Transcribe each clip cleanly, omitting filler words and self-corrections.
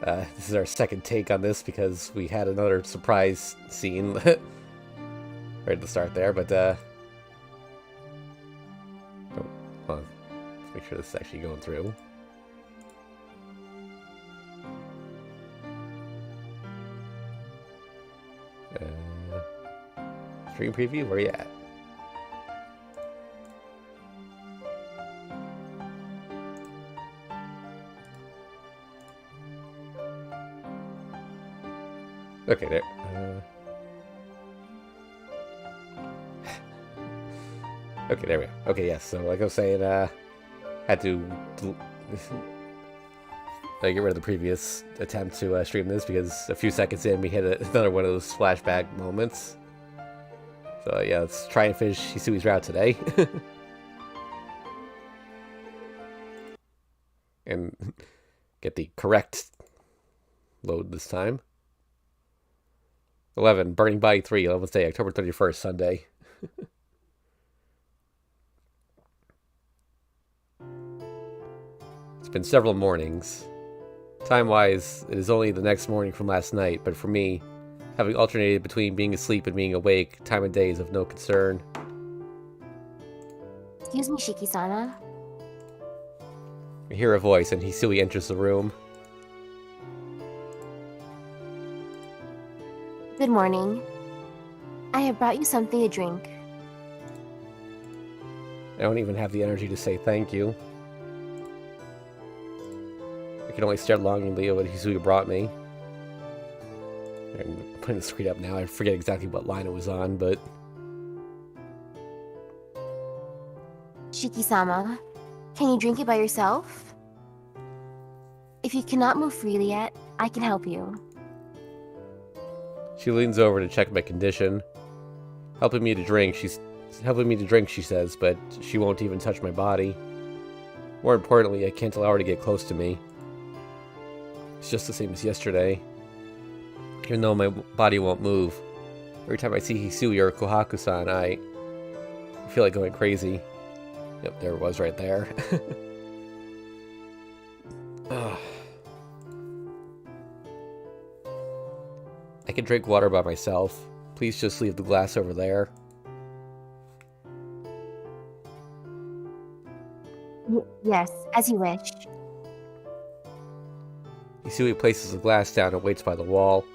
This is our second take on this because we had another surprise scene right at the start there, but oh, hold on. Let's make sure this is actually going through. Stream preview, where are you at? Okay, there. Okay, there we go. Okay, yes. So, like I was saying, had to get rid of the previous attempt to stream this because a few seconds in, we hit another one of those flashback moments. So yeah, let's try and finish Hisui's route today. And get the correct load this time. 11, Burning Body 3, 11th day, October 31st, Sunday. It's been several mornings. Time-wise, it is only the next morning from last night, but for me, having alternated between being asleep and being awake, time of day is of no concern. Excuse me, Shiki-sana. I hear a voice, and Hisui enters the room. Good morning. I have brought you something to drink. I don't even have the energy to say thank you. I can only stare longingly at what Hisui brought me. I'm putting the screen up now. I forget exactly what line it was on, but... Shiki-sama, can you drink it by yourself? If you cannot move freely yet, I can help you. She leans over to check my condition. Helping me to drink, she says, but she won't even touch my body. More importantly, I can't allow her to get close to me. It's just the same as yesterday. Even though my body won't move. Every time I see Hisui or Kohaku-san, I feel like going crazy. Yep, there it was right there. I can drink water by myself. Please just leave the glass over there. Yes, as you wish. Hisui places the glass down and waits by the wall.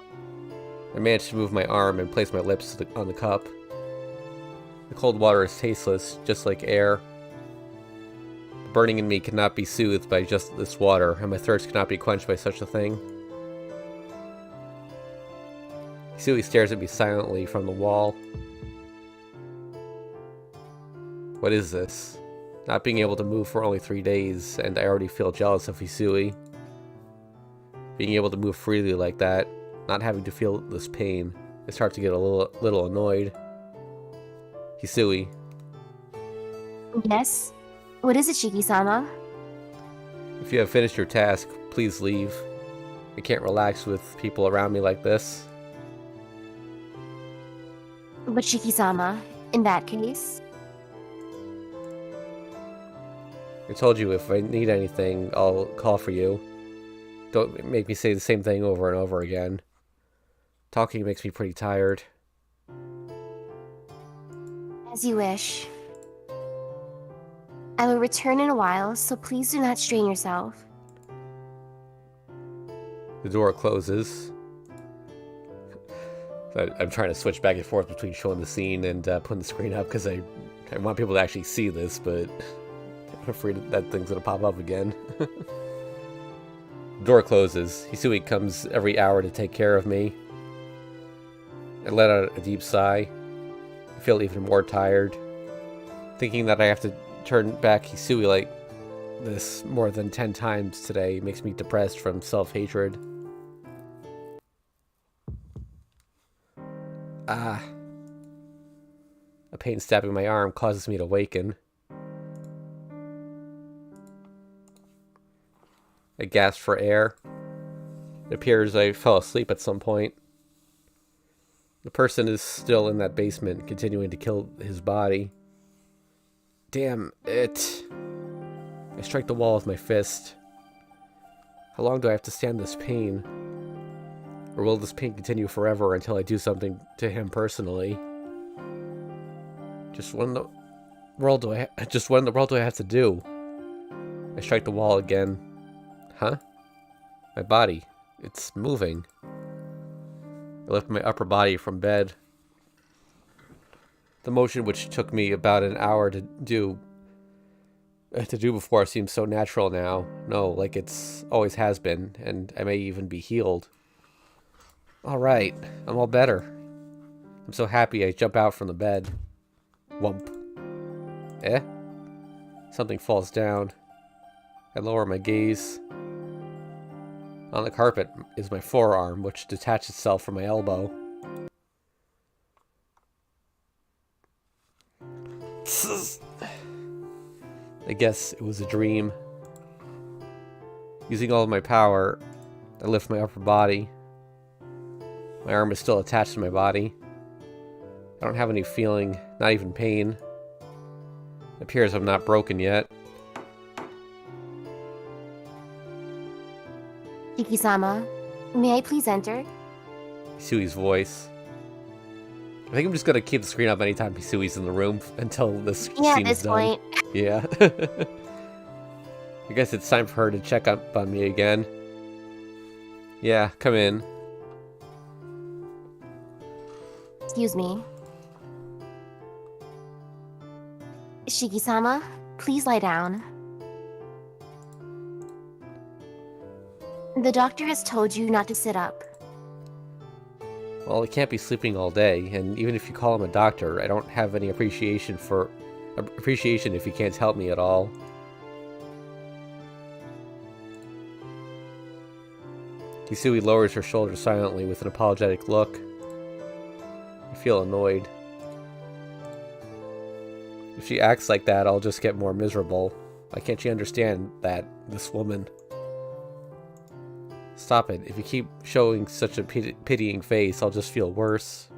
I manage to move my arm and place my lips on the cup. The cold water is tasteless, just like air. The burning in me cannot be soothed by just this water, and my thirst cannot be quenched by such a thing. Hisui stares at me silently from the wall. What is this? Not being able to move for only 3 days, and I already feel jealous of Hisui. Being able to move freely like that, not having to feel this pain, I start to get a little annoyed. Hisui. Yes? What is it, Shiki-sama? If you have finished your task, please leave. I can't relax with people around me like this. But Shiki-sama, in that case... I told you if I need anything, I'll call for you. Don't make me say the same thing over and over again. Talking makes me pretty tired. As you wish. I will return in a while, so please do not strain yourself. The door closes. I'm trying to switch back and forth between showing the scene and putting the screen up because I want people to actually see this, but I'm afraid that thing's going to pop up again. The door closes. Hisui comes every hour to take care of me. I let out a deep sigh. I feel even more tired. Thinking that I have to turn back Hisui like this more than 10 times today makes me depressed from self-hatred. Ah. A pain stabbing my arm causes me to waken. I gasp for air. It appears I fell asleep at some point. The person is still in that basement, continuing to kill his body. Damn it. I strike the wall with my fist. How long do I have to stand this pain? Or will this pain continue forever until I do something to him personally? Just what in the world do I have to do? I strike the wall again. Huh? My body. It's moving. I lift my upper body from bed. The motion, which took me about an hour to do before, seems so natural now. No, like it's always has been, and I may even be healed. Alright, I'm all better. I'm so happy I jump out from the bed. Whump. Eh? Something falls down. I lower my gaze. On the carpet is my forearm, which detaches itself from my elbow. I guess it was a dream. Using all of my power, I lift my upper body. My arm is still attached to my body. I don't have any feeling, not even pain. It appears I'm not broken yet. Shiki-sama, may I please enter? Hisui's voice. I think I'm just gonna keep the screen up anytime Hisui's in the room until this scene is done. Point. Yeah. I guess it's time for her to check up on me again. Yeah, come in. Excuse me. Shiki-sama, please lie down. The doctor has told you not to sit up. Well, I can't be sleeping all day, and even if you call him a doctor, I don't have any appreciation if he can't help me at all. Hisui lowers her shoulders silently with an apologetic look. I feel annoyed. If she acts like that, I'll just get more miserable. Why can't she understand that, this woman? Stop it. If you keep showing such a pitying face, I'll just feel worse.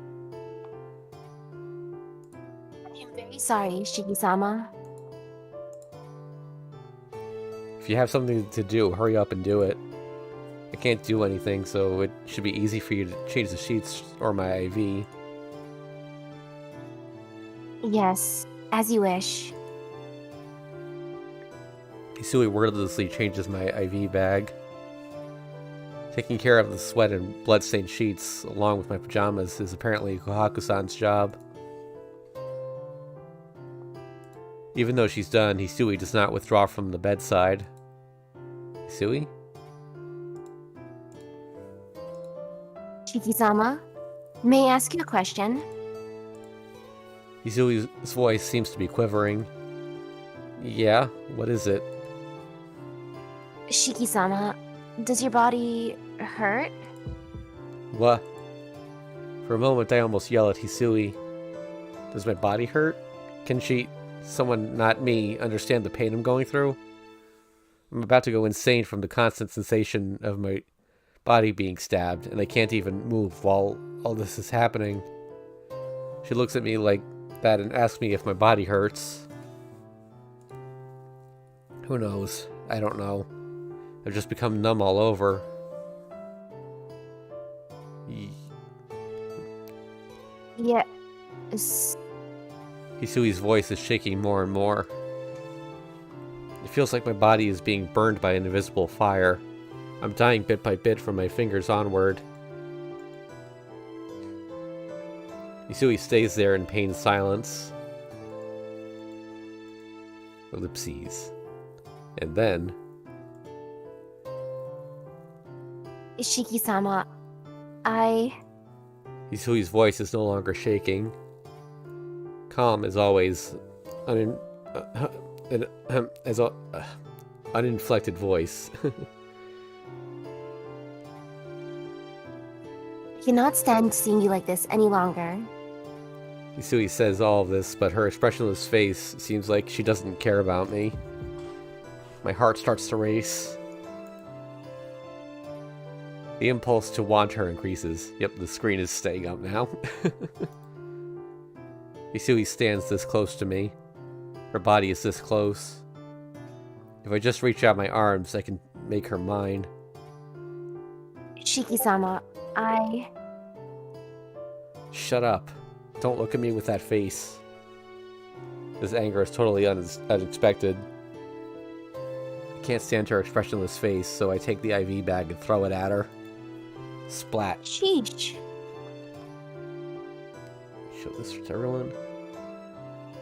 I'm very sorry, Shiki-sama. If you have something to do, hurry up and do it. I can't do anything, so it should be easy for you to change the sheets or my IV. Yes, as you wish. Hisui wordlessly changes my IV bag. Taking care of the sweat and blood-stained sheets, along with my pajamas, is apparently Kohaku-san's job. Even though she's done, Hisui does not withdraw from the bedside. Hisui? Shiki-sama, may I ask you a question? Hisui's voice seems to be quivering. Yeah, what is it? Shiki-sama, does your body hurt? What? For a moment I almost yell at Hisui. Does my body hurt? Can she, someone not me, understand the pain I'm going through? I'm about to go insane from the constant sensation of my body being stabbed, and I can't even move while all this is happening. She looks at me like that and asks me if my body hurts. Who knows? I don't know. I've just become numb all over. Yes. Hisui's voice is shaking more and more. It feels like my body is being burned by an invisible fire. I'm dying bit by bit from my fingers onward. Hisui stays there in pained silence. Ellipses. And then... Shiki-sama, Hisui's voice is no longer shaking. Calm as always. Uninflected voice. I cannot stand seeing you like this any longer. Hisui says all of this, but her expressionless face seems like she doesn't care about me. My heart starts to race. The impulse to want her increases. Yep, the screen is staying up now. Hisui stands this close to me. Her body is this close. If I just reach out my arms, I can make her mine. Shiki-sama, I... Shut up. Don't look at me with that face. This anger is totally unexpected. I can't stand her expressionless face, so I take the IV bag and throw it at her. Splat. Sheesh. Show this to everyone.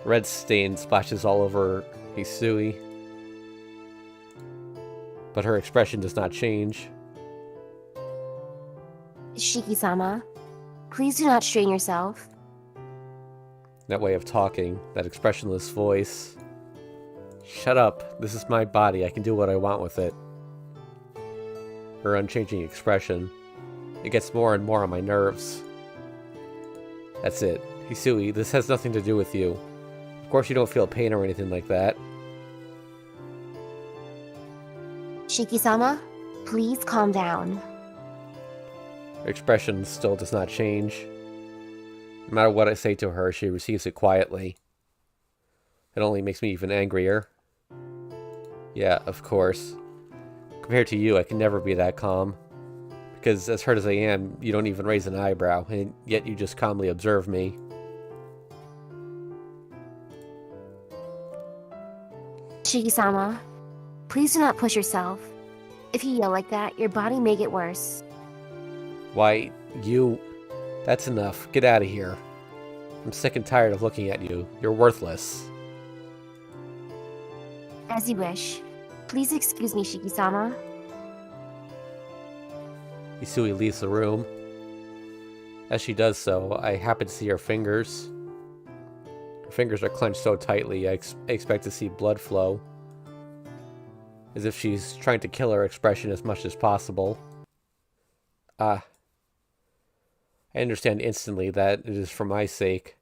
Red stain splashes all over Hisui. But her expression does not change. Shiki-sama, please do not strain yourself. That way of talking, that expressionless voice. Shut up. This is my body. I can do what I want with it. Her unchanging expression. It gets more and more on my nerves. That's it. Hisui, this has nothing to do with you. Of course you don't feel pain or anything like that. Shiki-sama, please calm down. Her expression still does not change. No matter what I say to her, she receives it quietly. It only makes me even angrier. Yeah, of course. Compared to you, I can never be that calm. Because as hurt as I am, you don't even raise an eyebrow, and yet you just calmly observe me. Shiki-sama, please do not push yourself. If you yell like that, your body may get worse. Why, you... That's enough. Get out of here. I'm sick and tired of looking at you. You're worthless. As you wish. Please excuse me, Shiki-sama. Hisui leaves the room. As she does so, I happen to see her fingers. Her fingers are clenched so tightly, I expect to see blood flow. As if she's trying to kill her expression as much as possible. I understand instantly that it is for my sake.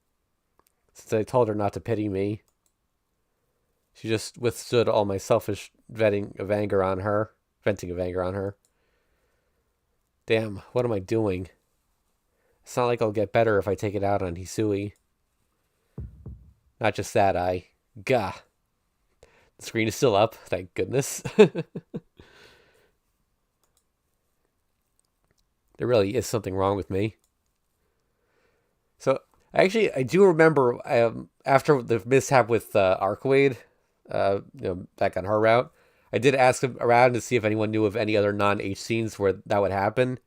Since I told her not to pity me. She just withstood all my selfish venting of anger on her. Damn, what am I doing? It's not like I'll get better if I take it out on Hisui. Not just that, Gah. The screen is still up, thank goodness. There really is something wrong with me. So, actually, I do remember after the mishap with Arcwade, back on her route, I did ask around to see if anyone knew of any other non-H scenes where that would happen.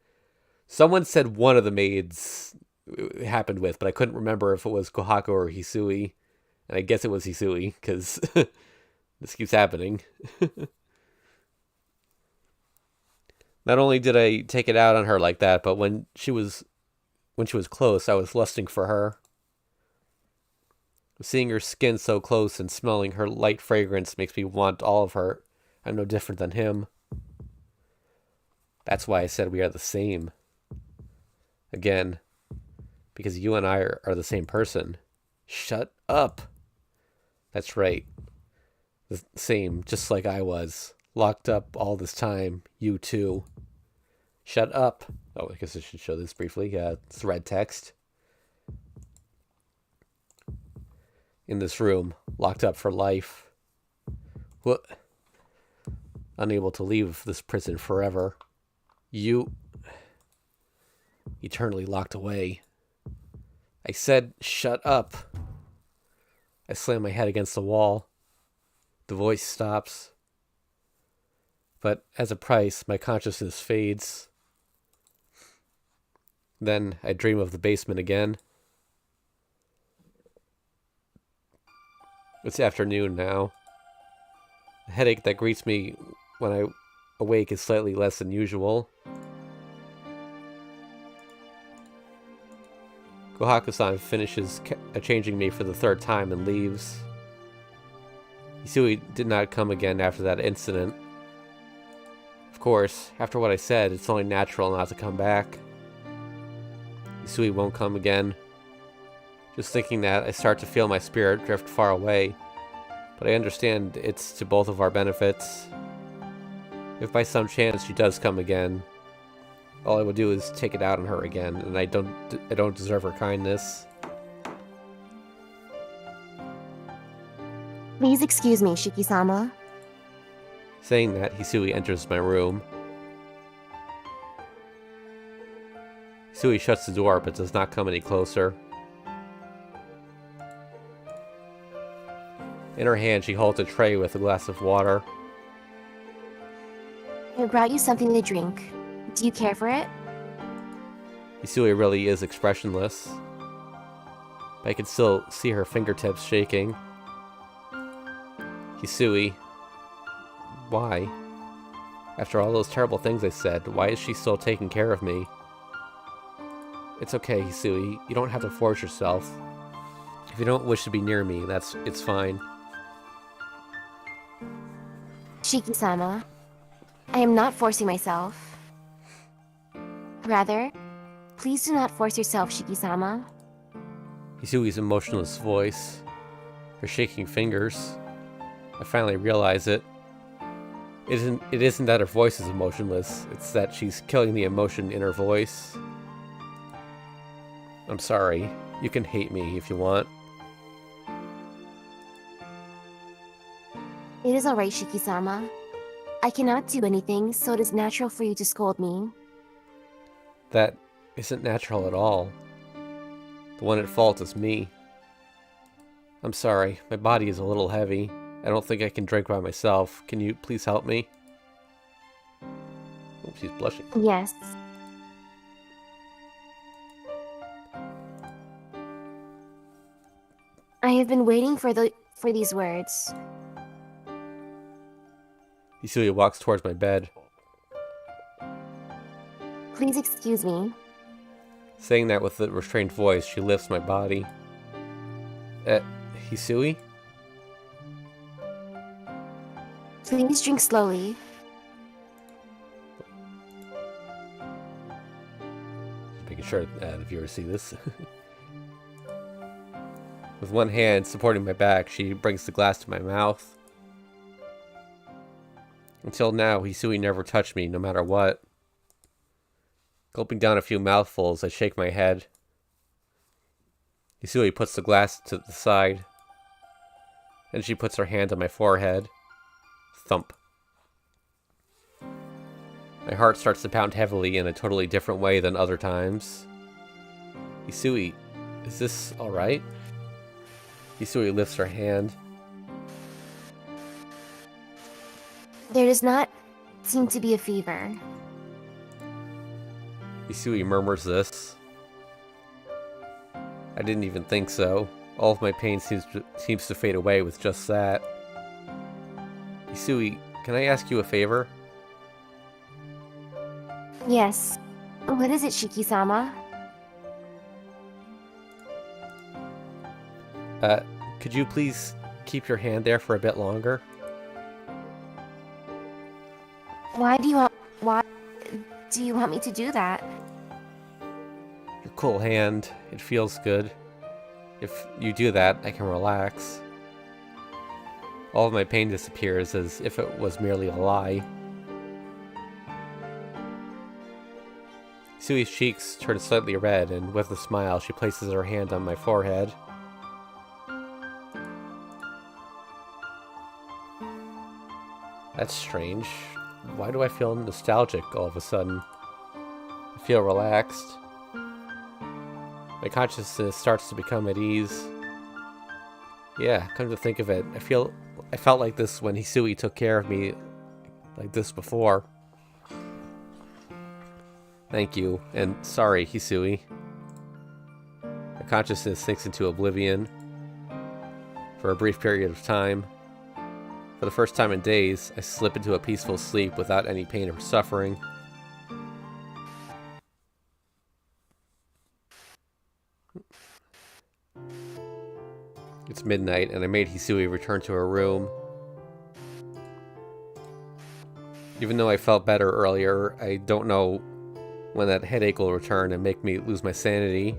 Someone said one of the maids it happened with, but I couldn't remember if it was Kohaku or Hisui. And I guess it was Hisui, because this keeps happening. Not only did I take it out on her like that, but when she was close, I was lusting for her. Seeing her skin so close and smelling her light fragrance makes me want all of her. I'm no different than him. That's why I said we are the same. Again, because you and I are the same person. Shut up. That's right. The same, just like I was. Locked up all this time. You too. Shut up. Oh, I guess I should show this briefly. Thread text. In this room. Locked up for life. What? Unable to leave this prison forever. You... eternally locked away. I said, shut up. I slam my head against the wall. The voice stops. But as a price, my consciousness fades. Then I dream of the basement again. It's afternoon now. The headache that greets me when I awake is slightly less than usual. Kohaku-san finishes changing me for the third time and leaves. Hisui did not come again after that incident. Of course, after what I said, it's only natural not to come back. Hisui won't come again. Just thinking that, I start to feel my spirit drift far away. But I understand it's to both of our benefits. If by some chance she does come again, all I will do is take it out on her again, and I don't deserve her kindness. Please excuse me, Shiki-sama. Saying that, Hisui enters my room. Hisui shuts the door but does not come any closer. In her hand, she holds a tray with a glass of water. I brought you something to drink. Do you care for it? Hisui really is expressionless. But I can still see her fingertips shaking. Hisui, why? After all those terrible things I said, why is she still taking care of me? It's okay, Hisui. You don't have to force yourself. If you don't wish to be near me, it's fine. Shiki-sama, I am not forcing myself. Rather, please do not force yourself, Shiki-sama. Hisui's emotionless voice. Her shaking fingers. I finally realize it. It isn't that her voice is emotionless, it's that she's killing the emotion in her voice. I'm sorry. You can hate me if you want. It is alright, Shiki-sama. I cannot do anything, so it is natural for you to scold me. That isn't natural at all. The one at fault is me. I'm sorry, my body is a little heavy. I don't think I can drink by myself. Can you please help me? Oh, she's blushing. Yes. I have been waiting for these words. Hisui walks towards my bed. Please excuse me. Saying that with a restrained voice, she lifts my body. Hisui? Please drink slowly. Just making sure the viewers see this. With one hand supporting my back, she brings the glass to my mouth. Until now, Hisui never touched me, no matter what. Gulping down a few mouthfuls, I shake my head. Hisui puts the glass to the side. Then she puts her hand on my forehead. Thump. My heart starts to pound heavily in a totally different way than other times. Hisui, is this alright? Hisui lifts her hand. There does not seem to be a fever. Hisui murmurs this. I didn't even think so. All of my pain seems to fade away with just that. Hisui, can I ask you a favor? Yes. What is it, Shiki-sama? Could you please keep your hand there for a bit longer? Why do you want me to do that? Your cool hand, it feels good. If you do that, I can relax. All of my pain disappears as if it was merely a lie. Sui's cheeks turn slightly red, and with a smile, she places her hand on my forehead. That's strange. Why do I feel nostalgic all of a sudden? I feel relaxed. My consciousness starts to become at ease. Yeah, come to think of it, I felt like this when Hisui took care of me like this before. Thank you, and sorry, Hisui. My consciousness sinks into oblivion for a brief period of time. For the first time in days, I slip into a peaceful sleep without any pain or suffering. It's midnight, and I made Hisui return to her room. Even though I felt better earlier, I don't know when that headache will return and make me lose my sanity.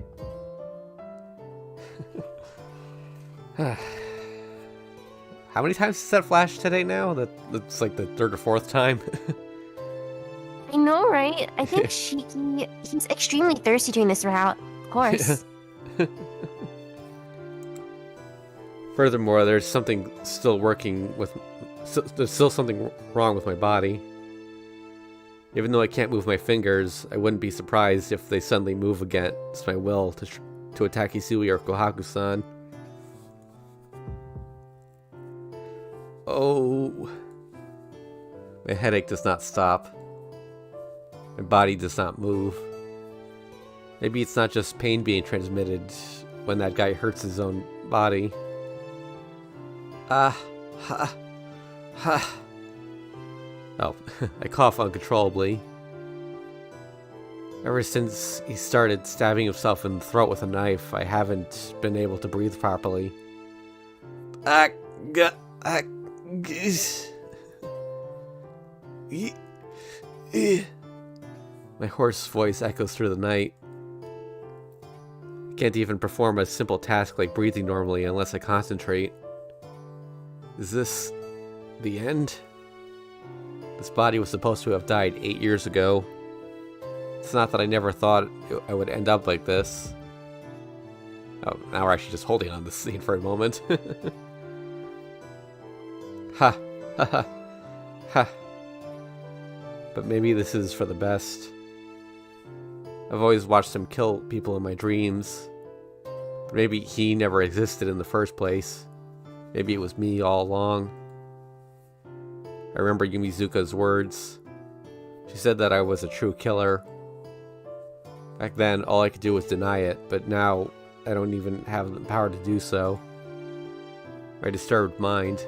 How many times has that flashed today now? That's like the third or fourth time. I know, right? I think he's extremely thirsty during this route. Of course. Furthermore, there's something still working with... there's still something wrong with my body. Even though I can't move my fingers, I wouldn't be surprised if they suddenly move against my will to attack Hisui or Kohaku-san. Oh. My headache does not stop. My body does not move. Maybe it's not just pain being transmitted when that guy hurts his own body. Ah. Ha. Ha. Oh, I cough uncontrollably. Ever since he started stabbing himself in the throat with a knife, I haven't been able to breathe properly. My hoarse voice echoes through the night. I can't even perform a simple task like breathing normally unless I concentrate. Is this the end? This body was supposed to have died 8 years ago. It's not that I never thought I would end up like this. Oh, now we're actually just holding on this scene for a moment. Ha! Ha ha! Ha! But maybe this is for the best. I've always watched him kill people in my dreams. But maybe he never existed in the first place. Maybe it was me all along. I remember Yumizuka's words. She said that I was a true killer. Back then, all I could do was deny it, but now I don't even have the power to do so. My disturbed mind,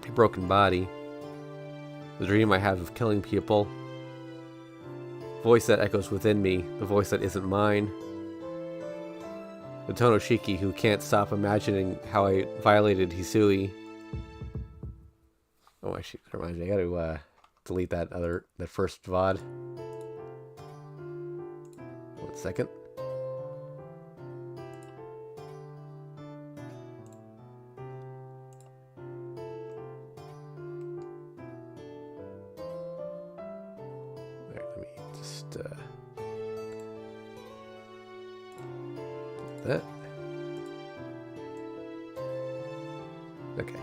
my broken body, the dream I have of killing people, the voice that echoes within me, the voice that isn't mine, the Tonoshiki who can't stop imagining how I violated Hisui. Oh, actually, that reminds me, I gotta delete that first VOD. 1 second. Alright, let me just that. Okay.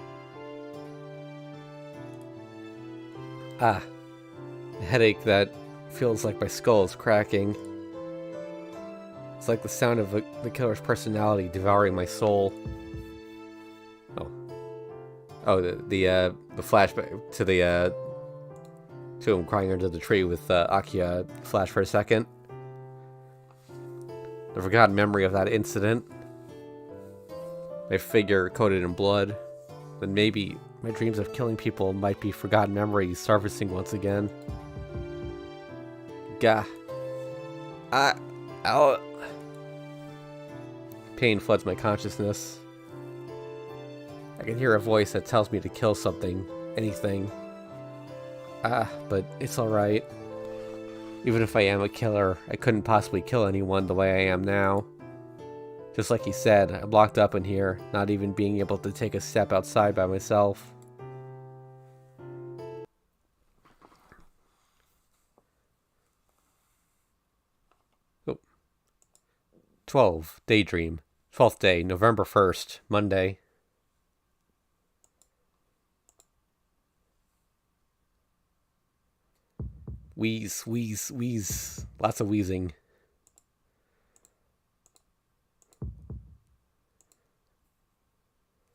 Ah, a headache that feels like my skull is cracking. It's like the sound of the killer's personality devouring my soul. Oh, the flashback to him crying under the tree with Akiya flash for a second. The forgotten memory of that incident. My figure coated in blood. Then maybe my dreams of killing people might be forgotten memories surfacing once again. Gah. Ow. Pain floods my consciousness. I can hear a voice that tells me to kill something, anything. But it's alright. Even if I am a killer, I couldn't possibly kill anyone the way I am now. Just like he said, I'm locked up in here, not even being able to take a step outside by myself. Oh. 12. Daydream. 12th day, November 1st, Monday. Wheeze, wheeze, wheeze. Lots of wheezing.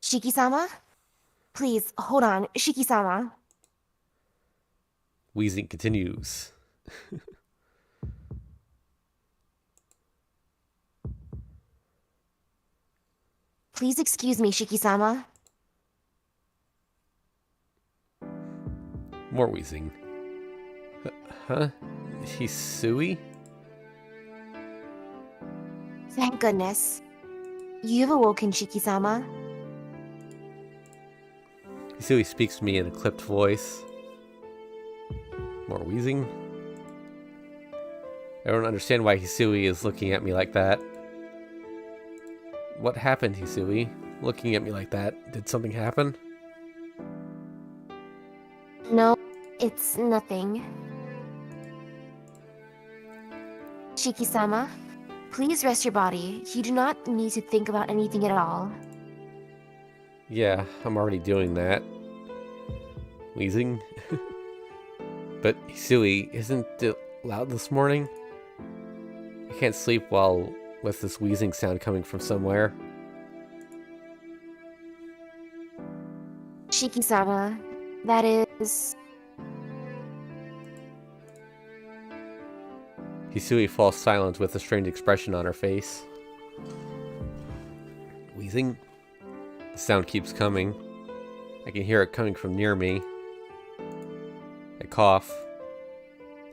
Shiki-sama? Please, hold on. Shiki-sama. Wheezing continues. Please excuse me, Shiki-sama. More wheezing. Huh? Hisui? Thank goodness. You've awoken, Shiki-sama. Hisui speaks to me in a clipped voice. More wheezing. I don't understand why Hisui is looking at me like that. What happened, Hisui? Looking at me like that. Did something happen? No, it's nothing. Shiki-sama, please rest your body. You do not need to think about anything at all. Yeah, I'm already doing that. Wheezing. But Hisui, isn't it loud this morning? I can't sleep while with this wheezing sound coming from somewhere. Shiki-sama, that is... Hisui falls silent with a strange expression on her face. Wheezing? The sound keeps coming. I can hear it coming from near me. I cough.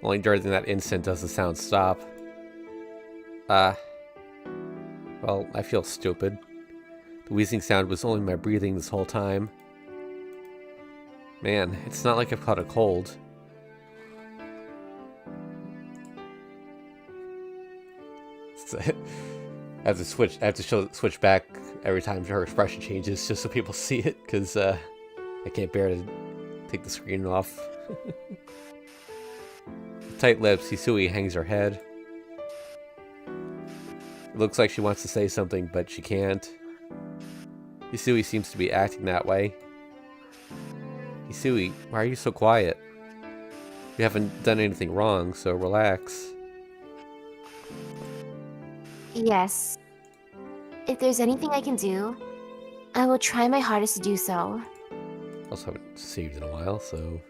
Only during that instant does the sound stop. Well, I feel stupid. The wheezing sound was only my breathing this whole time. Man, it's not like I've caught a cold. I have to switch back every time her expression changes just so people see it, because I can't bear to take the screen off. With tight lips, Hisui hangs her head. It looks like she wants to say something, but she can't. Hisui seems to be acting that way. Hisui, why are you so quiet? You haven't done anything wrong, so relax. Yes. If there's anything I can do, I will try my hardest to do so. Also haven't saved in a while, so...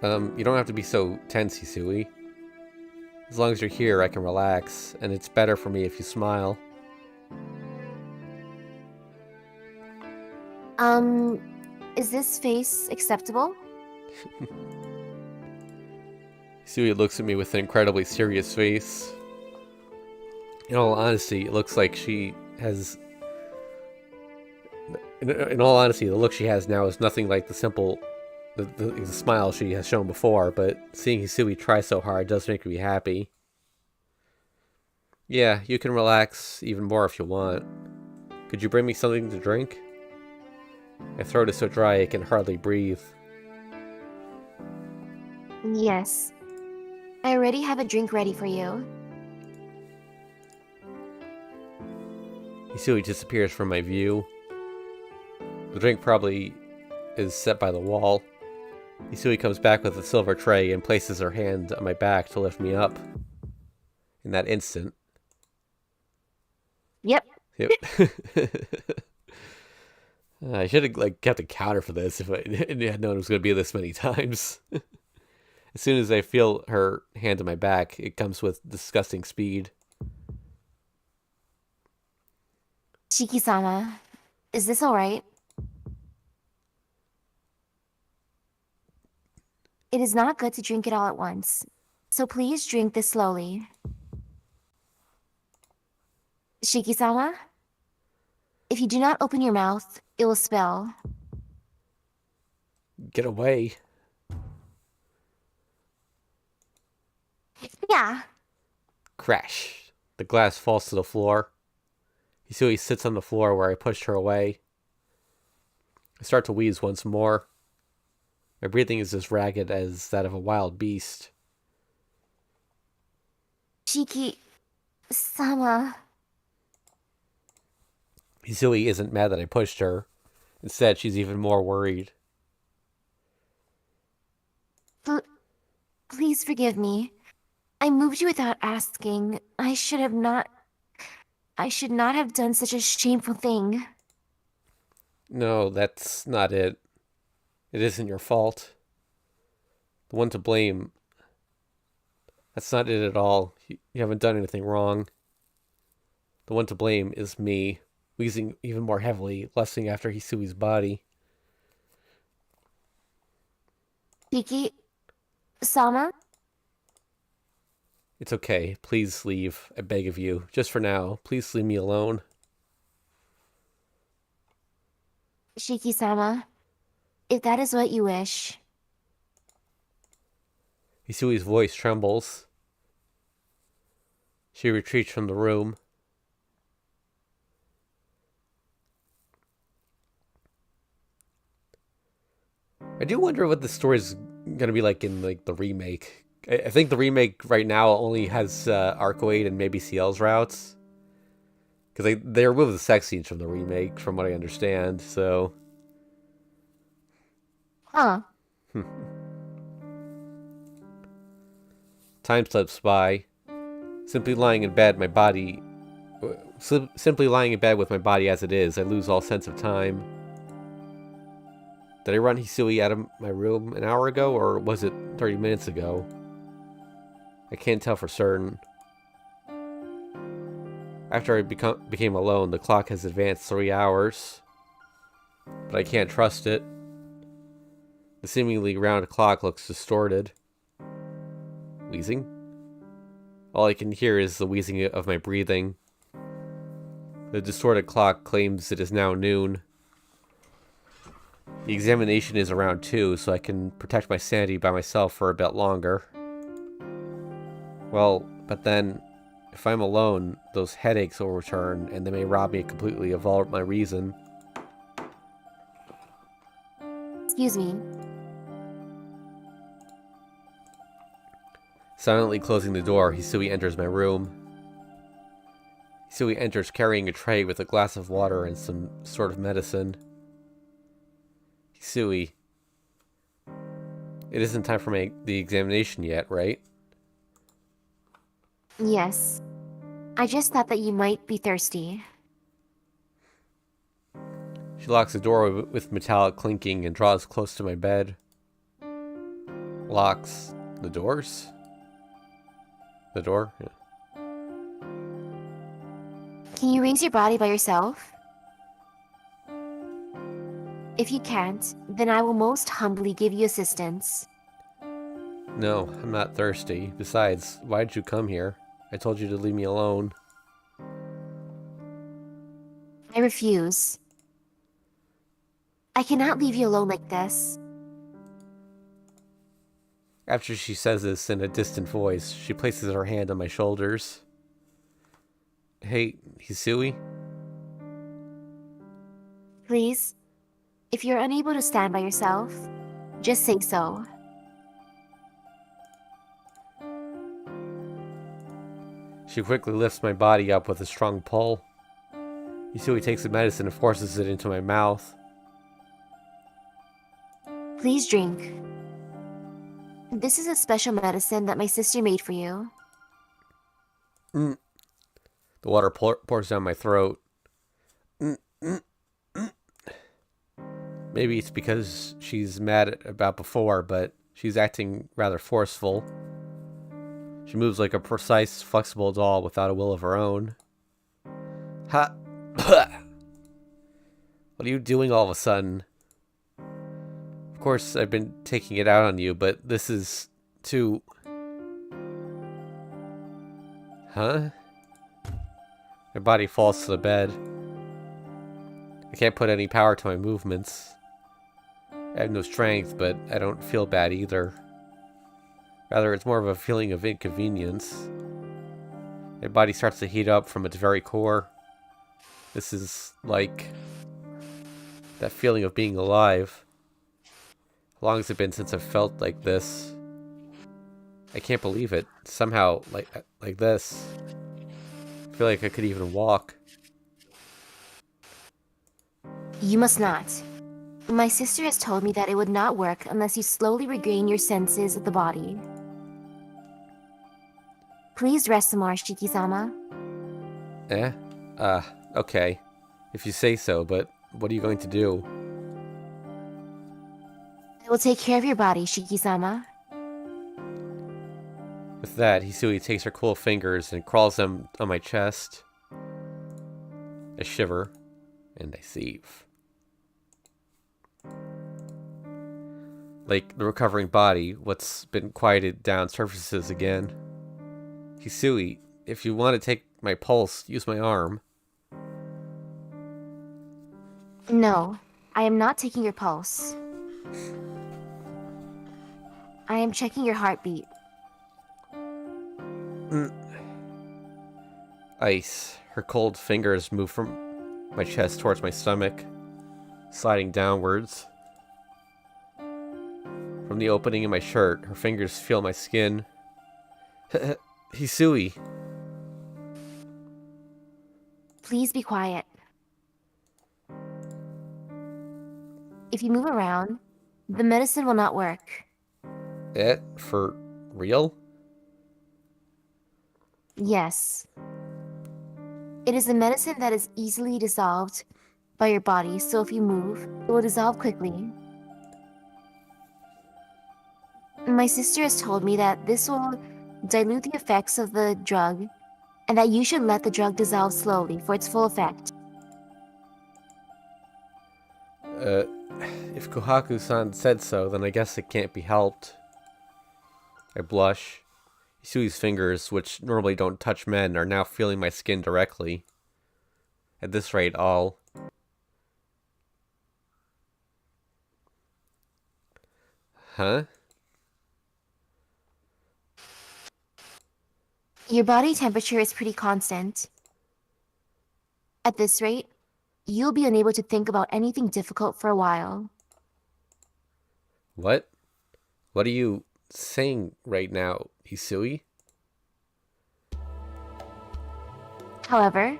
you don't have to be so tense, Hisui. As long as you're here, I can relax, and it's better for me if you smile. Is this face acceptable? Hisui looks at me with an incredibly serious face. In all honesty, it looks like she has... In all honesty, the look she has now is nothing like the simple... The smile she has shown before, but seeing Hisui try so hard does make me happy. Yeah, you can relax even more if you want. Could you bring me something to drink? My throat is so dry I can hardly breathe. Yes. I already have a drink ready for you. Hisui disappears from my view. The drink probably is set by the wall. Hisui comes back with a silver tray and places her hand on my back to lift me up. In that instant... Yep. I should have kept a counter for this if I had known it was going to be this many times. As soon as I feel her hand on my back, it comes with disgusting speed. Shiki-sama, is this alright? It is not good to drink it all at once, so please drink this slowly. Shiki-sama? If you do not open your mouth, it will spill. Get away. Yeah. Crash. The glass falls to the floor. Hisui sits on the floor where I pushed her away. I start to wheeze once more. My breathing is as ragged as that of a wild beast. Shiki-sama. Hisui isn't mad that I pushed her. Instead, she's even more worried. Please forgive me. I moved you without asking. I should not have done such a shameful thing. No, that's not it. It isn't your fault. The one to blame... That's not it at all. You haven't done anything wrong. The one to blame is me, wheezing even more heavily, lusting after Hisui's body. Shiki-sama? It's okay. Please leave. I beg of you. Just for now. Please leave me alone. Shiki-sama, if that is what you wish. Hisui's voice trembles. She retreats from the room. I do wonder what the story's gonna be like in the remake. I think the remake right now only has Arcoade and maybe CL's routes. Because they removed the sex scenes from the remake, from what I understand, so... Huh. Time slips by. Simply lying in bed, my body... Simply lying in bed with my body as it is, I lose all sense of time. Did I run Hisui out of my room an hour ago, or was it 30 minutes ago? I can't tell for certain. After I became alone, the clock has advanced 3 hours. But I can't trust it. The seemingly round clock looks distorted. Wheezing? All I can hear is the wheezing of my breathing. The distorted clock claims it is now noon. The examination is around 2, so I can protect my sanity by myself for a bit longer. Well, but then, if I'm alone, those headaches will return, and they may rob me completely of all my reason. Excuse me. Silently closing the door, Hisui enters my room. Hisui enters carrying a tray with a glass of water and some sort of medicine. Hisui, it isn't time for the examination yet, right? Yes. I just thought that you might be thirsty. She locks the door with metallic clinking and draws close to my bed. Locks the doors? The door? Yeah. Can you raise your body by yourself? If you can't, then I will most humbly give you assistance. No, I'm not thirsty. Besides, why'd you come here? I told you to leave me alone. I refuse. I cannot leave you alone like this. After she says this in a distant voice, she places her hand on my shoulders. Hey, Hisui? Please, if you're unable to stand by yourself, just say so. She quickly lifts my body up with a strong pull. Hisui takes the medicine and forces it into my mouth. Please drink. This is a special medicine that my sister made for you. The water pours down my throat. Maybe it's because she's mad about before, but she's acting rather forceful. She moves like a precise, flexible doll without a will of her own. Ha! What are you doing all of a sudden? Of course, I've been taking it out on you, but this is too... Huh? My body falls to the bed. I can't put any power to my movements. I have no strength, but I don't feel bad either. Rather, it's more of a feeling of inconvenience. My body starts to heat up from its very core. This is like that feeling of being alive. How long has it been since I've felt like this? I can't believe it. Somehow, like this. I feel like I could even walk. You must not. My sister has told me that it would not work unless you slowly regain your senses of the body. Please rest some more, Shiki-sama. Okay. If you say so, but what are you going to do? I will take care of your body, Shiki-sama. With that, Hisui takes her cool fingers and crawls them on my chest. I shiver, and I seethe. Like the recovering body, what's been quieted down surfaces again. Hisui, if you want to take my pulse, use my arm. No, I am not taking your pulse. I am checking your heartbeat. Ice. Her cold fingers move from my chest towards my stomach, sliding downwards. From the opening in my shirt, her fingers feel my skin. Hisui. Please be quiet. If you move around, The medicine will not work. For real? Yes. It is a medicine that is easily dissolved by your body, so if you move, it will dissolve quickly. My sister has told me that this will dilute the effects of the drug, and that you should let the drug dissolve slowly for its full effect. If Kohaku-san said so, then I guess it can't be helped. I blush. Isui's fingers, which normally don't touch men, are now feeling my skin directly. At this rate, all... Huh? Your body temperature is pretty constant. At this rate, you'll be unable to think about anything difficult for a while. What? What are you saying right now, Isui? However,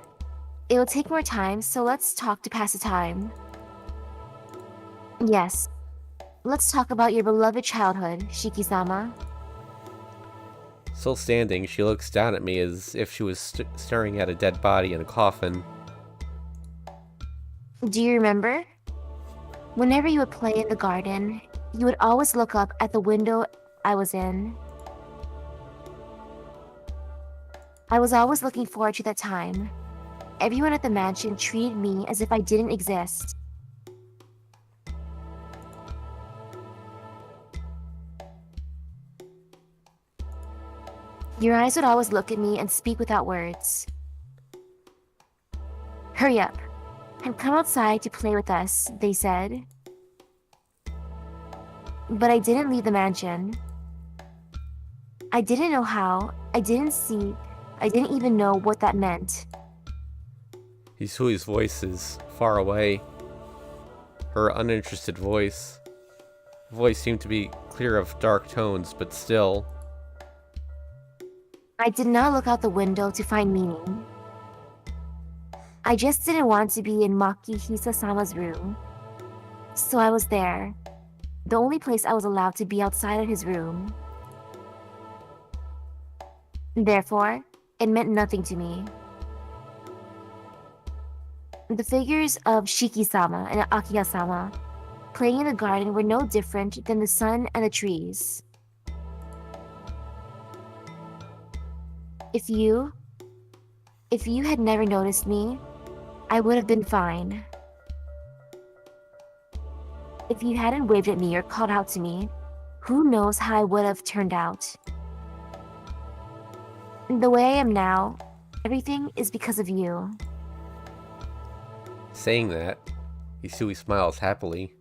it will take more time, so let's talk to pass the time. Yes, let's talk about your beloved childhood, Shiki-sama. Still standing, she looks down at me as if she was staring at a dead body in a coffin. Do you remember? Whenever you would play in the garden, you would always look up at the window I was in. I was always looking forward to that time. Everyone at the mansion treated me as if I didn't exist. Your eyes would always look at me and speak without words. Hurry up, and come outside to play with us, they said. But I didn't leave the mansion. I didn't know how, I didn't even know what that meant. Isui's voice is far away. Her uninterested voice. The voice seemed to be clear of dark tones, but still. I did not look out the window to find meaning. I just didn't want to be in Maki Hisa-sama's room. So I was there. The only place I was allowed to be outside of his room. Therefore, it meant nothing to me. The figures of Shiki-sama and Akiha-sama playing in the garden were no different than the sun and the trees. If you had never noticed me, I would have been fine. If you hadn't waved at me or called out to me, who knows how I would have turned out. The way I am now, everything is because of you. Saying that, Isui smiles happily.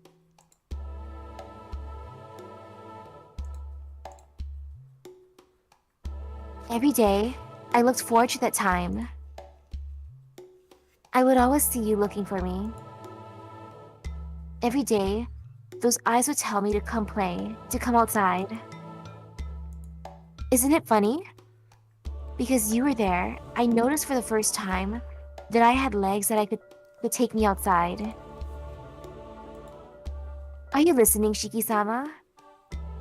Every day, I looked forward to that time. I would always see you looking for me. Every day, those eyes would tell me to come play, to come outside. Isn't it funny? Because you were there, I noticed for the first time that I had legs that could take me outside. Are you listening, Shiki-sama?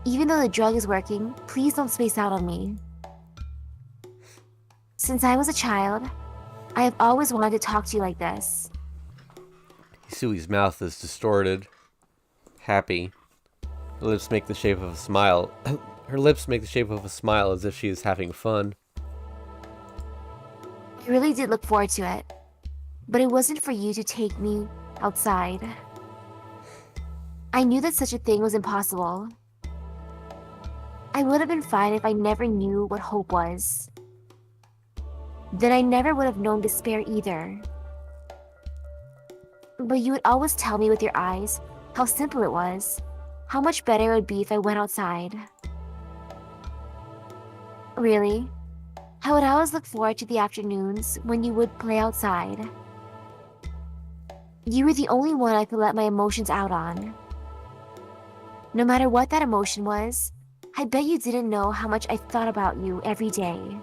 Even though the drug is working, please don't space out on me. Since I was a child, I have always wanted to talk to you like this. Isui's mouth is distorted. Happy. Her lips make the shape of a smile. Her lips make the shape of a smile as if she is having fun. I really did look forward to it. But it wasn't for you to take me outside. I knew that such a thing was impossible. I would have been fine if I never knew what hope was. Then I never would have known despair either. But you would always tell me with your eyes how simple it was, how much better it would be if I went outside. Really, I would always look forward to the afternoons when you would play outside. You were the only one I could let my emotions out on. No matter what that emotion was, I bet you didn't know how much I thought about you every day.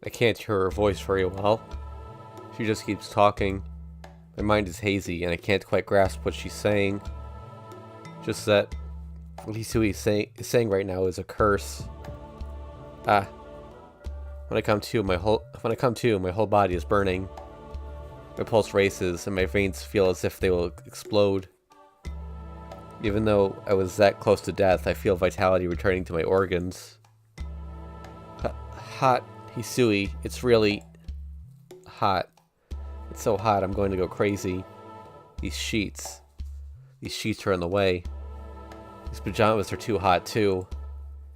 I can't hear her voice very well. She just keeps talking. My mind is hazy and I can't quite grasp what she's saying. Just that what Hisui is saying right now is a curse. Ah. When I come to, my whole body is burning. My pulse races, and my veins feel as if they will explode. Even though I was that close to death, I feel vitality returning to my organs. Hot, Hisui. It's really hot. It's so hot, I'm going to go crazy. These sheets are in the way. These pajamas are too hot, too.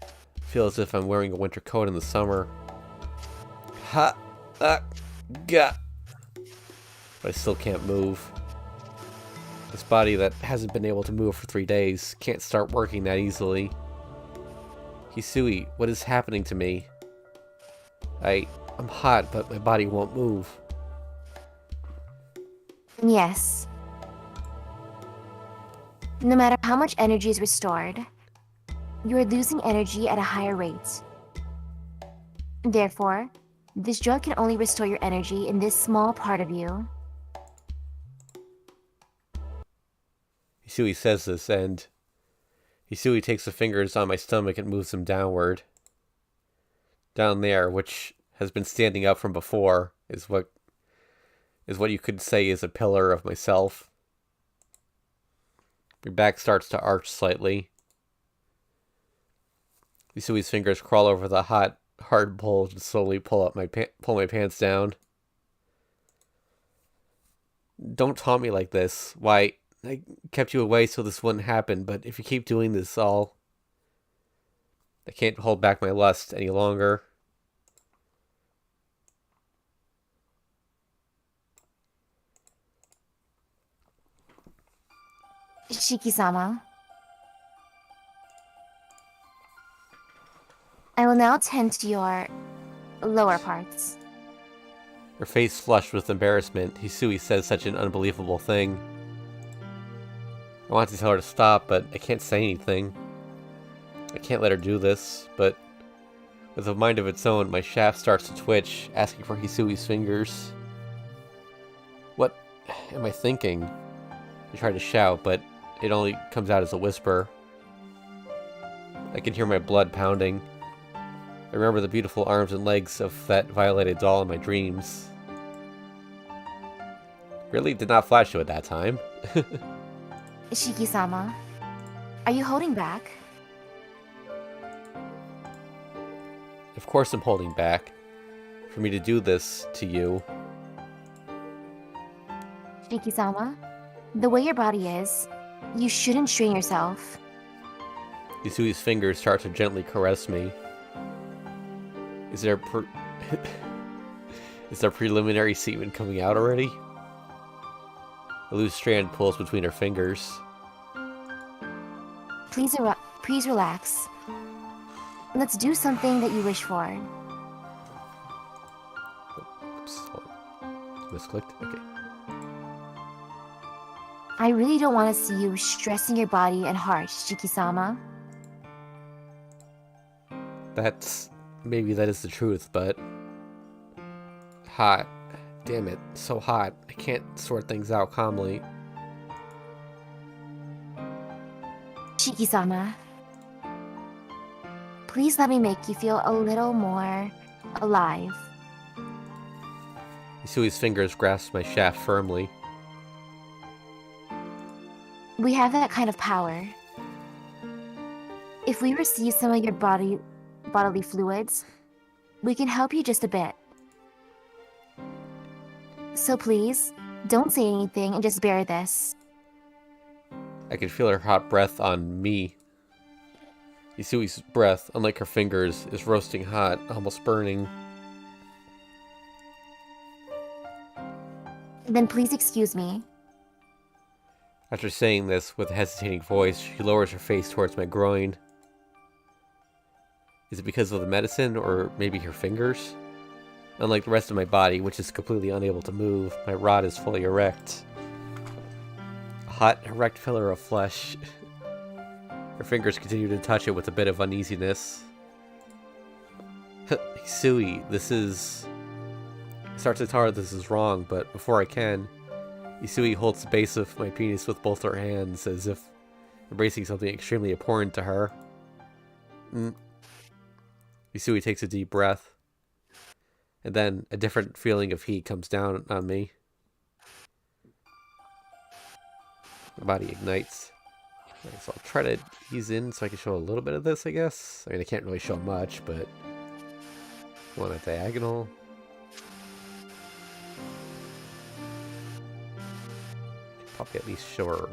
I feel as if I'm wearing a winter coat in the summer. Hot. Gah. But I still can't move. This body that hasn't been able to move for 3 days can't start working that easily. Hisui, what is happening to me? I'm hot, but my body won't move. Yes. No matter how much energy is restored, you are losing energy at a higher rate. Therefore, this drug can only restore your energy in this small part of you. Hisui says this, and Hisui takes the fingers on my stomach and moves them downward. Down there, which has been standing up from before, is what you could say is a pillar of myself. My back starts to arch slightly. Hisui's fingers crawl over the hot, hard bulge and slowly pull my pants down. Don't taunt me like this. Why, I kept you away so this wouldn't happen, but if you keep doing this I can't hold back my lust any longer. Shiki-sama. I will now tend to your lower parts. Her face flushed with embarrassment. Hisui says such an unbelievable thing. I want to tell her to stop, but I can't say anything. I can't let her do this, but with a mind of its own, my shaft starts to twitch, asking for Hisui's fingers. What am I thinking? I try to shout, but it only comes out as a whisper. I can hear my blood pounding. I remember the beautiful arms and legs of that violated doll in my dreams. Really did not flash you at that time. Shiki-sama, are you holding back? Of course I'm holding back. For me to do this to you. Shiki-sama, the way your body is, you shouldn't strain yourself. Hisui's fingers start to gently caress me. Is there preliminary semen coming out already? A loose strand pulls between her fingers. Please relax. Let's do something that you wish for. Oops, hold on. Misclicked? Okay. I really don't want to see you stressing your body and heart, Shiki-sama. Maybe that is the truth, but... Hot. Damn it, so hot. I can't sort things out calmly. Shiki-sama, please let me make you feel a little more alive. Hisui's fingers grasp my shaft firmly. We have that kind of power. If we receive some of your bodily fluids, we can help you just a bit. So please, don't say anything and just bear this. I can feel her hot breath on me. Hisui's breath, unlike her fingers, is roasting hot, almost burning. Then please excuse me. After saying this with a hesitating voice, she lowers her face towards my groin. Is it because of the medicine, or maybe her fingers? Unlike the rest of my body, which is completely unable to move, my rod is fully erect. A hot, erect pillar of flesh. Her fingers continue to touch it with a bit of uneasiness. Hisui, this is... I start to tell her this is wrong, but before I can, Hisui holds the base of my penis with both her hands, as if embracing something extremely important to her. Misaki takes a deep breath. And then a different feeling of heat comes down on me. My body ignites. Right, so I'll try to ease in so I can show a little bit of this, I guess. I mean, I can't really show much, but... One at diagonal. Probably at least show her.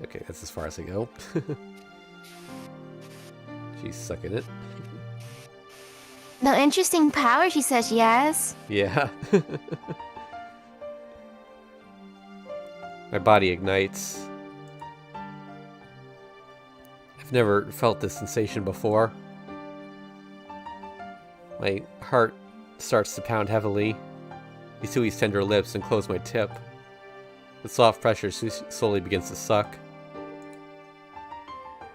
Okay, that's as far as I go. She's sucking it. No interesting power, she says yes. Yeah. My body ignites. I've never felt this sensation before. My heart starts to pound heavily. Misui's tender lips enclose my tip. The soft pressure slowly begins to suck.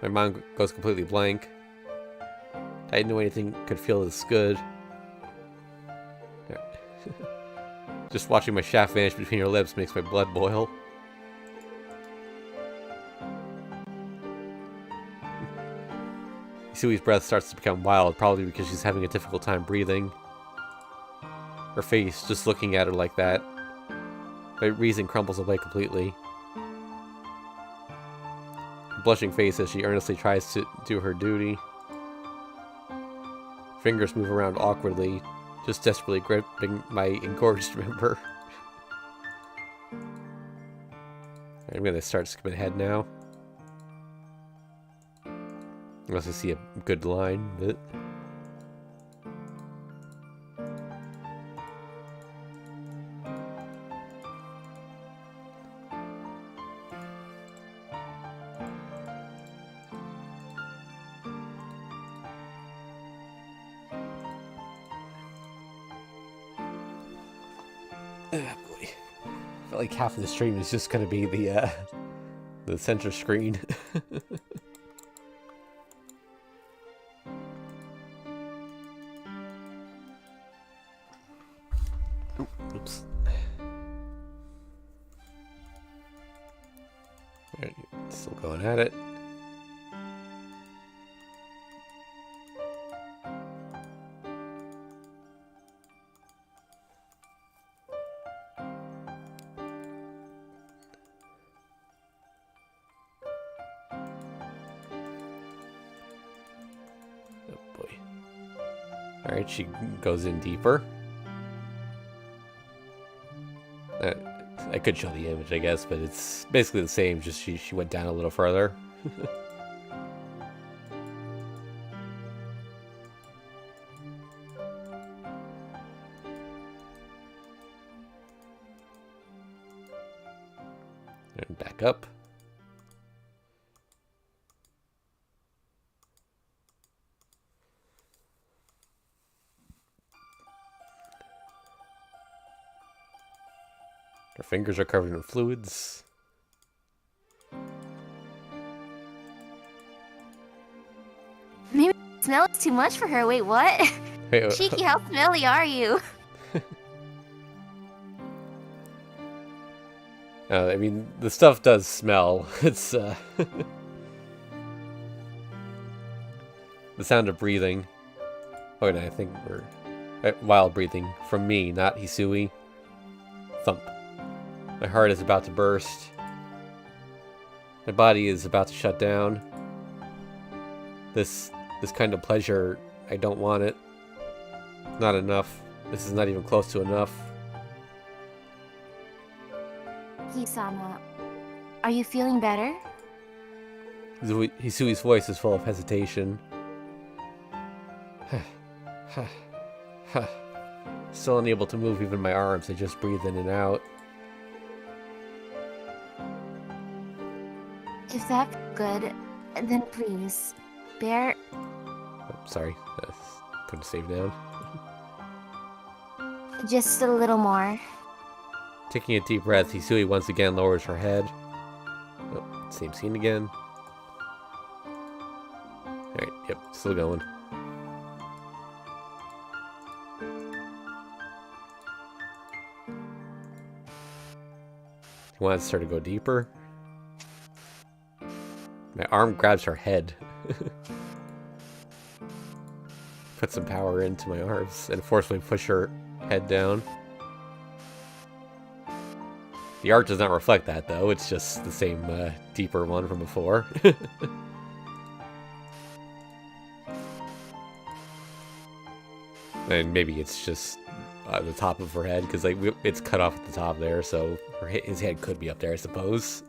My mind goes completely blank. I didn't know anything could feel this good. Just watching my shaft vanish between her lips makes my blood boil. Misui's breath starts to become wild, probably because she's having a difficult time breathing. Her face, just looking at her like that, my reason crumbles away completely. Her blushing face as she earnestly tries to do her duty. Fingers move around awkwardly, just desperately gripping my engorged member. I'm gonna start skipping ahead now. Unless I see a good line, but... boy. I feel like half of the stream is just gonna be the center screen. Oops. Alright, still going at it. Oh boy. Alright, she goes in deeper. I could show the image, I guess, but it's basically the same, just she went down a little further. And back up. Her fingers are covered in fluids. Maybe the smell is too much for her. Wait, what? Wait, Cheeky, how smelly are you? I mean, the stuff does smell. It's, the sound of breathing. Oh, and I think we're... wild breathing from me, not Hisui. Thump. My heart is about to burst. My body is about to shut down. This kind of pleasure, I don't want it. Not enough. This is not even close to enough. Hisama, are you feeling better? Hisui's voice is full of hesitation. Still unable to move even my arms, I just breathe in and out. If that's good, then please, bear... Oh, sorry. Put a save down. Just a little more. Taking a deep breath, Hisui once again lowers her head. Oh, same scene again. Alright, yep, still going. wants her to go deeper. My arm grabs her head. Put some power into my arms and forcefully push her head down. The art does not reflect that, though. It's just the same deeper one from before. And maybe it's just the top of her head, because like it's cut off at the top there, so his head could be up there, I suppose.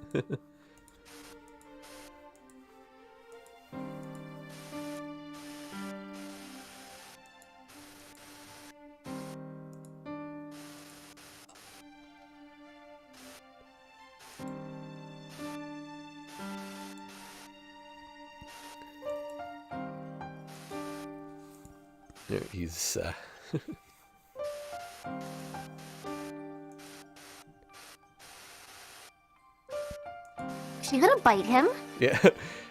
He's She gonna bite him? yeah,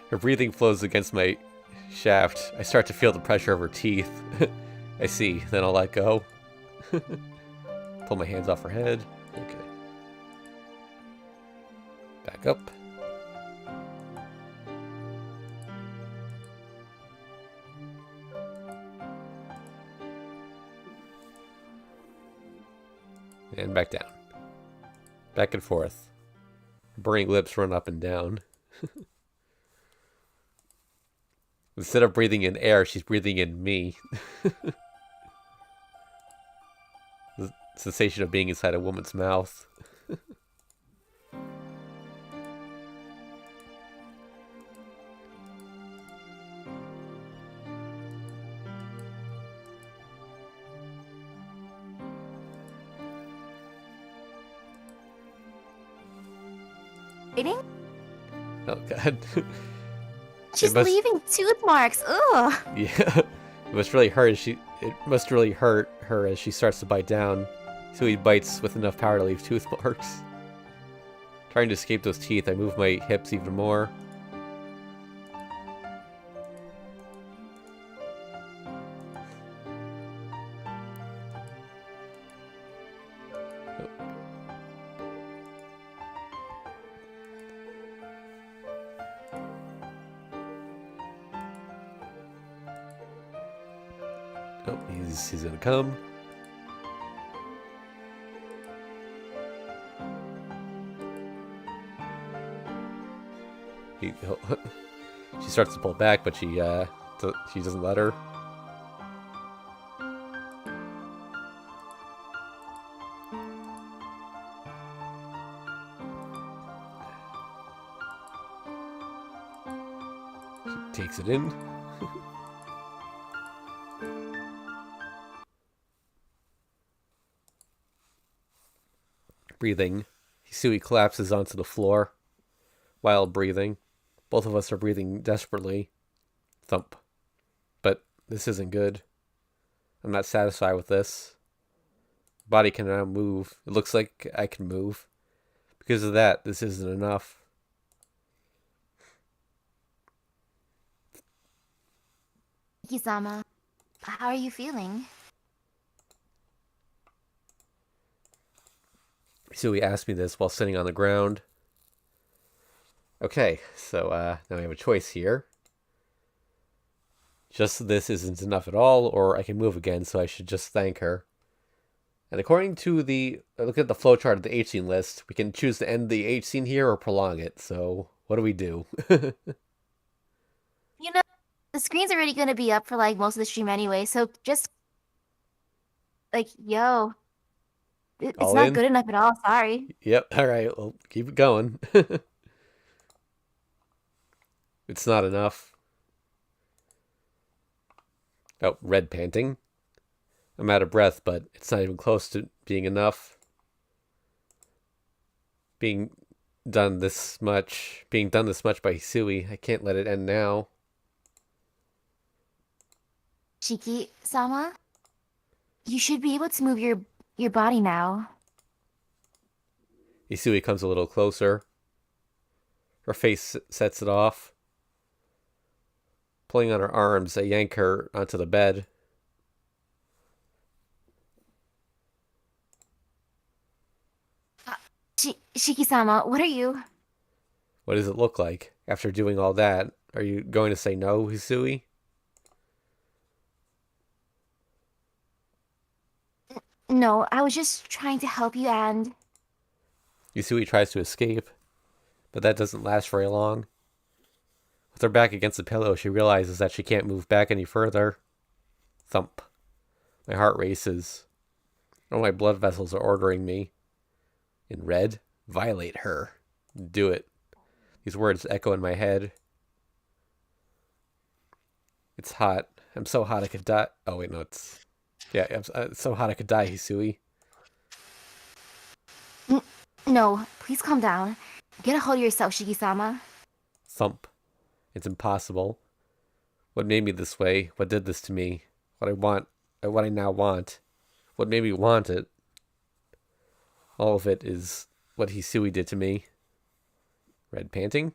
her breathing flows against my shaft. I start to feel the pressure of her teeth. I see, then I'll let go. Pull my hands off her head. Okay. Back up. And back down. Back and forth. Burning lips run up and down. Instead of breathing in air, she's breathing in me. The sensation of being inside a woman's mouth. Biting? Oh god. She's leaving tooth marks. Ugh. Yeah. It must really hurt. It must really hurt her as she starts to bite down. So he bites with enough power to leave tooth marks. Trying to escape those teeth, I move my hips even more. Oh, he's gonna come. She starts to pull back, but she doesn't let her. She takes it in. Breathing. Hisui collapses onto the floor while breathing. Both of us are breathing desperately. Thump. But this isn't good. I'm not satisfied with this. Body can now move. It looks like I can move. Because of that, this isn't enough. Kisama, how are you feeling? Hisui asked me this while sitting on the ground. Okay, so now we have a choice here. Just this isn't enough at all, or I can move again, so I should just thank her. And according to look at the flowchart of the H scene list, we can choose to end the H scene here or prolong it. So what do we do? You know, the screen's already gonna be up for like most of the stream anyway, so just like, yo, it's All not in? good enough at all. Sorry. Yep. All right. Well, keep it going. It's not enough. Oh, red panting. I'm out of breath, but it's not even close to being enough. Being done this much by Hisui, I can't let it end now. Shiki-sama, you should be able to move your body now. Hisui comes a little closer. Her face sets it off. Pulling on her arms, I yank her onto the bed. Shiki-sama, what are you? What does it look like after doing all that? Are you going to say no, Hisui? No, I was just trying to help you and... Hisui tries to escape, but that doesn't last very long. With her back against the pillow, she realizes that she can't move back any further. Thump. My heart races. All my blood vessels are ordering me. In red, violate her. Do it. These words echo in my head. It's hot. I'm so hot I could die. Oh, wait, no, it's... Yeah, it's so hot I could die, Hisui. No, please calm down. Get a hold of yourself, Shiki-sama. Thump. It's impossible. What made me this way? What did this to me? What I want, what I now want. What made me want it? All of it is what Hisui did to me. Red panting?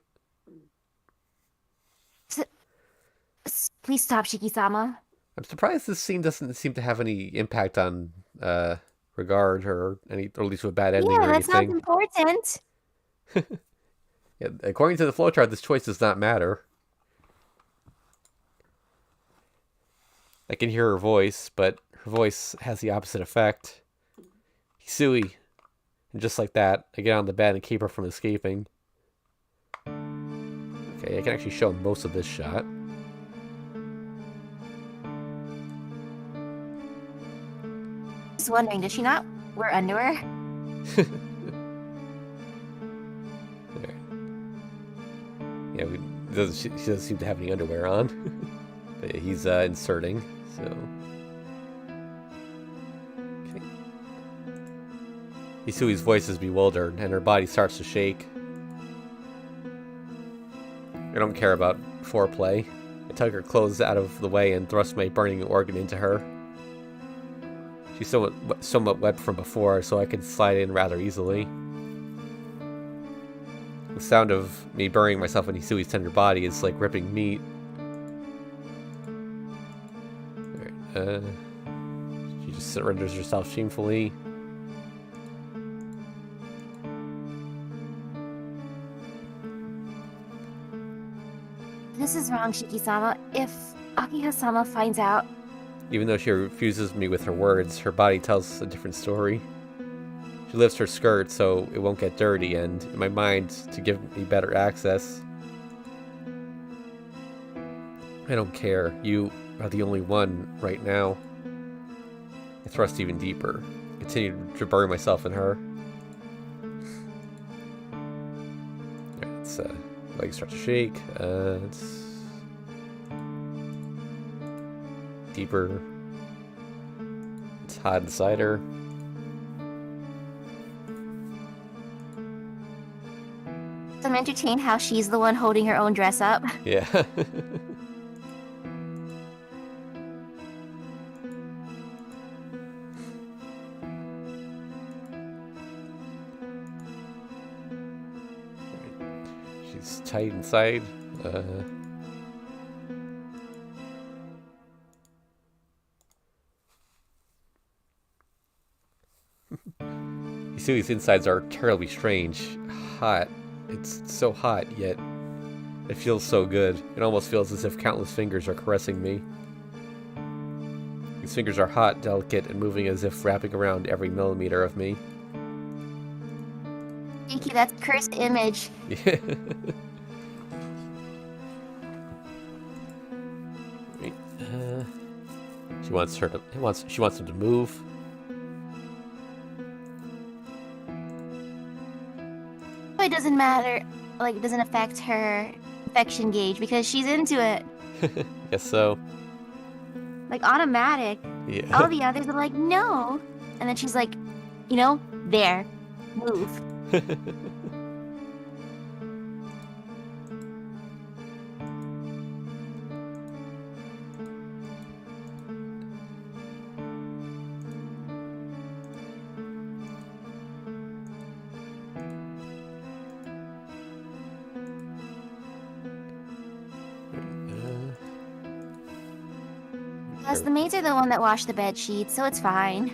Please stop, Shiki-sama. I'm surprised this scene doesn't seem to have any impact on regard or any, or at least a bad ending Yeah, or that sounds anything. important. Yeah, according to the flowchart, this choice does not matter. I can hear her voice, but her voice has the opposite effect. Hisui. And just like that, I get on the bed and keep her from escaping. Okay, I can actually show most of this shot. Just wondering, does she not wear underwear? There. Yeah, she doesn't seem to have any underwear on. But yeah, he's inserting, so... Okay. Hisui's voice is bewildered, and her body starts to shake. I don't care about foreplay. I tug her clothes out of the way and thrust my burning organ into her. She's somewhat wet from before, so I can slide in rather easily. The sound of me burying myself in Hisui's tender body is like ripping meat. Alright, she just surrenders herself shamefully. This is wrong, Shiki-sama. If Akiha-sama finds out... Even though she refuses me with her words, her body tells a different story. She lifts her skirt so it won't get dirty, and in my mind, to give me better access. I don't care. You are the only one right now. I thrust even deeper. I continue to bury myself in her. It's legs start to shake. It's deeper. It's hot inside her. I'm entertained how she's the one holding her own dress up. Yeah. She's tight inside. Hisui's insides are terribly strange. Hot. It's so hot, yet it feels so good. It almost feels as if countless fingers are caressing me. These fingers are hot, delicate, and moving as if wrapping around every millimeter of me. Thank you, that's cursed image. Yeah. She wants him to move. But it doesn't matter, like, it doesn't affect her affection gauge because she's into it. Guess so. Like, automatic. Yeah. All the others are like, no. And then she's like, you know, there. Move. Plus, the maids are the one that washed the bed sheets, so it's fine.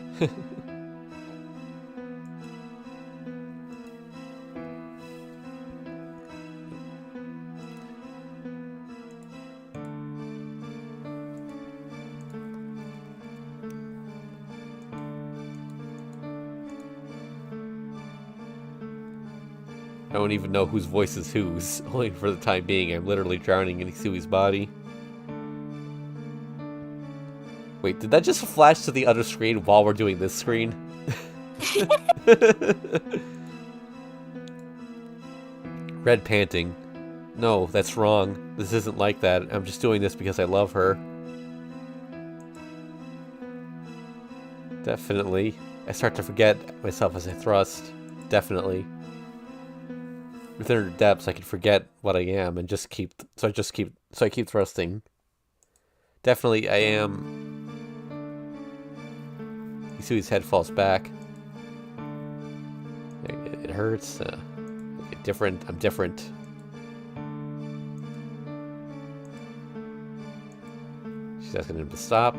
don't even know whose voice is whose. Only for the time being, I'm literally drowning in Hisui's body. Wait, did that just flash to the other screen while we're doing this screen? Red panting. No, that's wrong. This isn't like that. I'm just doing this because I love her. Definitely. I start to forget myself as I thrust. Definitely. Within her depths, I can forget what I am and just keep. So I keep thrusting. Definitely, I am. Hisui's head falls back. It hurts. I'm different. She's asking him to stop.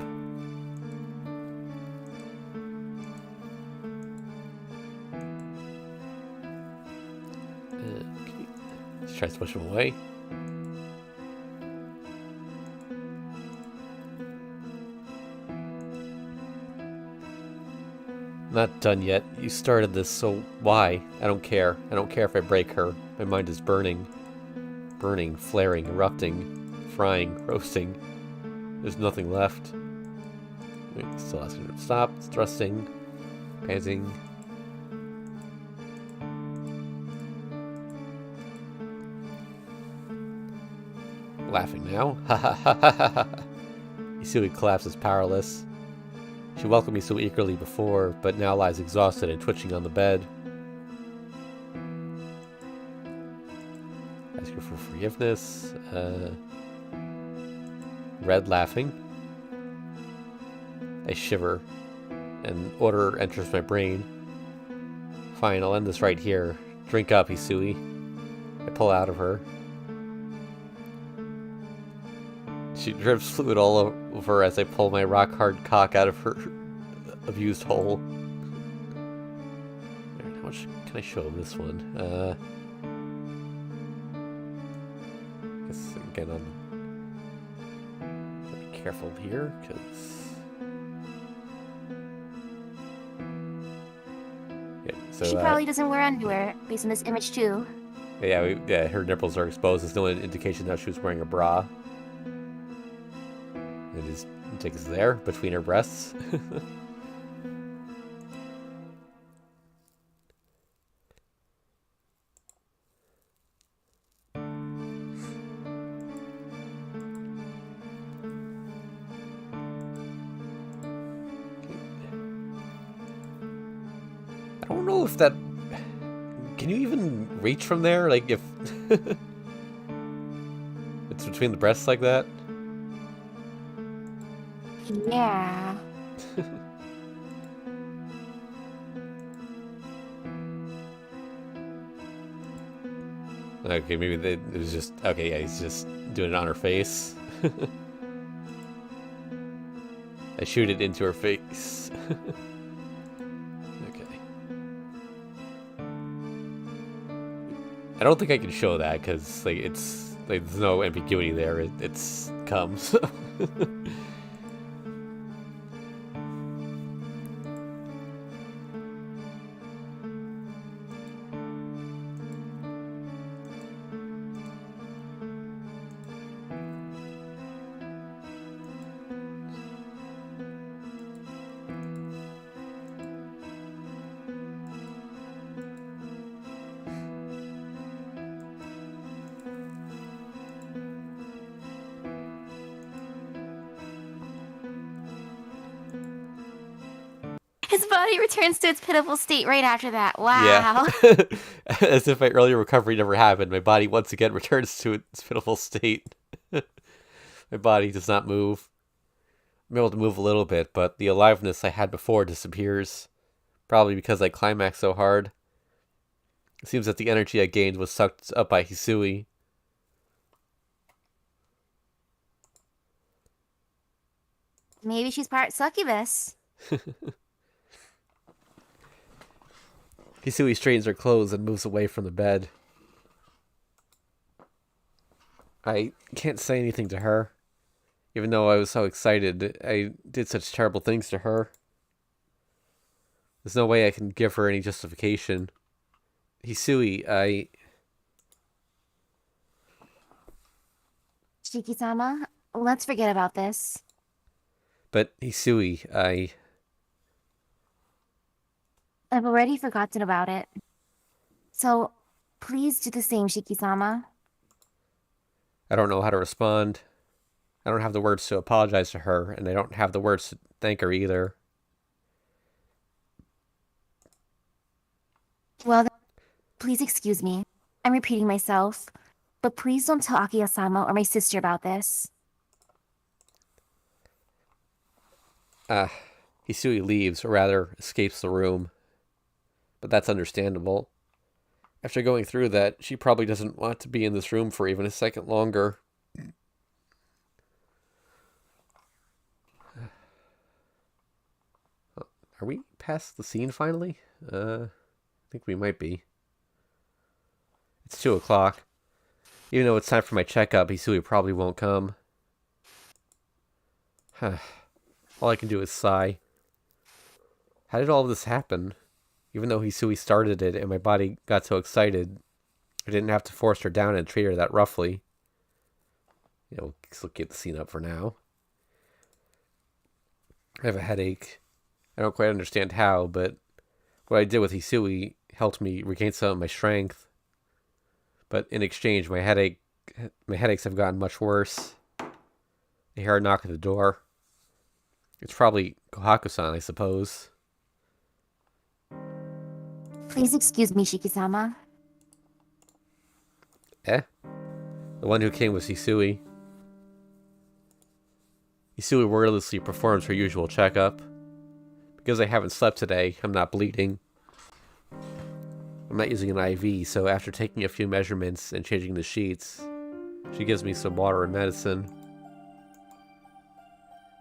She tries to push him away. Not done yet. You started this, so why? I don't care. I don't care if I break her. My mind is burning. Burning, flaring, erupting, frying, roasting. There's nothing left. Still asking her to stop. Thrusting. Panting. Laughing now. Ha ha ha ha ha. Hisui collapses powerless. She welcomed me so eagerly before, but now lies exhausted and twitching on the bed. Ask her for forgiveness. Red laughing. I shiver. An order enters my brain. Fine, I'll end this right here. Drink up, Hisui. I pull out of her. She drips fluid all over as I pull my rock-hard cock out of her abused hole. How much can I show of this one? I guess again, I'll be careful here, because... Yeah, so, she probably doesn't wear underwear, based on this image too. Yeah, her nipples are exposed. There's no indication that she was wearing a bra. It is takes there between her breasts. I don't know if that... Can you even reach from there? Like, if... It's between the breasts like that? Yeah. Okay, maybe it was just... Okay, yeah, he's just doing it on her face. I shoot it into her face. Okay. I don't think I can show that, because, like, it's... Like, there's no ambiguity there. It's comes. His body returns to its pitiful state right after that. Wow. Yeah. As if my earlier recovery never happened, my body once again returns to its pitiful state. My body does not move. I'm able to move a little bit, but the aliveness I had before disappears. Probably because I climaxed so hard. It seems that the energy I gained was sucked up by Hisui. Maybe she's part succubus. Hisui straightens her clothes and moves away from the bed. I can't say anything to her. Even though I was so excited, I did such terrible things to her. There's no way I can give her any justification. Hisui, Shiki-sama, let's forget about this. But Hisui, I've already forgotten about it. So, please do the same, Shiki-sama. I don't know how to respond. I don't have the words to apologize to her, and I don't have the words to thank her either. Well, then, please excuse me. I'm repeating myself. But please don't tell Akiya-sama or my sister about this. Hisui leaves, or rather, escapes the room. But that's understandable. After going through that, she probably doesn't want to be in this room for even a second longer. Are we past the scene finally? I think we might be. It's 2 o'clock. Even though it's time for my checkup, Hisui probably won't come. All I can do is sigh. How did all of this happen? Even though Hisui started it and my body got so excited, I didn't have to force her down and treat her that roughly. We'll keep the scene up for now. I have a headache. I don't quite understand how, but what I did with Hisui helped me regain some of my strength. But in exchange, my headaches have gotten much worse. I hear a knock at the door. It's probably Kohaku-san, I suppose. Please excuse me, Shiki-sama. The one who came was Hisui. Hisui wordlessly performs her usual checkup. Because I haven't slept today, I'm not bleeding. I'm not using an IV, so after taking a few measurements and changing the sheets, she gives me some water and medicine.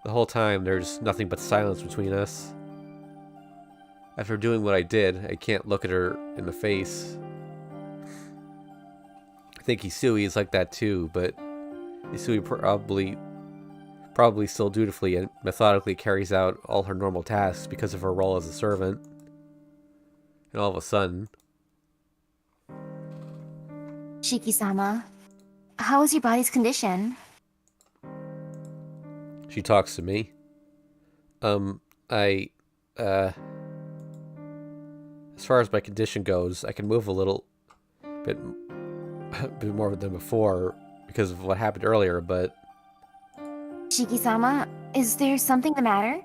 The whole time, there's nothing but silence between us. After doing what I did, I can't look at her in the face. I think Hisui is like that too, but Hisui probably still dutifully and methodically carries out all her normal tasks because of her role as a servant. And all of a sudden... Shiki-sama, how is your body's condition? She talks to me. As far as my condition goes, I can move a bit more than before because of what happened earlier, but... Shiki-sama, is there something the matter?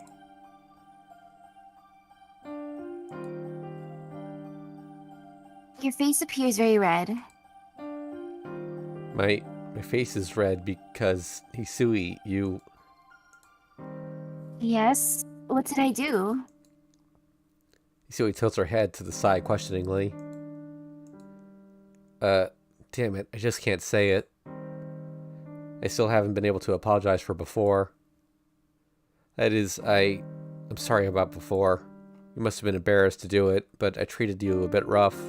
Your face appears very red. My face is red because Hisui, you... Yes? What did I do? Hisui tilts her head to the side questioningly. Damn it, I just can't say it. I still haven't been able to apologize for before. That is, I'm sorry about before. You must have been embarrassed to do it, but I treated you a bit rough.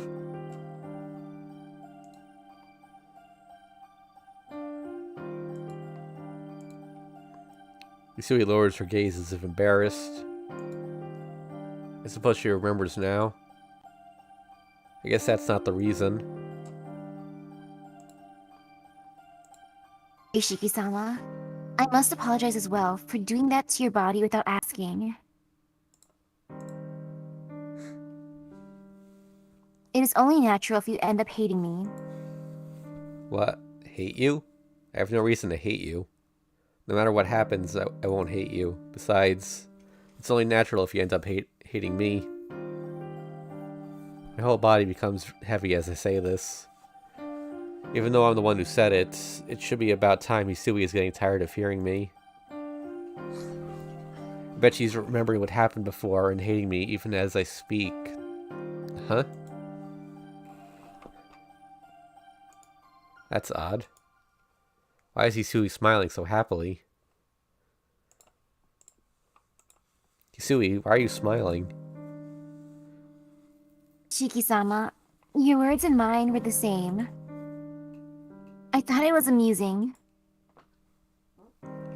Hisui lowers her gaze as if embarrassed. I suppose she remembers now. I guess that's not the reason. Shiki-sama, I must apologize as well for doing that to your body without asking. It is only natural if you end up hating me. What? Hate you? I have no reason to hate you. No matter what happens, I won't hate you. Besides, it's only natural if you end up hating me. My whole body becomes heavy as I say this. Even though I'm the one who said it, it should be about time Hisui is getting tired of hearing me. I bet she's remembering what happened before and hating me even as I speak. Huh? That's odd. Why is Hisui smiling so happily? Hisui, why are you smiling? Shiki-sama, your words and mine were the same. I thought it was amusing.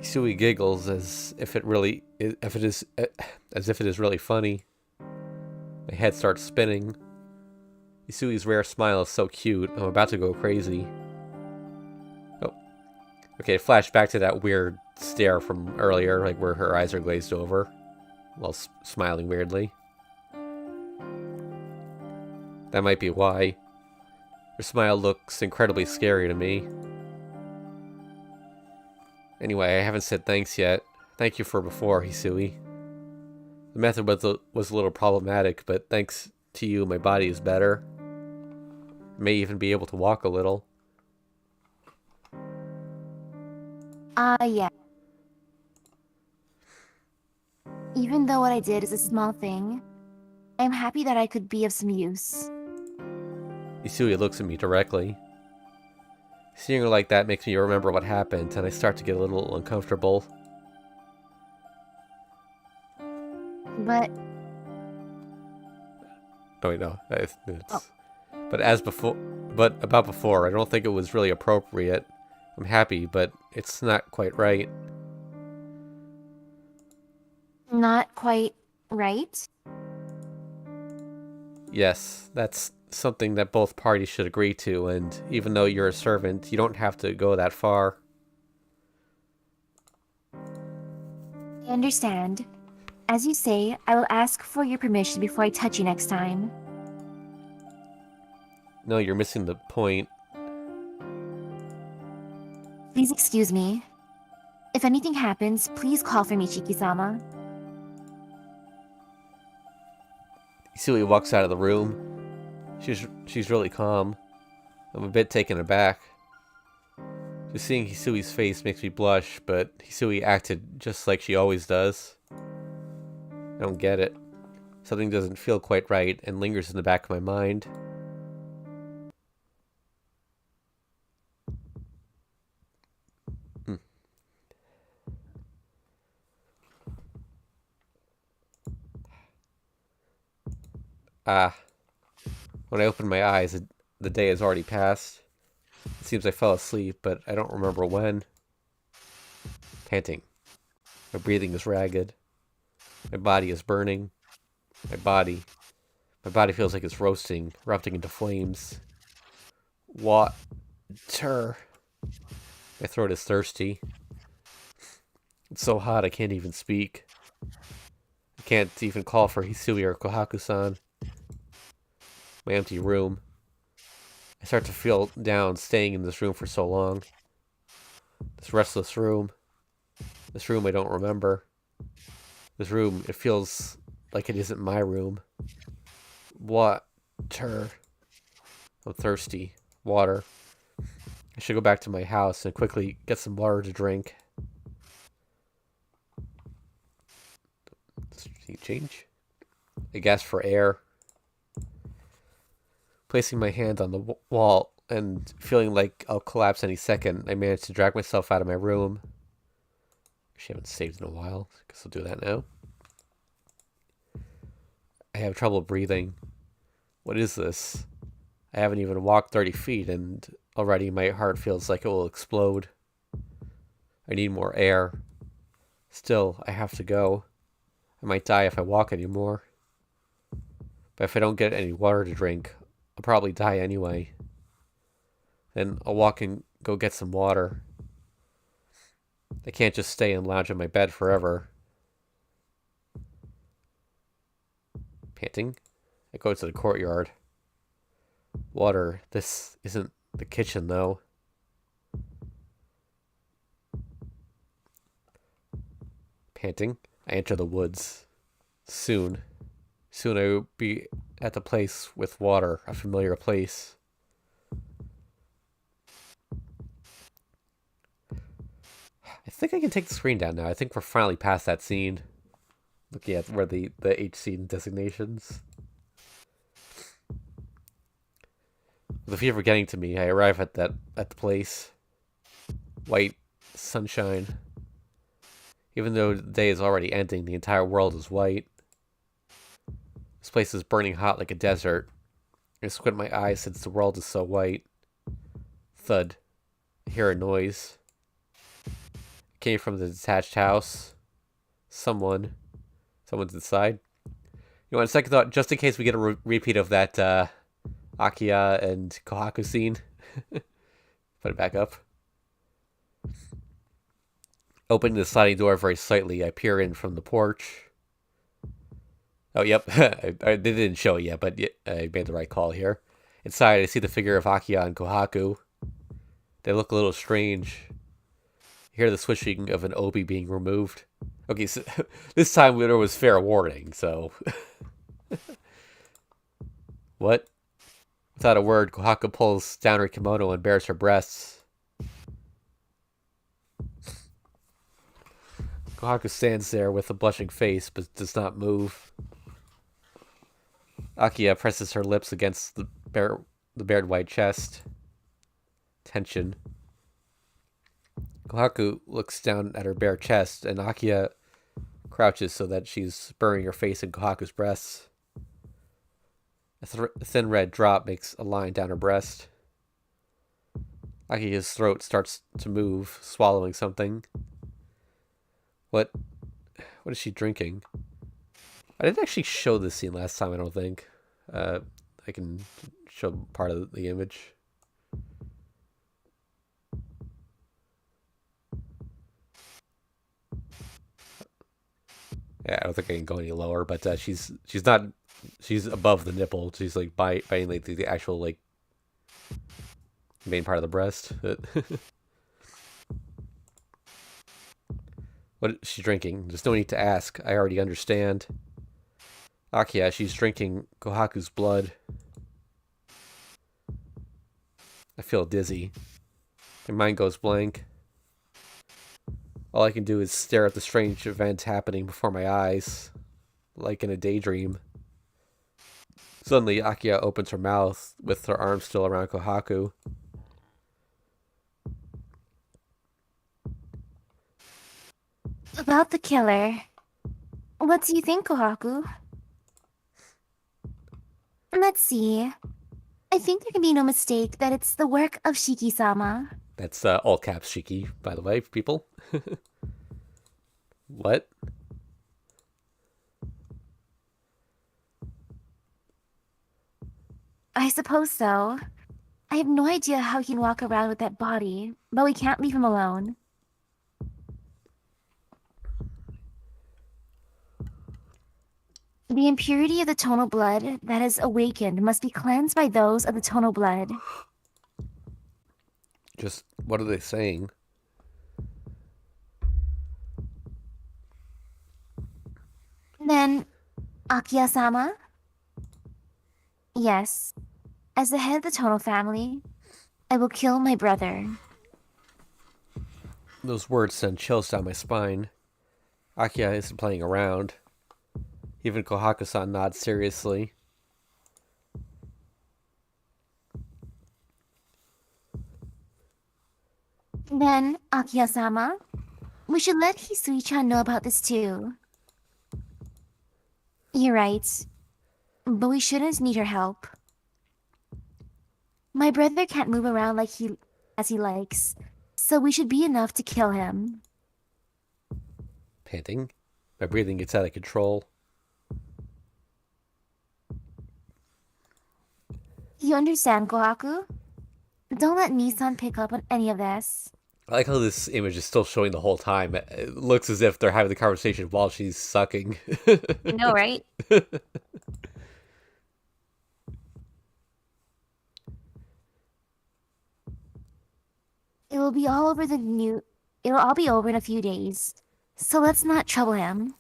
Hisui giggles as if it is really funny. My head starts spinning. Hisui's rare smile is so cute, I'm about to go crazy. Oh, Okay, flash back to that weird stare from earlier, like where her eyes are glazed over, while smiling weirdly. That might be why. Her smile looks incredibly scary to me. Anyway, I haven't said thanks yet. Thank you for before, Hisui. The method was a little problematic, but thanks to you, my body is better. I may even be able to walk a little. Yeah. Even though what I did is a small thing, I'm happy that I could be of some use. Hisui looks at me directly. Seeing her like that makes me remember what happened, and I start to get a little uncomfortable. But... Oh wait, no. But about before, I don't think it was really appropriate. I'm happy, but it's not quite right. Not quite right? Yes, that's something that both parties should agree to, and even though you're a servant, you don't have to go that far. I understand. As you say, I will ask for your permission before I touch you next time. No, you're missing the point. Please excuse me. If anything happens, please call for me, Chiki-sama. Hisui walks out of the room. She's really calm. I'm a bit taken aback. Just seeing Hisui's face makes me blush, but Hisui acted just like she always does. I don't get it. Something doesn't feel quite right and lingers in the back of my mind. When I open my eyes, the day has already passed. It seems I fell asleep, but I don't remember when. Panting. My breathing is ragged. My body is burning. My body feels like it's roasting, erupting into flames. Water. My throat is thirsty. It's so hot I can't even speak. I can't even call for Hisui or Kohaku-san. My empty room. I start to feel down staying in this room for so long. This restless room. This room I don't remember. This room, it feels like it isn't my room. Water. I'm thirsty. Water. I should go back to my house and quickly get some water to drink. Does it change? I gasp for air. Placing my hand on the wall and feeling like I'll collapse any second, I manage to drag myself out of my room. Actually, I haven't saved in a while. Guess I'll do that now. I have trouble breathing. What is this? I haven't even walked 30 feet and already my heart feels like it will explode. I need more air. Still, I have to go. I might die if I walk anymore. But if I don't get any water to drink, I'll probably die anyway. Then I'll walk and go get some water. I can't just stay and lounge in my bed forever. Panting, I go to the courtyard. Water. This isn't the kitchen, though. Panting, I enter the woods. Soon I will be at the place with water, a familiar place. I think I can take the screen down now. I think we're finally past that scene. Looking at where the H scene designations. With the fever getting to me, I arrive at the place. White sunshine. Even though the day is already ending, the entire world is white. This place is burning hot like a desert. I squint my eyes since the world is so white. Thud. I hear a noise. It came from the detached house. Someone's inside. You know, on second thought, just in case we get a repeat of that Akiya and Kohaku scene, put it back up. Opening the sliding door very slightly, I peer in from the porch. Oh, yep. They didn't show it yet, but I made the right call here. Inside, I see the figure of Akiya and Kohaku. They look a little strange. You hear the swishing of an obi being removed. Okay, so this time there was fair warning, so... What? Without a word, Kohaku pulls down her kimono and bares her breasts. Kohaku stands there with a blushing face, but does not move. Akiya presses her lips against the bared white chest. Tension. Kohaku looks down at her bare chest, and Akiya crouches so that she's burying her face in Kohaku's breasts. A thin red drop makes a line down her breast. Akiya's throat starts to move, swallowing something. What is she drinking? I didn't actually show this scene last time, I don't think. I can show part of the image. Yeah, I don't think I can go any lower, but she's above the nipple. She's like biting like the actual like main part of the breast. What is she drinking? There's no need to ask. I already understand. Akiya, she's drinking Kohaku's blood. I feel dizzy. My mind goes blank. All I can do is stare at the strange event happening before my eyes, like in a daydream. Suddenly, Akiya opens her mouth with her arm still around Kohaku. About the killer. What do you think, Kohaku? Let's see. I think there can be no mistake that it's the work of Shiki-sama. That's all caps Shiki, by the way, people. What? I suppose so. I have no idea how he can walk around with that body, but we can't leave him alone. The impurity of the tonal blood that has awakened must be cleansed by those of the tonal blood. Just, what are they saying? Then, Akiya-sama? Yes. As the head of the tonal family, I will kill my brother. Those words send chills down my spine. Akiya isn't playing around. Even Kohaku-san nods seriously. Then, Akiya-sama, we should let Hisui-chan know about this too. You're right, but we shouldn't need her help. My brother can't move around as he likes, so we should be enough to kill him. Panting. My breathing gets out of control. You understand, Kohaku? Don't let Nissan pick up on any of this. I like how this image is still showing the whole time. It looks as if they're having the conversation while she's sucking. I know, right? It'll all be over in a few days. So let's not trouble him.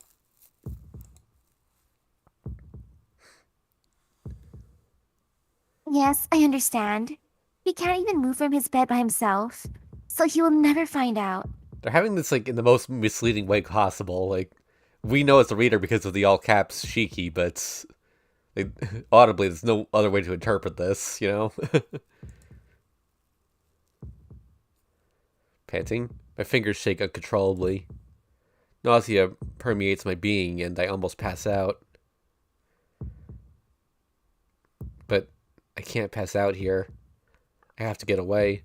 Yes, I understand. He can't even move from his bed by himself, so he will never find out. They're having this like in the most misleading way possible. Like, we know as the reader because of the all caps Shiki, but like, audibly there's no other way to interpret this, you know? Panting. My fingers shake uncontrollably. Nausea permeates my being and I almost pass out. But I can't pass out here. I have to get away.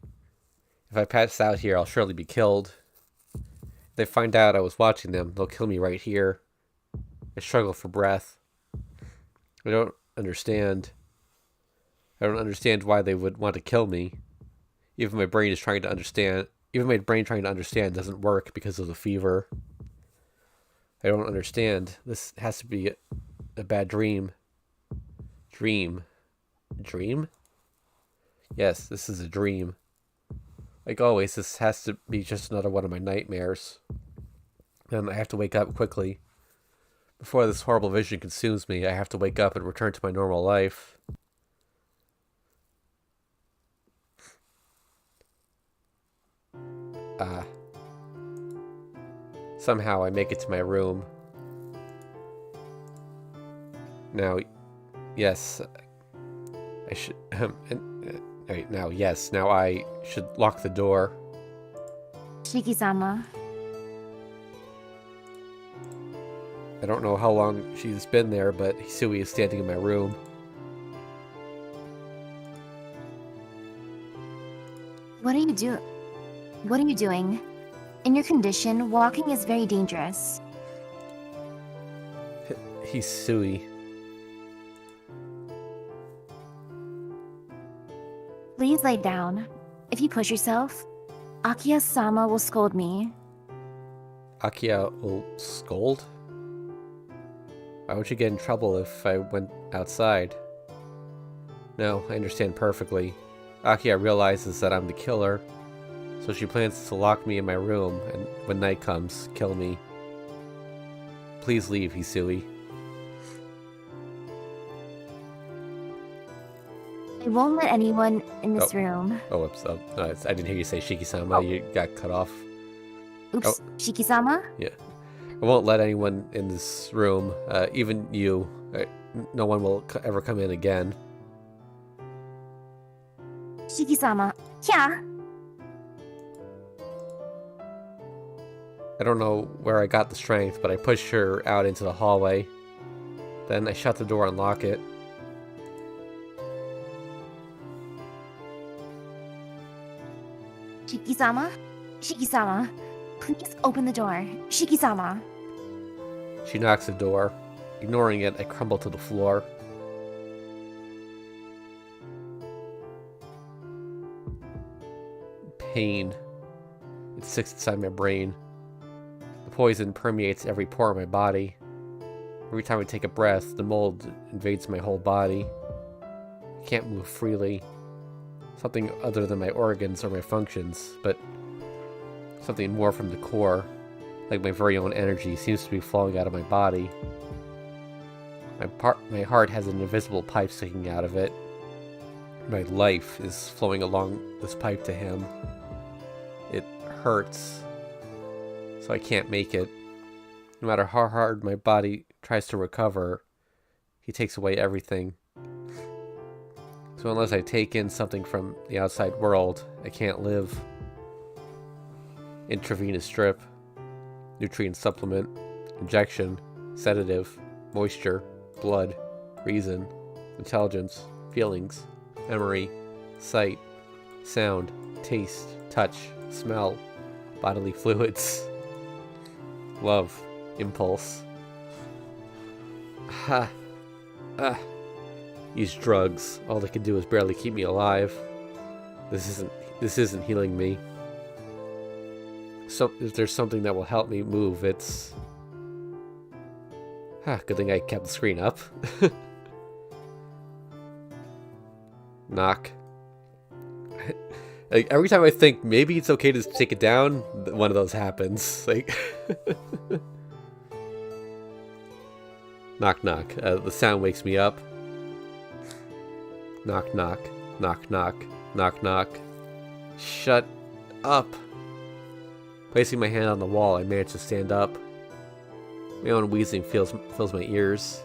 If I pass out here, I'll surely be killed. If they find out I was watching them, they'll kill me right here. I struggle for breath. I don't understand. I don't understand why they would want to kill me. Even my brain is trying to understand Even my brain trying to understand doesn't work because of the fever. I don't understand. This has to be a bad dream. Dream. Dream? Yes, this is a dream. Like always, this has to be just another one of my nightmares. And I have to wake up quickly. Before this horrible vision consumes me, I have to wake up and return to my normal life. Somehow I make it to my room. Now, yes, I should. Wait, now, yes, now I should lock the door. Shiki-sama. I don't know how long she's been there, but Hisui is standing in my room. What are you doing? In your condition, walking is very dangerous. Hisui. Please lay down. If you push yourself, Akiya-sama will scold me. Akiya will scold? Why would you get in trouble if I went outside? No, I understand perfectly. Akiya realizes that I'm the killer, so she plans to lock me in my room and when night comes, kill me. Please leave, Hisui. I won't let anyone in this room. Oh, whoops. Oh, no, I didn't hear you say Shiki-sama. Oh. You got cut off. Oops. Oh. Shiki-sama? Yeah. I won't let anyone in this room, even you. No one will ever come in again. Shiki-sama. Yeah. I don't know where I got the strength, but I pushed her out into the hallway. Then I shut the door and lock it. Shiki-sama? Shiki-sama, please open the door. Shiki-sama. She knocks the door. Ignoring it, I crumble to the floor. Pain. It sits inside my brain. The poison permeates every pore of my body. Every time I take a breath, the mold invades my whole body. I can't move freely. Something other than my organs or my functions, but something more from the core, like my very own energy, seems to be flowing out of my body. My heart has an invisible pipe sticking out of it. My life is flowing along this pipe to him. It hurts, so I can't make it. No matter how hard my body tries to recover, he takes away everything. So unless I take in something from the outside world, I can't live. Intravenous drip, nutrient supplement, injection, sedative, moisture, blood, reason, intelligence, feelings, memory, sight, sound, taste, touch, smell, bodily fluids, love, impulse. These drugs, all they can do is barely keep me alive. This isn't healing me. So if there's something that will help me move, it's... good thing I kept the screen up. Knock. Like, every time I think maybe it's okay to take it down, one of those happens. Like, knock, knock. The sound wakes me up. Knock, knock, knock, knock, knock, knock. Shut up. Placing my hand on the wall, I manage to stand up. My own wheezing fills my ears.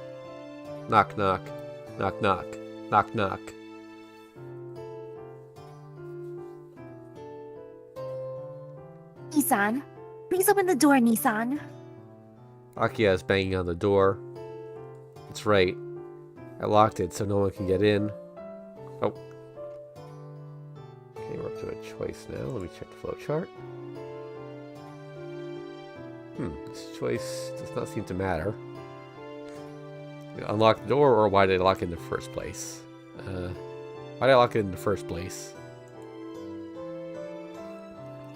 Knock, knock, knock, knock, knock, knock. Nissan, please open the door, Nissan. Akiya is banging on the door. It's right. I locked it so no one can get in. Oh. Okay, we're up to a choice now. Let me check the flowchart. This choice does not seem to matter. Unlock the door, or why did I lock it in the first place? Why did I lock it in the first place?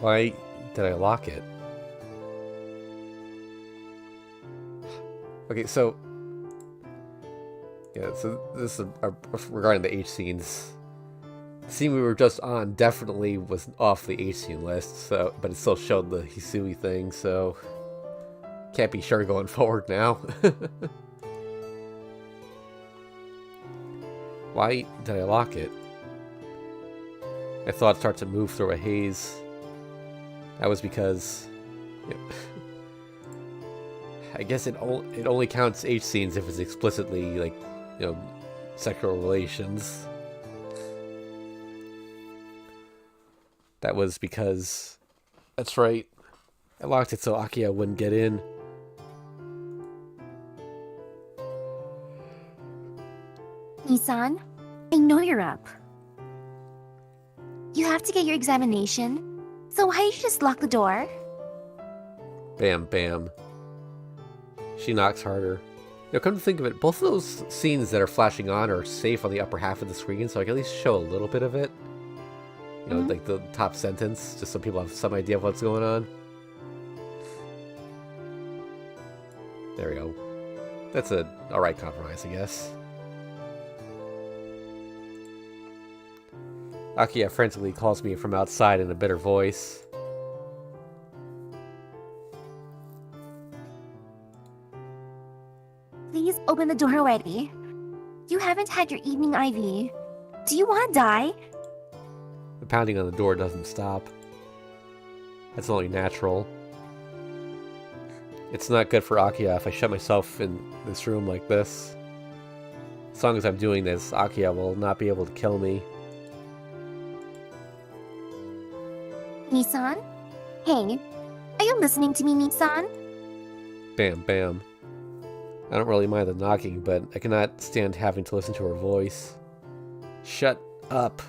Why did I lock it? Okay, so... Yeah, so this is regarding the H scenes. The scene we were just on definitely was off the H scene list, so but it still showed the Hisui thing, so... Can't be sure going forward now. Why did I lock it? I thought it'd start to move through a haze. That was because... You know, I guess it only counts H scenes if it's explicitly, like, you know, sexual relations. That was because... That's right. I locked it so Akiya wouldn't get in. Nissan, I know you're up. You have to get your examination, so why don't you just lock the door? Bam, bam. She knocks harder. You know, come to think of it, both of those scenes that are flashing on are safe on the upper half of the screen, so I can at least show a little bit of it. You know, like the top sentence, just so people have some idea of what's going on. There we go. That's a alright compromise, I guess. Akiya frantically calls me from outside in a bitter voice. Please open the door already. You haven't had your evening IV. Do you want to die? The pounding on the door doesn't stop. That's only natural. It's not good for Akiya if I shut myself in this room like this. As long as I'm doing this, Akiya will not be able to kill me. Nissan? Hey, are you listening to me, Nissan? Bam, bam. I don't really mind the knocking, but I cannot stand having to listen to her voice. Shut up.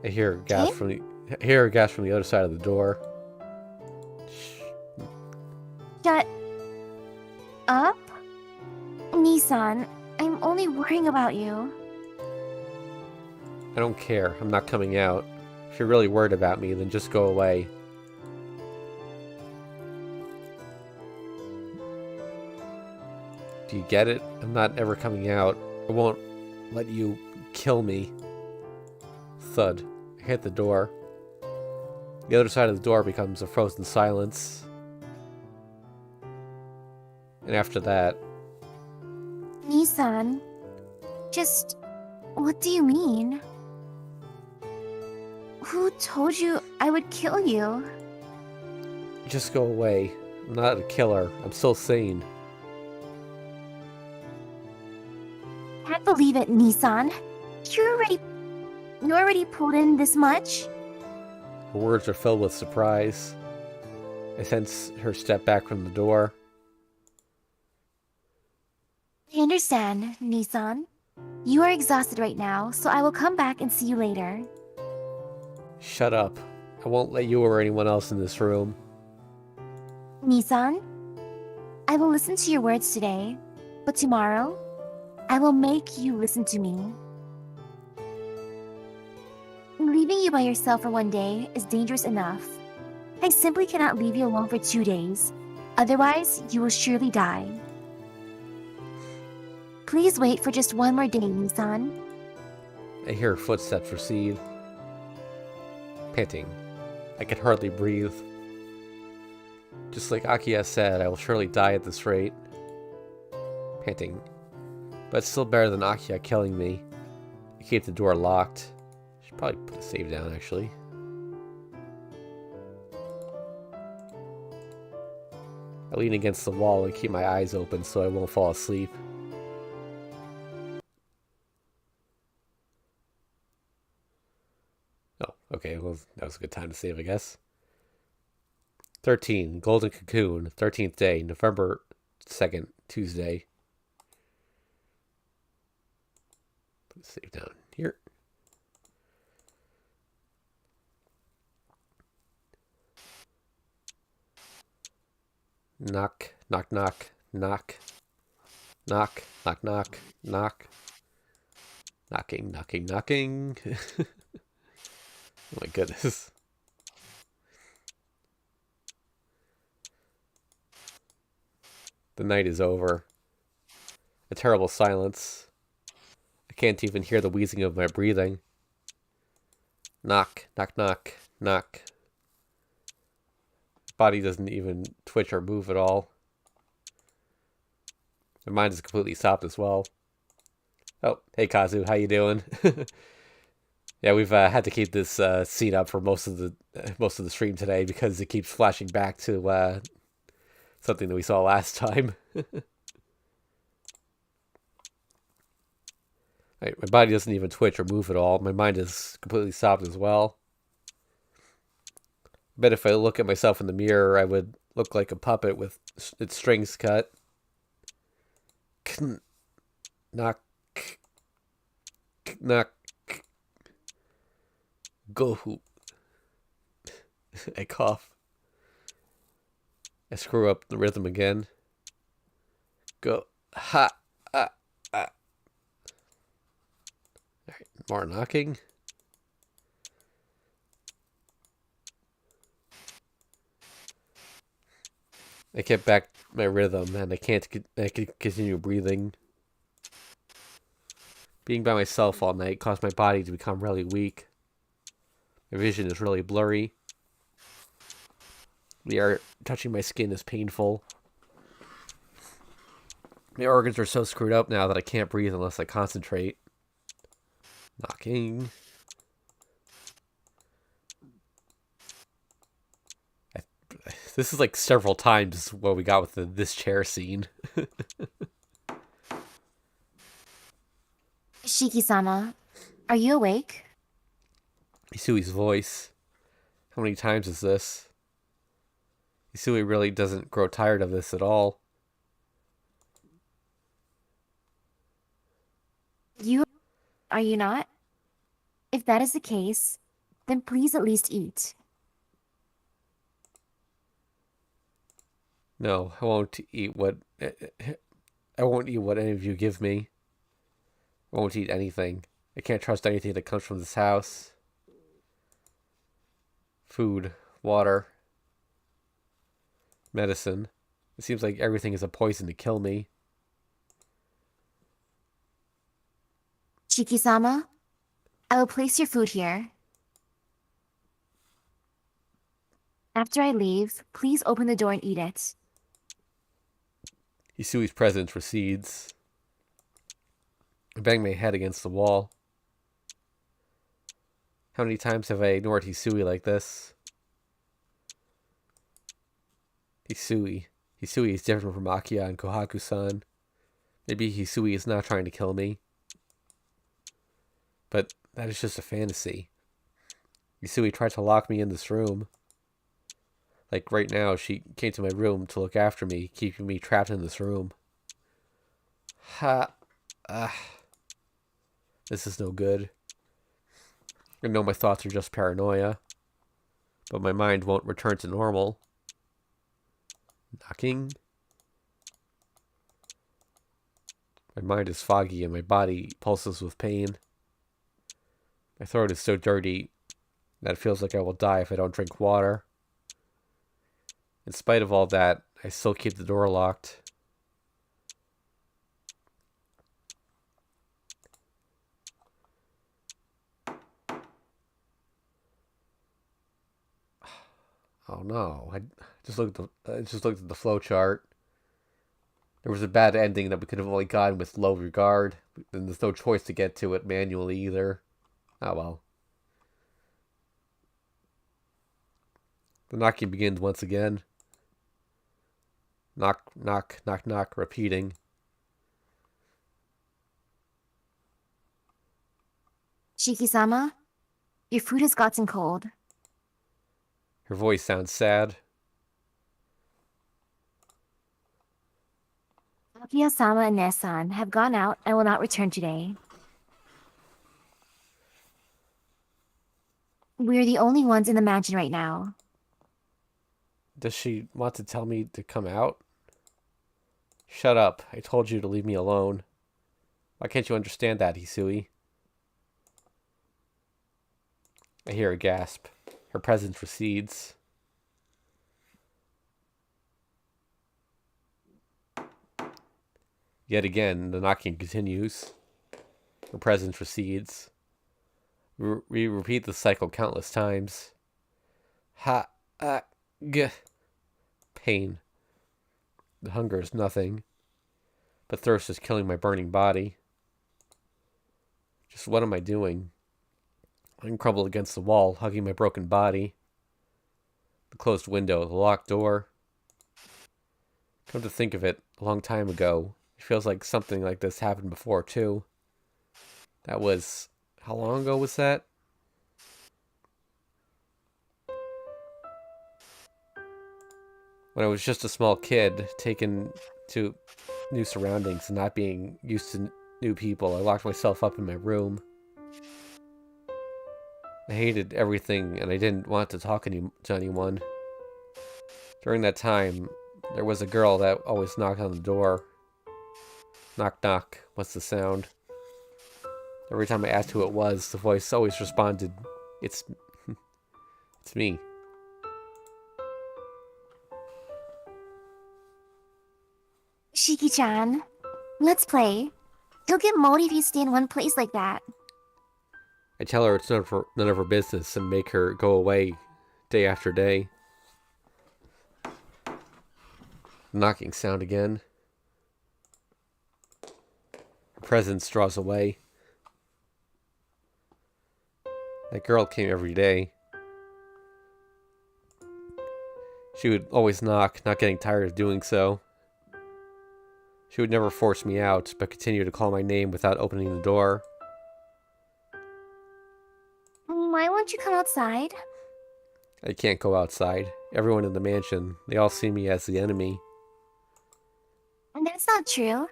I hear a gasp from the other side of the door. Shut up? Nissan, I'm only worrying about you. I don't care. I'm not coming out. If you're really worried about me, then just go away. Do you get it? I'm not ever coming out. I won't let you kill me. Thud. I hit the door. The other side of the door becomes a frozen silence. And after that... Nissan, just... what do you mean? Who told you I would kill you? Just go away. I'm not a killer. I'm still sane. Can't believe it, Nissan. You already pulled in this much? Her words are filled with surprise. I sense her step back from the door. I understand, Nissan. You are exhausted right now, so I will come back and see you later. Shut up. I won't let you or anyone else in this room. Nissan, I will listen to your words today, but tomorrow, I will make you listen to me. Leaving you by yourself for one day is dangerous enough. I simply cannot leave you alone for 2 days. Otherwise, you will surely die. Please wait for just one more day, Nissan. I hear her footsteps recede. Panting. I can hardly breathe. Just like Akiya said, I will surely die at this rate. Panting. But it's still better than Akiya killing me. I keep the door locked. Should probably put the save down, actually. I lean against the wall and keep my eyes open so I won't fall asleep. Oh, okay, well, that was a good time to save, I guess. 13, Golden Cocoon, 13th day, November 2nd, Tuesday. Put the save down here. Knock, knock, knock, knock. Knock, knock, knock, knock. Knocking, knocking, knocking. Oh my goodness. The night is over. A terrible silence. I can't even hear the wheezing of my breathing. Knock, knock, knock, knock. Body doesn't even twitch or move at all. My mind is completely stopped as well. Oh, hey Kazu, how you doing? Yeah, we've had to keep this scene up for most of the stream today because it keeps flashing back to something that we saw last time. Right, my body doesn't even twitch or move at all. My mind is completely stopped as well. I bet if I look at myself in the mirror, I would look like a puppet with its strings cut. Knock, knock, go. I cough. I screw up the rhythm again. Go. Ha. Ah. Ah. Alright, more knocking. I get back my rhythm and I can continue breathing. Being by myself all night caused my body to become really weak. My vision is really blurry. The air touching my skin is painful. My organs are so screwed up now that I can't breathe unless I concentrate. Knocking. This is like several times what we got with this chair scene. Shiki-sama, are you awake? Isui's voice. How many times is this? Isui really doesn't grow tired of this at all. Are you not? If that is the case, then please at least eat. No, I won't eat what any of you give me. I won't eat anything. I can't trust anything that comes from this house. Food, water, medicine. It seems like everything is a poison to kill me. Shiki-sama, I will place your food here. After I leave, please open the door and eat it. Isui's presence recedes. I bang my head against the wall. How many times have I ignored Hisui like this? Hisui. Hisui is different from Akiya and Kohaku-san. Maybe Hisui is not trying to kill me. But that is just a fantasy. Hisui tried to lock me in this room. Like right now, she came to my room to look after me, keeping me trapped in this room. Ha. This is no good. I know my thoughts are just paranoia, but my mind won't return to normal. Knocking. My mind is foggy and my body pulses with pain. My throat is so dirty that it feels like I will die if I don't drink water. In spite of all that, I still keep the door locked. Oh no! I just looked at the flow chart. There was a bad ending that we could have only gotten with low regard, and there's no choice to get to it manually either. Oh well. The knocking begins once again. Knock, knock, knock, knock, repeating. Shiki-sama, your food has gotten cold. Her voice sounds sad. Akiya-sama and Nesan have gone out and will not return today. We're the only ones in the mansion right now. Does she want to tell me to come out? Shut up. I told you to leave me alone. Why can't you understand that, Hisui? I hear a gasp. Her presence recedes. Yet again, the knocking continues. Her presence recedes. We repeat the cycle countless times. Ha, g. Pain. The hunger is nothing, but thirst is killing my burning body. Just what am I doing? I'm crumbled against the wall, hugging my broken body. The closed window, the locked door. Come to think of it, a long time ago, it feels like something like this happened before, too. That was... How long ago was that? When I was just a small kid, taken to new surroundings and not being used to new people, I locked myself up in my room. I hated everything, and I didn't want to talk to anyone. During that time, there was a girl that always knocked on the door. Knock, knock. What's the sound? Every time I asked who it was, the voice always responded, It's me. Shiki-chan, let's play. You'll get moldy if you stay in one place like that. I tell her it's none of her business and make her go away day after day. Knocking sound again. Her presence draws away. That girl came every day. She would always knock, not getting tired of doing so. She would never force me out, but continue to call my name without opening the door. Why won't you come outside? I can't go outside. Everyone in the mansion, they all see me as the enemy. That's not true.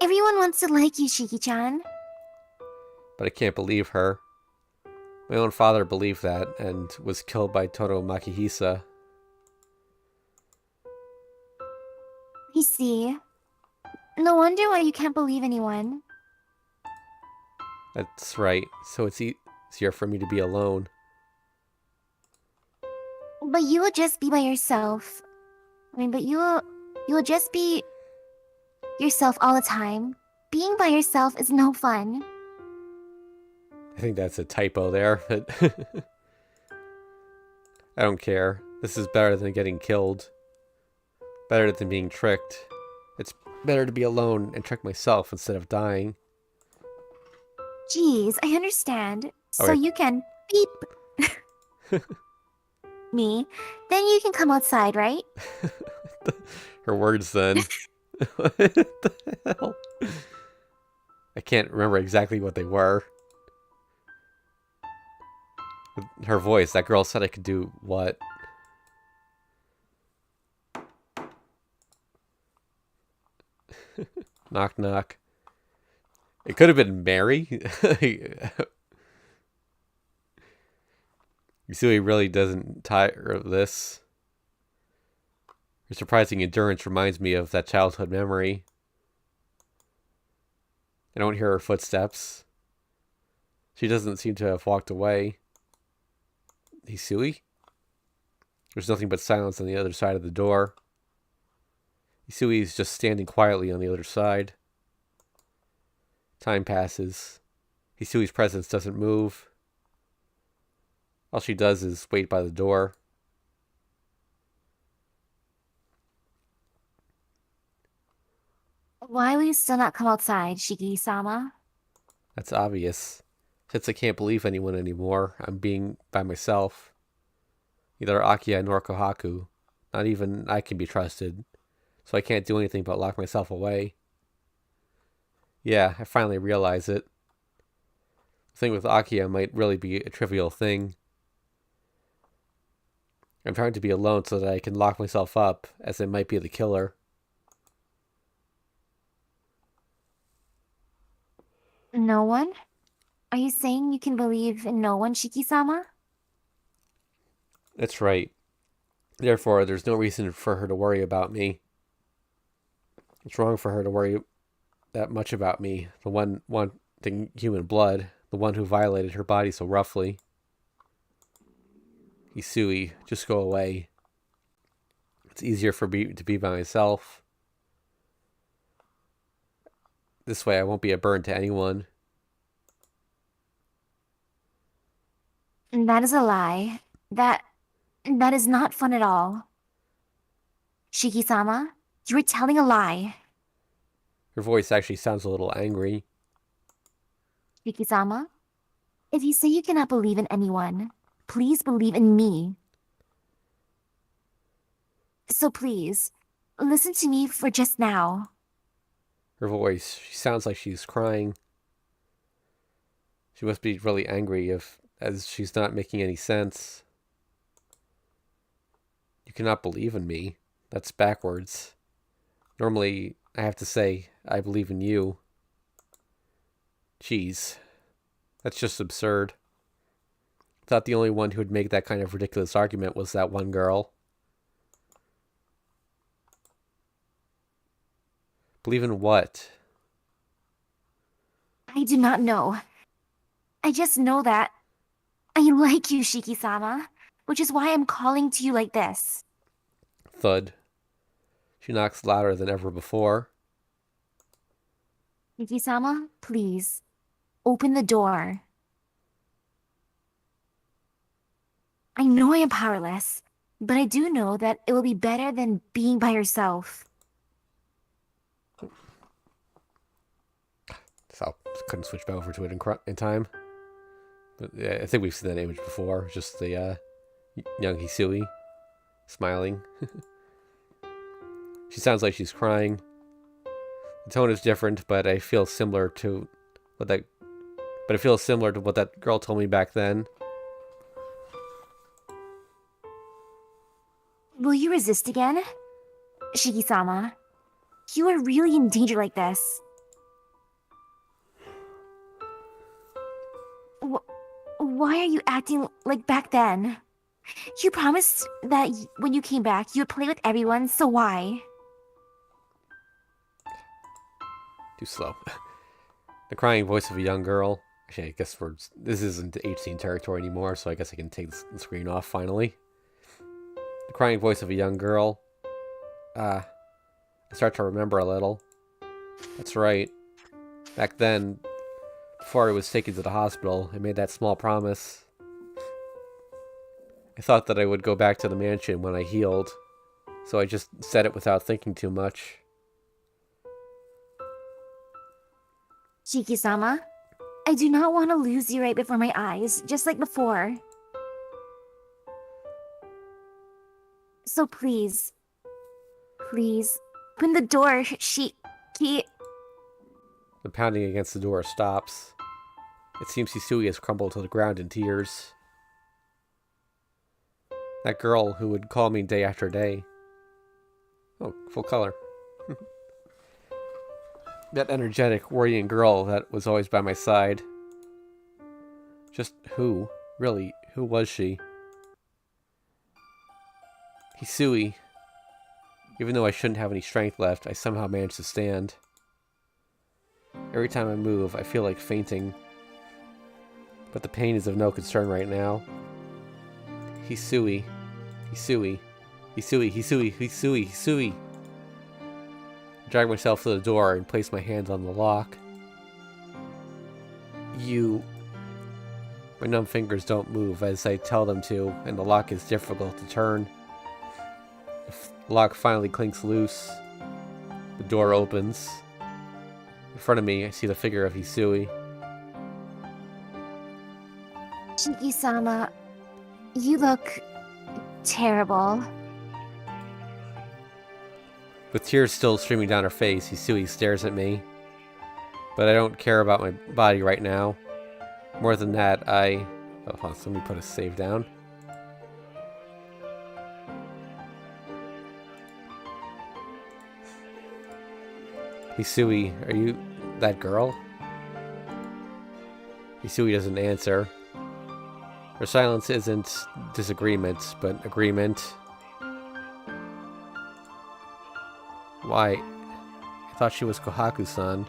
Everyone wants to like you, Shiki-chan. But I can't believe her. My own father believed that, and was killed by Todo Makihisa. I see. No wonder why you can't believe anyone. That's right, so it's easier for me to be alone. But you will just be by yourself. But you will just be yourself all the time. Being by yourself is no fun. I think that's a typo there, but I don't care. This is better than getting killed. Better than being tricked. It's better to be alone and trick myself instead of dying. Jeez, I understand. So Okay. you can beep me. Then you can come outside, right? Her words then. What the hell? I can't remember exactly what they were. With her voice, that girl said I could do what? Knock, knock. It could have been Mary. You see, he really doesn't tire of this. Her surprising endurance reminds me of that childhood memory. I don't hear her footsteps. She doesn't seem to have walked away. Hisui? There's nothing but silence on the other side of the door. Hisui is just standing quietly on the other side. Time passes. Hisui's presence doesn't move. All she does is wait by the door. Why will you still not come outside, Shiki-sama? That's obvious. Since I can't believe anyone anymore, I'm being by myself. Neither Akiya nor Kohaku. Not even I can be trusted. So I can't do anything but lock myself away. Yeah, I finally realize it. The thing with Akiya might really be a trivial thing. I'm trying to be alone so that I can lock myself up, as I might be the killer. No one? Are you saying you can believe in no one, Shiki-sama? That's right. Therefore, there's no reason for her to worry about me. It's wrong for her to worry that much about me, the one wanting human blood, the one who violated her body so roughly. Hisui, just go away. It's easier for me to be by myself. This way I won't be a burden to anyone. That is a lie. That is not fun at all. Shiki-sama, you are telling a lie. Her voice actually sounds a little angry. Shiki-sama, if you say you cannot believe in anyone, please believe in me. So please, listen to me for just now. Her voice, she sounds like she's crying. She must be really angry as she's not making any sense. You cannot believe in me. That's backwards. Normally, I have to say, I believe in you. Jeez. That's just absurd. I thought the only one who would make that kind of ridiculous argument was that one girl. Believe in what? I do not know. I just know that I like you, Shiki-sama, which is why I'm calling to you like this. Thud. She knocks louder than ever before. Shiki-sama, please, open the door. I know I am powerless, but I do know that it will be better than being by yourself. So, couldn't switch back over to it in time. But yeah, I think we've seen that image before. Just the young Hisui smiling. She sounds like she's crying. The tone is different, but I feel similar to what that. But it feels similar to what that girl told me back then. Will you resist again? Shiki-sama, you are really in danger like this. Why are you acting like back then? You promised that when you came back, you would play with everyone, so why? Too slow. The crying voice of a young girl. Actually, I guess this isn't 18 territory anymore, so I guess I can take the screen off finally. The crying voice of a young girl. I start to remember a little. That's right. Back then, before I was taken to the hospital, I made that small promise. I thought that I would go back to the mansion when I healed, so I just said it without thinking too much. Shiki-sama, I do not want to lose you right before my eyes, just like before. So please, open the door, Shiki... The pounding against the door stops. It seems Hisui has crumbled to the ground in tears. That girl who would call me day after day. Oh, full color. That energetic, worrying girl that was always by my side. Just who? Really, who was she? Hisui. Even though I shouldn't have any strength left, I somehow managed to stand. Every time I move, I feel like fainting. But the pain is of no concern right now. Hisui. Hisui. Hisui. Hisui. Hisui. Hisui. I drag myself to the door and place my hands on the lock. You... My numb fingers don't move as I tell them to, and the lock is difficult to turn. The lock finally clinks loose. The door opens. In front of me, I see the figure of Hisui. Shiki-sama, you look... terrible. With tears still streaming down her face, Hisui stares at me. But I don't care about my body right now. More than that, Oh, hold on, so let me put a save down. Hisui, are you that girl? Hisui doesn't answer. Her silence isn't disagreement, but agreement. Why? I thought she was Kohaku-san.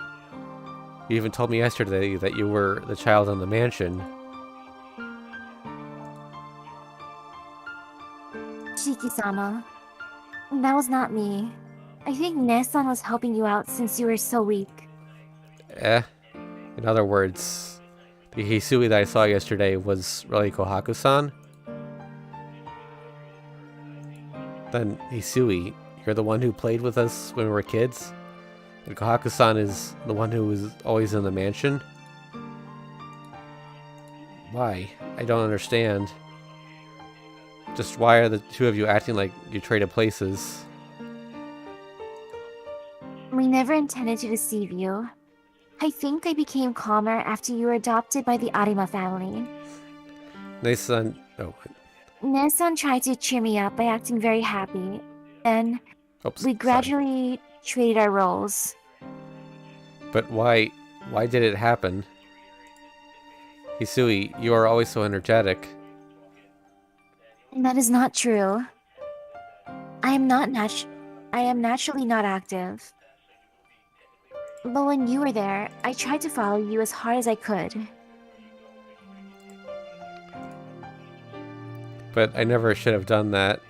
You even told me yesterday that you were the child in the mansion. Shiki-sama, that was not me. I think Nessan was helping you out since you were so weak. In other words, the Hisui that I saw yesterday was really Kohaku-san? Then, Hisui, you're the one who played with us when we were kids? And Kohaku-san is the one who was always in the mansion? Why? I don't understand. Just why are the two of you acting like you traded places? We never intended to deceive you. I think I became calmer after you were adopted by the Arima family. Nice-san... Oh, Nessan tried to cheer me up by acting very happy. Then, oops, we sorry. gradually traded our roles. But why did it happen? Hisui, you are always so energetic. That is not true. I am naturally not active. But when you were there, I tried to follow you as hard as I could. But I never should have done that.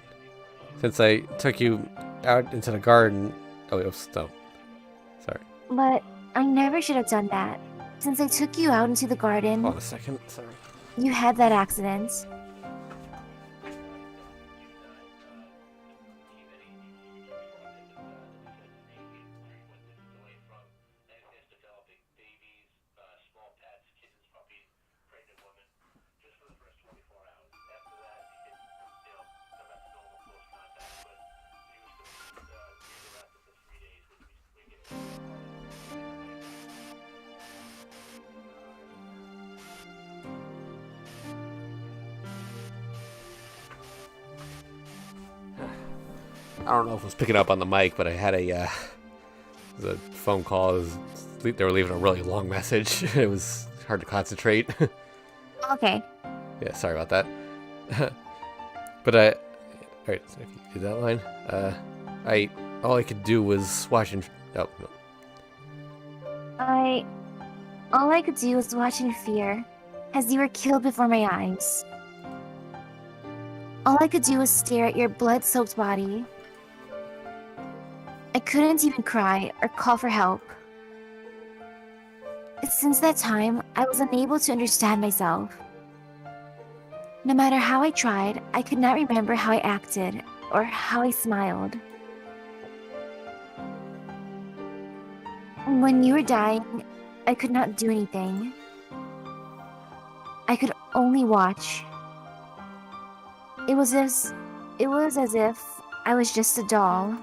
Since I took you out into the garden... Oh, oops, no. Sorry. But I never should have done that. Since I took you out into the garden, Hold on a second, sorry. you had that accident. I don't know if it was picking up on the mic, but I had a phone call. They were leaving a really long message. It was hard to concentrate. Okay. Yeah, sorry about that. But alright, so if you do that line, all I could do was watch and... Oh, no. All I could do was watch in fear, as you were killed before my eyes. All I could do was stare at your blood-soaked body. I couldn't even cry or call for help. Since that time, I was unable to understand myself. No matter how I tried, I could not remember how I acted or how I smiled. When you were dying, I could not do anything. I could only watch. It was as if I was just a doll.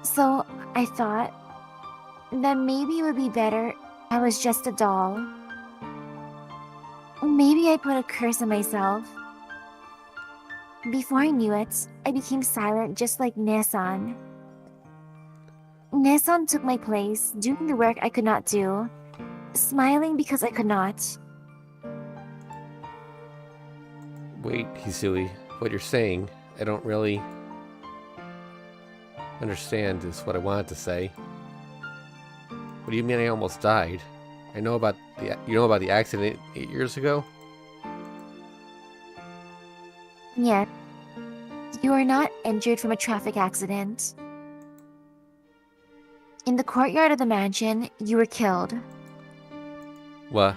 So I thought that maybe it would be better if I was just a doll. Maybe I put a curse on myself. Before I knew it, I became silent just like Nessan. Nessan took my place, doing the work I could not do, smiling because I could not. Wait, Hisui, what you're saying, I don't really understand is what I wanted to say. What do you mean I almost died? You know about the accident 8 years ago? Yes. You are not injured from a traffic accident. In the courtyard of the mansion, you were killed. What?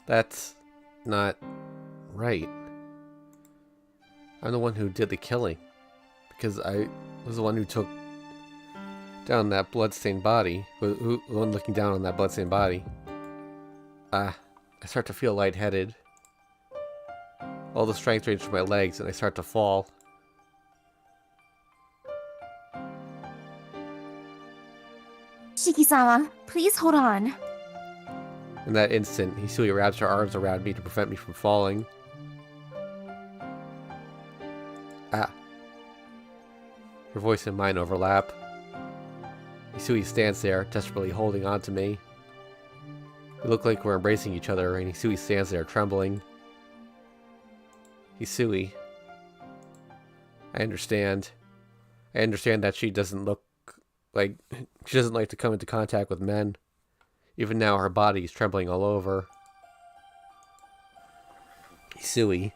That's not right. I'm the one who did the killing. Because I was the one who took down that bloodstained body. The one looking down on that bloodstained body. I start to feel lightheaded. All the strength drains from my legs and I start to fall. Shiki-sama, please hold on. In that instant, Hisui wraps her arms around me to prevent me from falling. Her voice and mine overlap. Hisui stands there, desperately holding on to me. We look like we're embracing each other, and Hisui stands there, trembling. Hisui. I understand. I understand that she doesn't look like... She doesn't like to come into contact with men. Even now, her body is trembling all over. Hisui.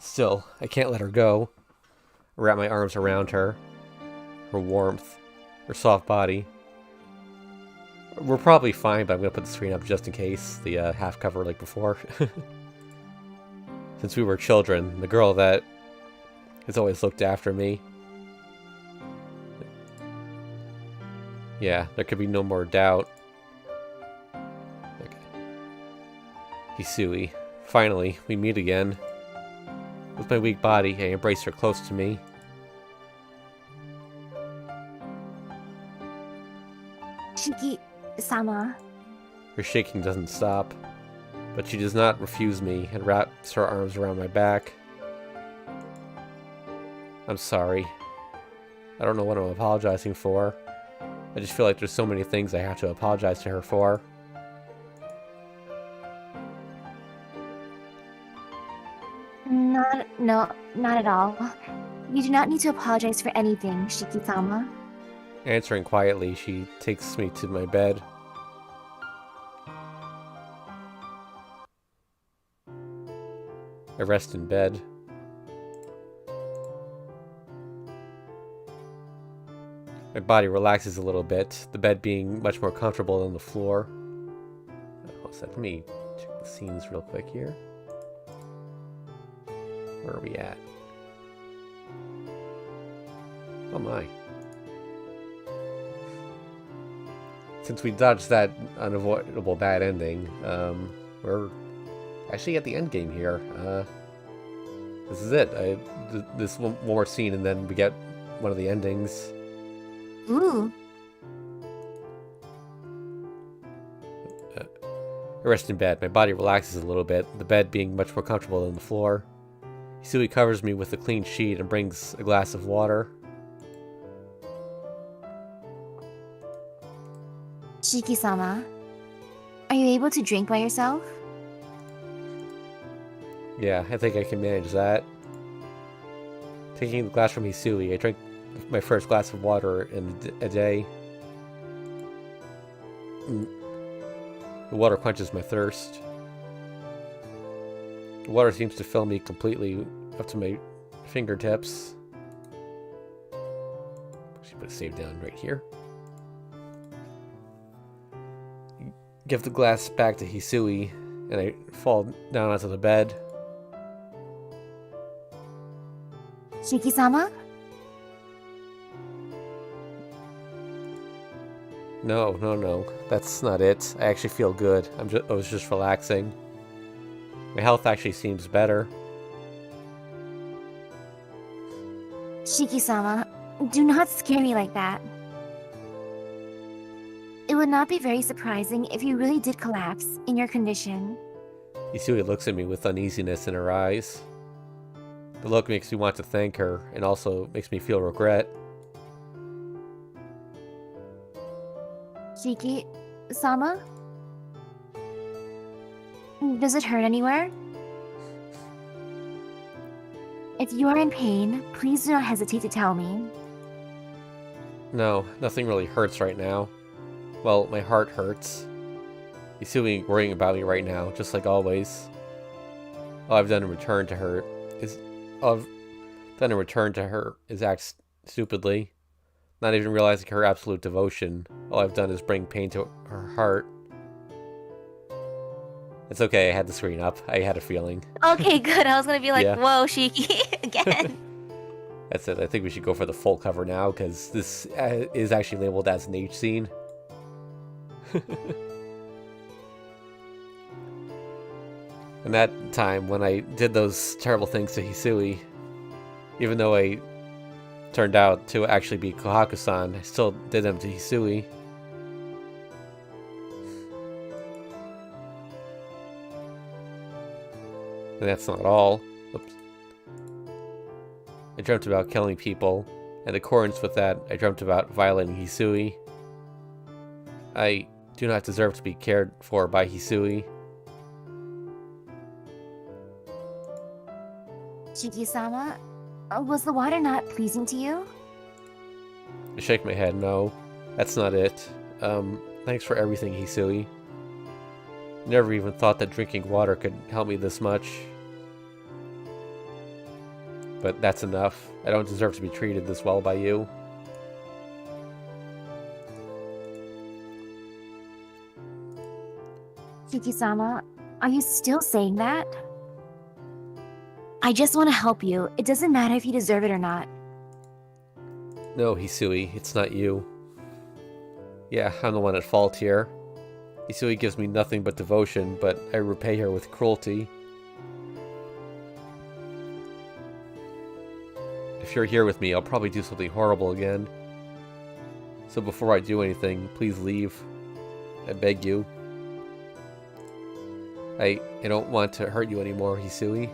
Still, I can't let her go. I wrap my arms around her. Her warmth. Her soft body. We're probably fine, but I'm going to put the screen up just in case. The half cover like before. Since we were children, the girl that has always looked after me. Yeah, there could be no more doubt. Okay. Hisui. Finally, we meet again. With my weak body, I embrace her close to me. Shiki-sama. Her shaking doesn't stop, but she does not refuse me and wraps her arms around my back. I'm sorry. I don't know what I'm apologizing for. I just feel like there's so many things I have to apologize to her for. Not at all. You do not need to apologize for anything, Shiki-sama. Answering quietly, she takes me to my bed. I rest in bed. My body relaxes a little bit, the bed being much more comfortable than the floor. Let me check the scenes real quick here. Where are we at? Oh my. Since we dodged that unavoidable bad ending, we're actually at the end game here. This is it. This one more scene and then we get one of the endings. Ooh. I rest in bed. My body relaxes a little bit, the bed being much more comfortable than the floor. Hisui covers me with a clean sheet and brings a glass of water. Shiki-sama, are you able to drink by yourself? Yeah, I think I can manage that. Taking the glass from Hisui, I drank my first glass of water in a day. The water quenches my thirst. The water seems to fill me completely up to my fingertips. Actually, put a save down right here. Give the glass back to Hisui, and I fall down onto the bed. Shiki-sama? No. That's not it. I actually feel good. I was just relaxing. My health actually seems better. Shiki-sama, do not scare me like that. It would not be very surprising if you really did collapse in your condition. Hisui looks at me with uneasiness in her eyes. The look makes me want to thank her, and also makes me feel regret. Shiki-sama? Does it hurt anywhere? If you are in pain, please do not hesitate to tell me. No, nothing really hurts right now. Well, my heart hurts. Hisui worrying about me right now, just like always. All I've done in return to her is act stupidly. Not even realizing her absolute devotion. All I've done is bring pain to her heart. It's okay, I had the screen up. I had a feeling. Okay, good. I was gonna be like, Yeah. whoa, Shiki, again. That's it. I think we should go for the full cover now, because this is actually labeled as an H scene. And that time, when I did those terrible things to Hisui, even though I turned out to actually be Kohaku-san, I still did them to Hisui. And that's not all. Oops. I dreamt about killing people, and in accordance with that, I dreamt about violating Hisui. I do not deserve to be cared for by Hisui. Shiki-sama, was the water not pleasing to you? I shake my head, no. That's not it. Thanks for everything, Hisui. Never even thought that drinking water could help me this much. but that's enough. I don't deserve to be treated this well by you. Shiki-sama, are you still saying that? I just want to help you. It doesn't matter if you deserve it or not. No, Hisui, it's not you. Yeah, I'm the one at fault here. Hisui gives me nothing but devotion, but I repay her with cruelty. If you're here with me, I'll probably do something horrible again. So before I do anything, please leave. I beg you. I don't want to hurt you anymore, Hisui.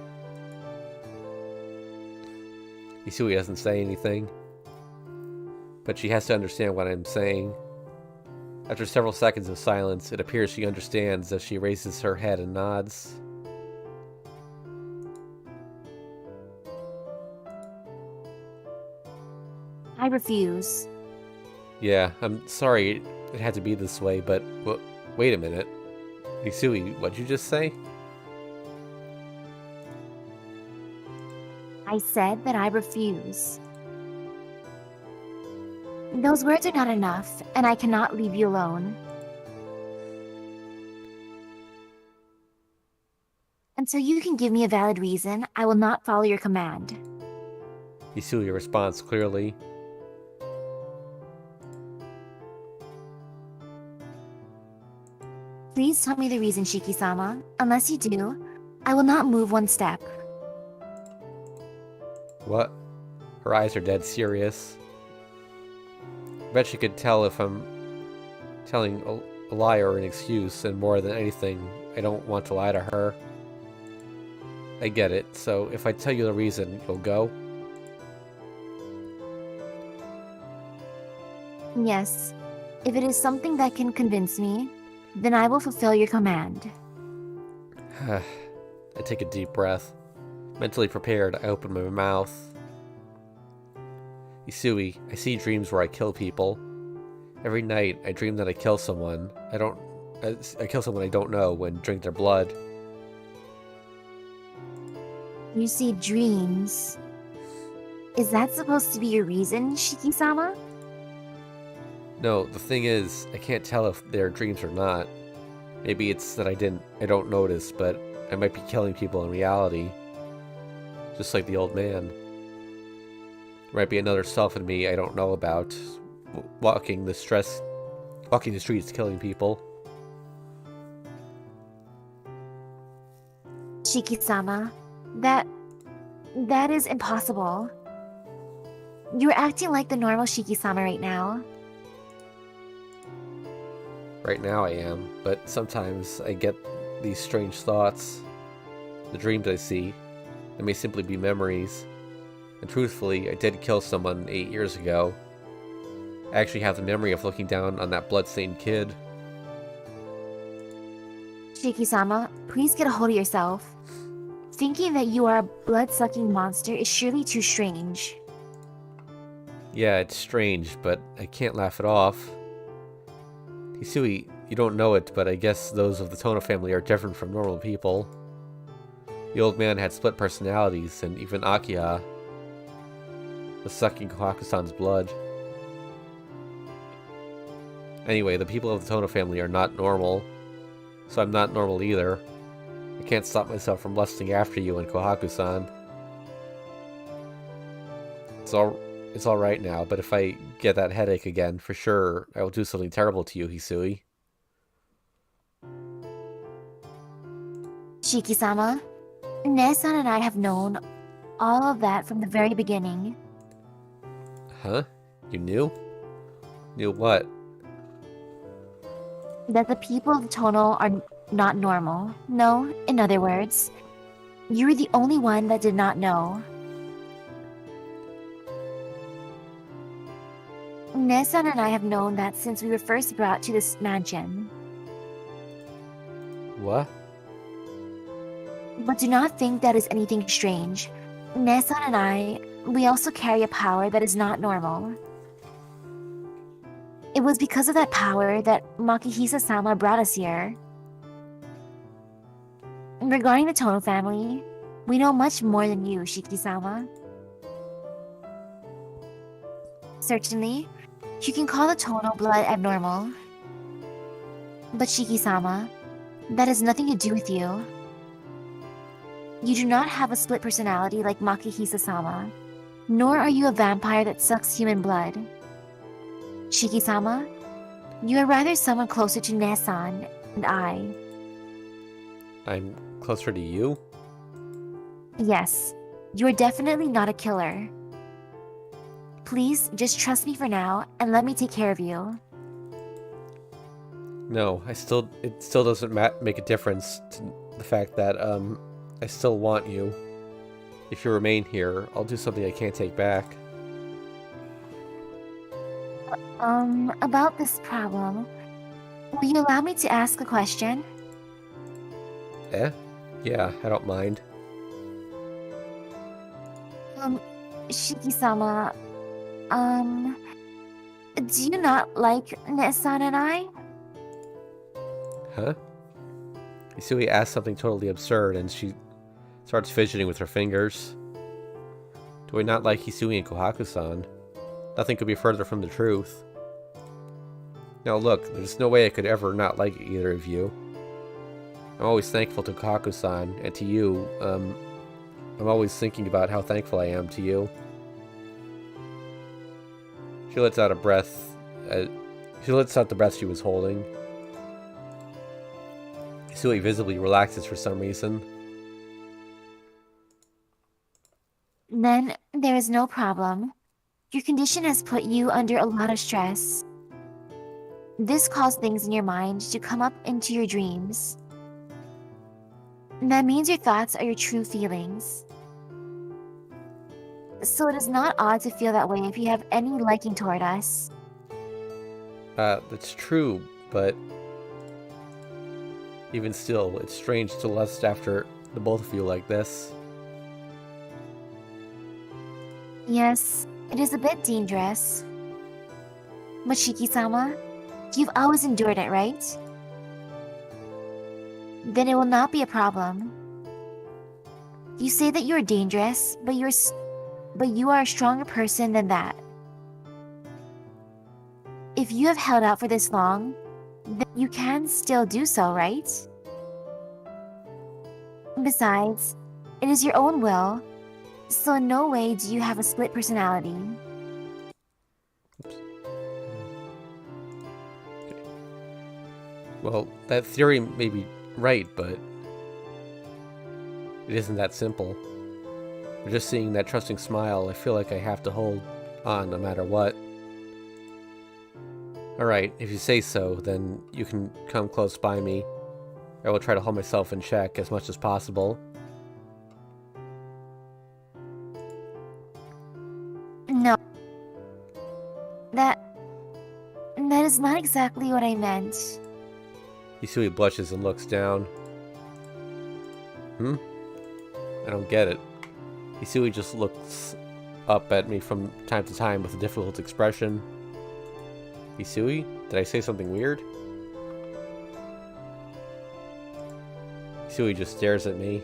Hisui doesn't say anything, but she has to understand what I'm saying. After several seconds of silence, it appears she understands as she raises her head and nods. I refuse. Yeah, I'm sorry it had to be this way, but wait a minute. Hisui, what'd you just say? I said that I refuse. Those words are not enough, and I cannot leave you alone. Until you can give me a valid reason, I will not follow your command. Hisui responds clearly. Please tell me the reason, Shiki-sama. Unless you do, I will not move one step. What? Her eyes are dead serious. I bet she could tell if I'm telling a lie or an excuse, and more than anything, I don't want to lie to her. I get it, so if I tell you the reason, you'll go? Yes. If it is something that can convince me, then I will fulfill your command. I take a deep breath. Mentally prepared, I open my mouth. Hisui, I see dreams where I kill people. Every night, I dream that I kill someone. I kill someone I don't know and drink their blood. You see dreams. Is that supposed to be your reason, Shiki-sama? No, the thing is, I can't tell if they're dreams or not. Maybe it's that I don't notice, but I might be killing people in reality. Just like the old man. There might be another self in me I don't know about, walking the streets killing people. Shiki-sama, that is impossible. You're acting like the normal Shiki-sama right now. Right now I am, but sometimes I get these strange thoughts. The dreams I see, they may simply be memories. And truthfully, I did kill someone 8 years ago. I actually have the memory of looking down on that bloodstained kid. Shiki-sama, please get a hold of yourself. Thinking that you are a blood-sucking monster is surely too strange. Yeah, it's strange, but I can't laugh it off. Hisui, you don't know it, but I guess those of the Tono family are different from normal people. The old man had split personalities, and even Akiha was sucking Kohaku-san's blood. Anyway, the people of the Tono family are not normal, so I'm not normal either. I can't stop myself from lusting after you and Kohaku-san. It's all right now, but if I get that headache again, for sure, I will do something terrible to you, Hisui. Shiki-sama, Ne-san and I have known all of that from the very beginning. Huh? You knew? Knew what? That the people of Tono are not normal. No, in other words, you were the only one that did not know. Ne-san and I have known that since we were first brought to this mansion. What? But do not think that is anything strange. Ne-san and I, we also carry a power that is not normal. It was because of that power that Makihisa-sama brought us here. Regarding the Tono family, we know much more than you, Shiki-sama. Certainly, you can call the tonal blood abnormal. But Shiki-sama, that has nothing to do with you. You do not have a split personality like Makihisa-sama, nor are you a vampire that sucks human blood. Shiki-sama, you are rather someone closer to Nesan and I. I'm closer to you? Yes, you are definitely not a killer. Please, just trust me for now and let me take care of you. No, it still doesn't make a difference to the fact that, I still want you. If you remain here, I'll do something I can't take back. About this problem, will you allow me to ask a question? Yeah, I don't mind. Shiki-sama, do you not like Nesan and I? Huh? Isui asks something totally absurd, and she starts fidgeting with her fingers. Do I not like Hisui and Kohaku-san? Nothing could be further from the truth. Now look, there's no way I could ever not like either of you. I'm always thankful to Kohaku-san, and to you, I'm always thinking about how thankful I am to you. She lets out a breath. She lets out the breath she was holding. Hisui visibly relaxes for some reason. Then there is no problem. Your condition has put you under a lot of stress. This caused things in your mind to come up into your dreams. That means your thoughts are your true feelings. So it is not odd to feel that way if you have any liking toward us. That's true, but even still, it's strange to lust after the both of you like this. Yes, it is a bit dangerous. But Shiki-sama, you've always endured it, right? Then it will not be a problem. You say that you're dangerous, but you are a stronger person than that. If you have held out for this long, then you can still do so, right? Besides, it is your own will, so in no way do you have a split personality. Well, that theory may be right, but it isn't that simple. For just seeing that trusting smile, I feel like I have to hold on no matter what. Alright, if you say so, then you can come close by me. I will try to hold myself in check as much as possible. No. That is not exactly what I meant. Hisui blushes and looks down. I don't get it. Hisui just looks up at me from time to time with a difficult expression. Hisui, did I say something weird? Hisui just stares at me.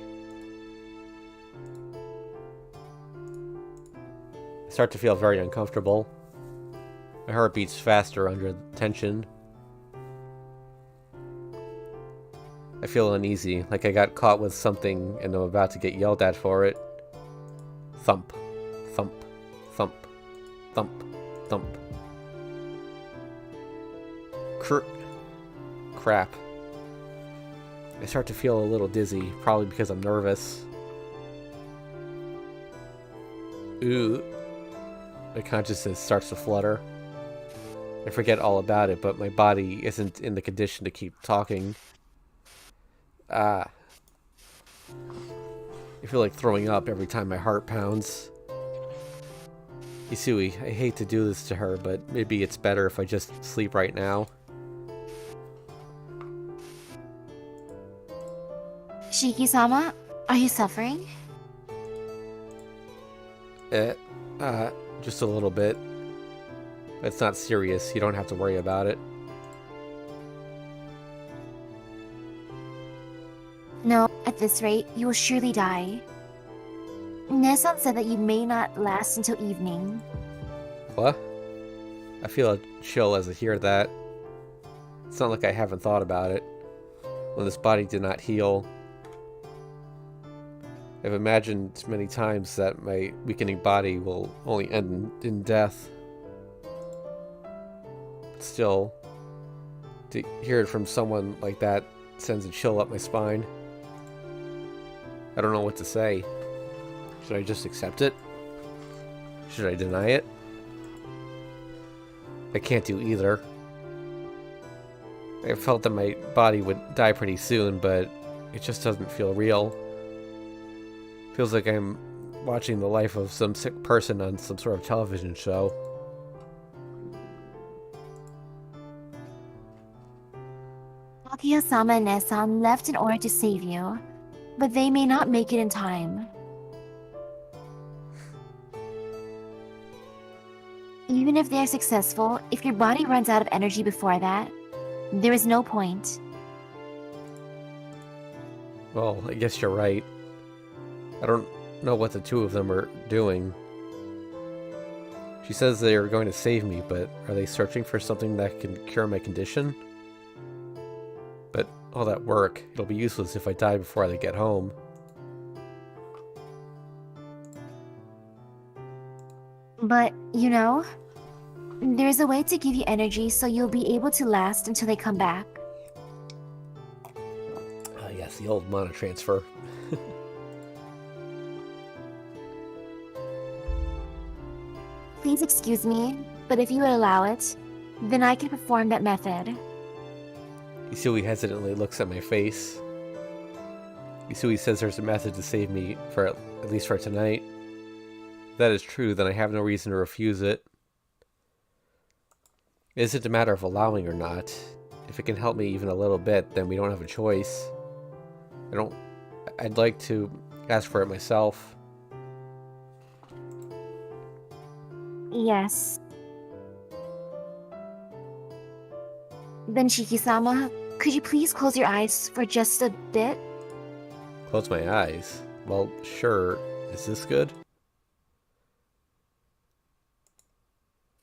I start to feel very uncomfortable. My heart beats faster under tension. I feel uneasy, like I got caught with something and I'm about to get yelled at for it. Thump, thump, thump, thump, thump. Crap. I start to feel a little dizzy, probably because I'm nervous. Ooh. My consciousness starts to flutter. I forget all about it, but my body isn't in the condition to keep talking. I feel like throwing up every time my heart pounds. Hisui, I hate to do this to her, but maybe it's better if I just sleep right now. Shiki-sama, are you suffering? Just a little bit. It's not serious, you don't have to worry about it. No, at this rate, you will surely die. Nesan said that you may not last until evening. What? I feel a chill as I hear that. It's not like I haven't thought about it. When this body did not heal, I've imagined many times that my weakening body will only end in death. Still, to hear it from someone like that sends a chill up my spine. I don't know what to say. Should I just accept it? Should I deny it? I can't do either. I felt that my body would die pretty soon, but it just doesn't feel real. Feels like I'm watching the life of some sick person on some sort of television show. Takuya-sama and Nesan left in order to save you, but they may not make it in time. Even if they are successful, if your body runs out of energy before that, there is no point. Well, I guess you're right. I don't know what the two of them are doing. She says they are going to save me, but are they searching for something that can cure my condition? But all that work, it'll be useless if I die before I get home. But, you know, there's a way to give you energy so you'll be able to last until they come back. Yes, the old mana transfer. Please excuse me, but if you would allow it, then I can perform that method. Isui hesitantly looks at my face. Isui says there's a method to save me, for at least for tonight. If that is true, then I have no reason to refuse it. It isn't a matter of allowing or not. If it can help me even a little bit, then we don't have a choice. I'd like to ask for it myself. Yes. Then Shiki-sama, could you please close your eyes for just a bit? Close my eyes? Well, sure. Is this good?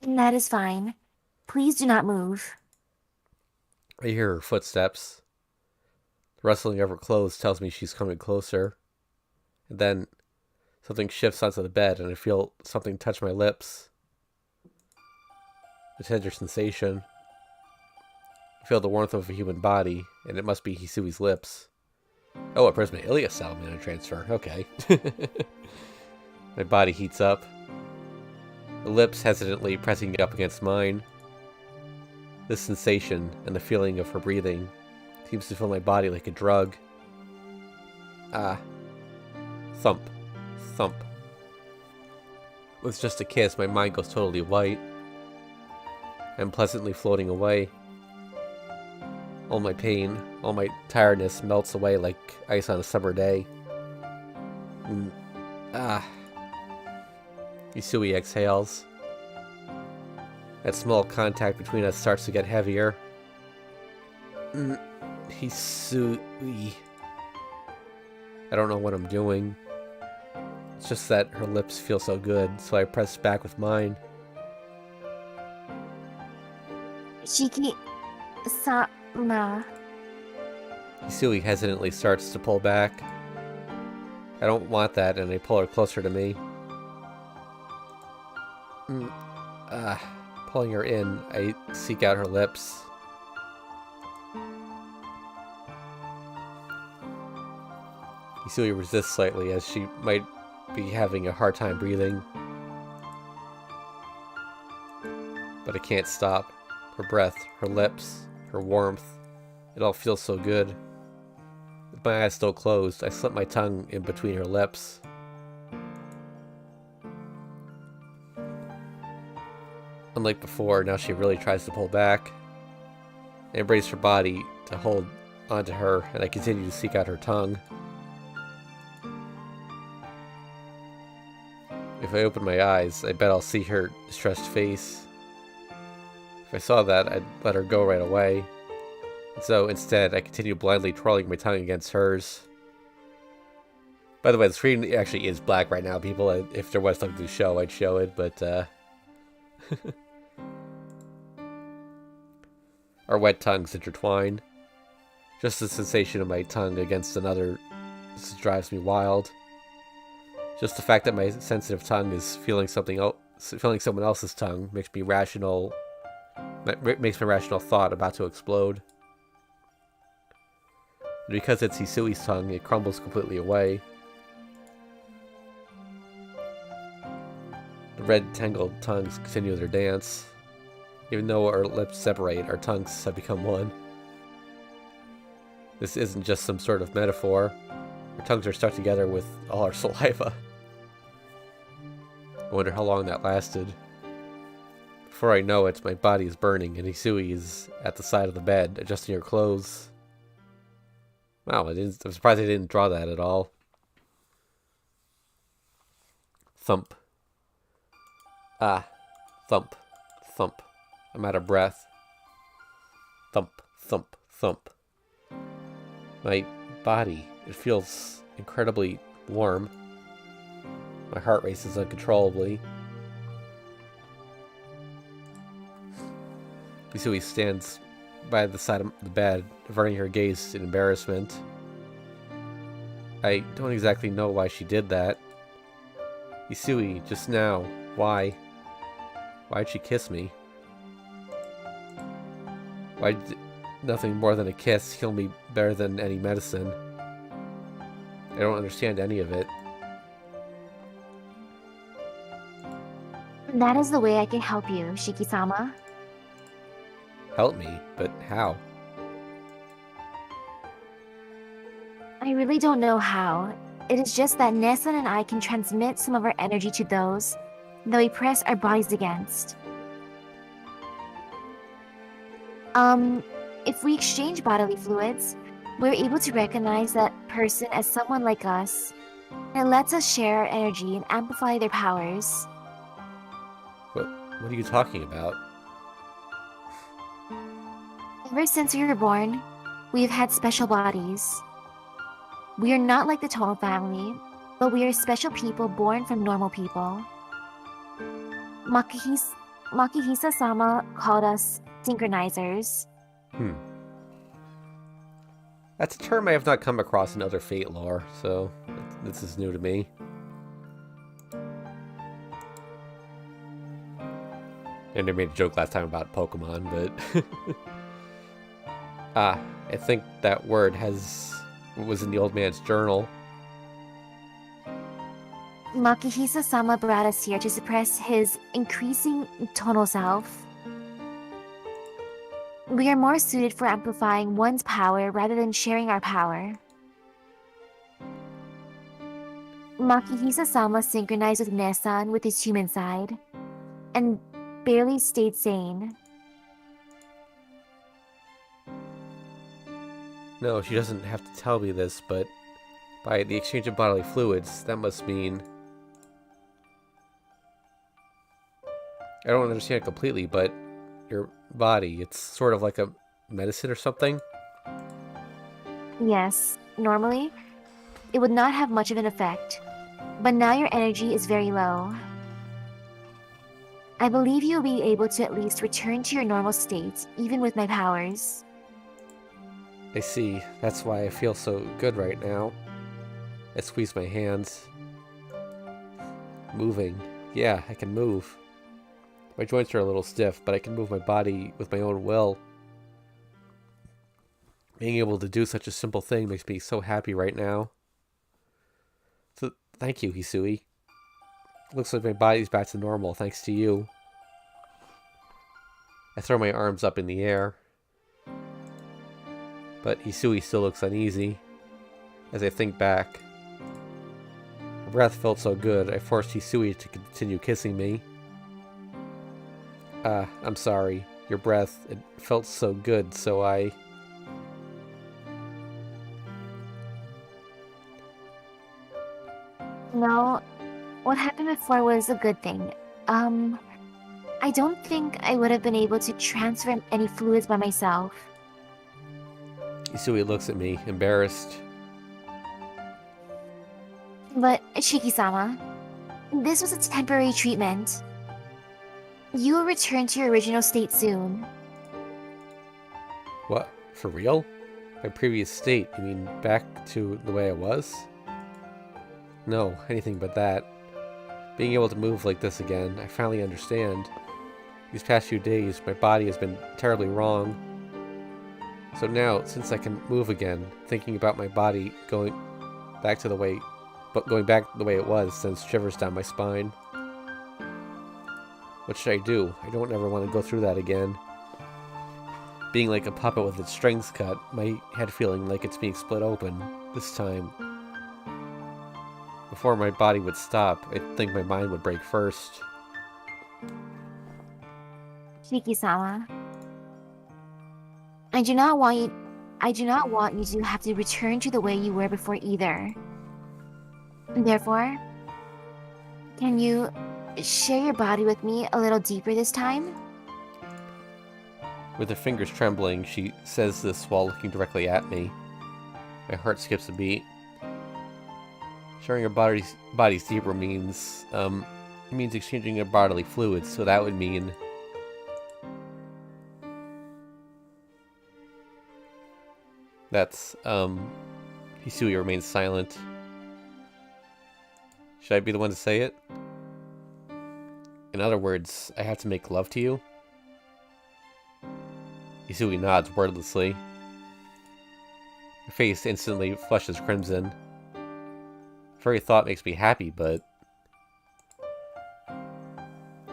That is fine. Please do not move. I hear her footsteps. The rustling of her clothes tells me she's coming closer. And then something shifts onto the bed and I feel something touch my lips. A tender sensation. I feel the warmth of a human body, and it must be Hisui's lips. Oh, it pressed my Ilias style mana transfer. Okay. My body heats up. The lips hesitantly pressing up against mine. This sensation and the feeling of her breathing seems to fill my body like a drug. Ah. Thump. Thump. With just a kiss, my mind goes totally white. I'm pleasantly floating away. All my pain, all my tiredness melts away like ice on a summer day. Isui exhales. That small contact between us starts to get heavier. Hisui. I don't know what I'm doing. It's just that her lips feel so good, so I press back with mine. Shiki-sama. Hisui hesitantly starts to pull back. I don't want that, and I pull her closer to me. Pulling her in, I seek out her lips. Hisui resists slightly, as she might be having a hard time breathing. But I can't stop. Her breath, her lips, her warmth, it all feels so good. With my eyes still closed, I slip my tongue in between her lips. Unlike before, now she really tries to pull back. I embrace her body to hold onto her, and I continue to seek out her tongue. If I open my eyes, I bet I'll see her distressed face. If I saw that, I'd let her go right away. And so, instead, I continue blindly twirling my tongue against hers. By the way, the screen actually is black right now, people. If there was something to show, I'd show it, but, Our wet tongues intertwine. Just the sensation of my tongue against another drives me wild. Just the fact that my sensitive tongue is feeling someone else's tongue makes my rational thought about to explode. And because it's Hisui's tongue, it crumbles completely away. The red tangled tongues continue their dance. Even though our lips separate, our tongues have become one. This isn't just some sort of metaphor. Our tongues are stuck together with all our saliva. I wonder how long that lasted. Before I know it, my body is burning and Hisui is at the side of the bed, adjusting her clothes. Wow, I'm surprised I didn't draw that at all. Thump. Ah. Thump. Thump. I'm out of breath. Thump. Thump. Thump. My body, it feels incredibly warm. My heart races uncontrollably. Hisui stands by the side of the bed, averting her gaze in embarrassment. I don't exactly know why she did that. Hisui, just now, why? Why'd she kiss me? Why did nothing more than a kiss heal me better than any medicine? I don't understand any of it. That is the way I can help you, Shiki-sama. Help me? But how? I really don't know how. It is just that Nessun and I can transmit some of our energy to those that we press our bodies against. If we exchange bodily fluids, we're able to recognize that person as someone like us, and it lets us share our energy and amplify their powers. What are you talking about? Ever since we were born, we have had special bodies. We are not like the Tomo family, but we are special people born from normal people. Makihisa-sama called us synchronizers. That's a term I have not come across in other Fate lore, so this is new to me. And I made a joke last time about Pokemon, but... I think that word was in the old man's journal. Makihisa-sama brought us here to suppress his increasing tonal self. We are more suited for amplifying one's power rather than sharing our power. Makihisa-sama synchronized with Nessun with his human side, and barely stayed sane. No, she doesn't have to tell me this, but by the exchange of bodily fluids, that must mean... I don't understand completely, but your body, it's sort of like a medicine or something? Yes, normally, it would not have much of an effect, but now your energy is very low. I believe you'll be able to at least return to your normal state, even with my powers. I see. That's why I feel so good right now. I squeeze my hands. Moving. Yeah, I can move. My joints are a little stiff, but I can move my body with my own will. Being able to do such a simple thing makes me so happy right now. So, thank you, Hisui. Looks like my body's back to normal, thanks to you. I throw my arms up in the air. But Hisui still looks uneasy. As I think back. Her breath felt so good, I forced Hisui to continue kissing me. I'm sorry. Your breath, it felt so good, so I... No, what happened before was a good thing. I don't think I would have been able to transfer any fluids by myself. Hisui looks at me, embarrassed. But, Shiki-sama, this was a temporary treatment. You will return to your original state soon. What? For real? My previous state? You mean back to the way I was? No, anything but that. Being able to move like this again, I finally understand. These past few days, my body has been terribly wrong. So now, since I can move again, thinking about my body going back the way it was sends shivers down my spine. What should I do? I don't ever want to go through that again. Being like a puppet with its strings cut, my head feeling like it's being split open, this time. Before my body would stop, I think my mind would break first. Shiki-sama, I do not want you to have to return to the way you were before either. Therefore, can you share your body with me a little deeper this time? With her fingers trembling, she says this while looking directly at me. My heart skips a beat. Sharing our bodies deeper means exchanging our bodily fluids, so that would mean... That's, Hisui remains silent. Should I be the one to say it? In other words, I have to make love to you? Hisui nods wordlessly. Her face instantly flushes crimson. The very thought makes me happy, but...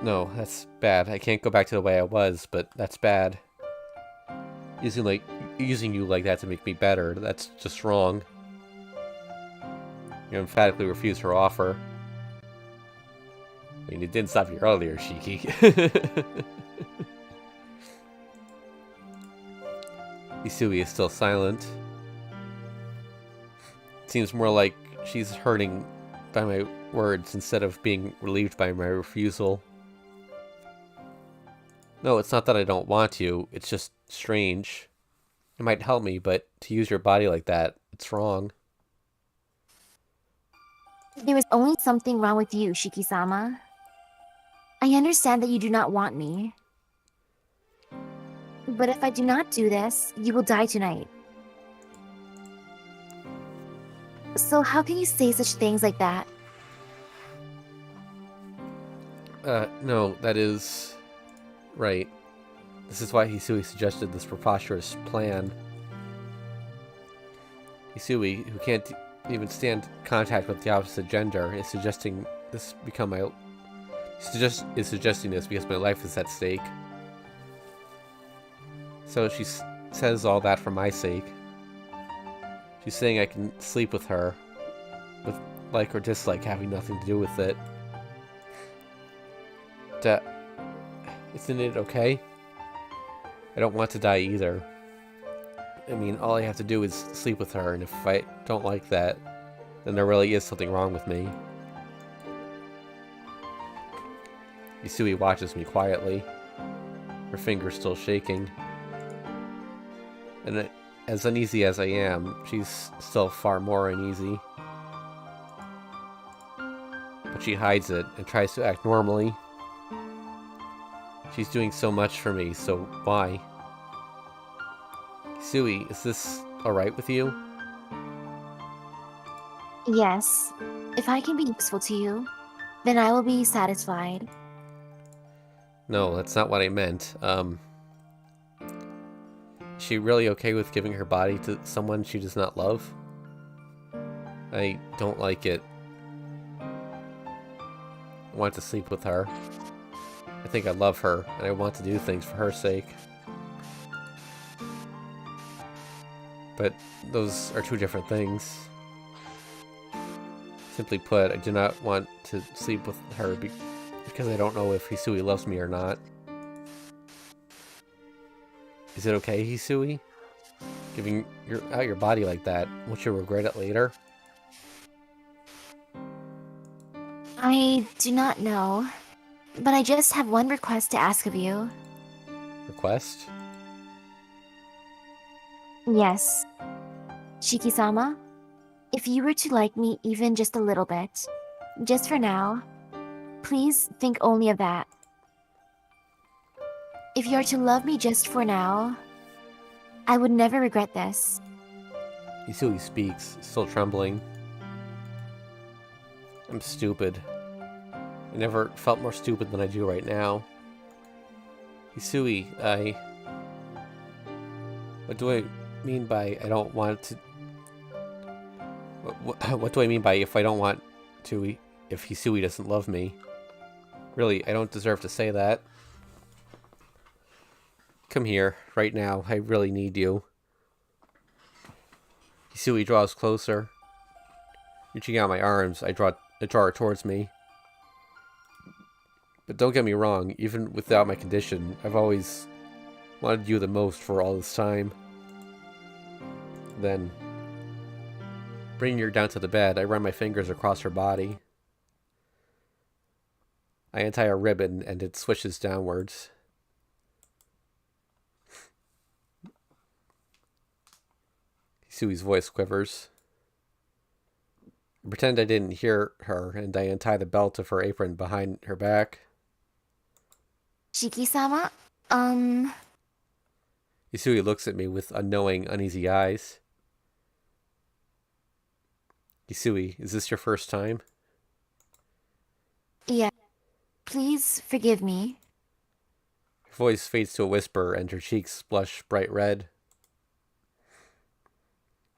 No, that's bad. I can't go back to the way I was, but that's bad. Using you like that to make me better, that's just wrong. You emphatically refuse her offer. I mean, it didn't stop you earlier, Shiki. Hisui is still silent. It seems more like she's hurting by my words instead of being relieved by my refusal. No, it's not that I don't want you, it's just strange. It might help me, but to use your body like that, it's wrong. There is only something wrong with you, Shiki-sama. I understand that you do not want me. But if I do not do this, you will die tonight. So how can you say such things like that? No, that is... right. This is why Hisui suggested this preposterous plan. Hisui, who can't even stand contact with the opposite gender, is suggesting this because my life is at stake. So she says all that for my sake. She's saying I can sleep with her, with like or dislike having nothing to do with it. Isn't it okay? I don't want to die either. I mean, all I have to do is sleep with her, and if I don't like that, then there really is something wrong with me. Hisui watches me quietly, her fingers still shaking. And as uneasy as I am, she's still far more uneasy. But she hides it and tries to act normally. She's doing so much for me, so why? Hisui, is this alright with you? Yes. If I can be useful to you, then I will be satisfied. No, that's not what I meant. Is she really okay with giving her body to someone she does not love? I don't like it. I want to sleep with her. I think I love her, and I want to do things for her sake. But those are two different things. Simply put, I do not want to sleep with her because I don't know if Hisui loves me or not. Is it okay, Hisui? Giving out your body like that, won't you regret it later? I do not know, but I just have one request to ask of you. Request? Yes. Shiki-sama, if you were to like me even just a little bit, just for now, please think only of that. If you are to love me just for now, I would never regret this. Hisui speaks, still trembling. I'm stupid. I never felt more stupid than I do right now. Hisui, what do I mean by I don't want to... What do I mean by if I don't want to... If Hisui doesn't love me? Really, I don't deserve to say that. Come here, right now. I really need you. Hisui draws closer. Reaching out my arms, I draw her towards me. But don't get me wrong, even without my condition, I've always wanted you the most for all this time. Then, bringing her down to the bed, I run my fingers across her body. I untie a ribbon and it swishes downwards. Hisui's voice quivers. I pretend I didn't hear her and I untie the belt of her apron behind her back. Shiki-sama? Hisui looks at me with unknowing, uneasy eyes. Hisui, is this your first time? Yeah. Please forgive me. Her voice fades to a whisper and her cheeks blush bright red.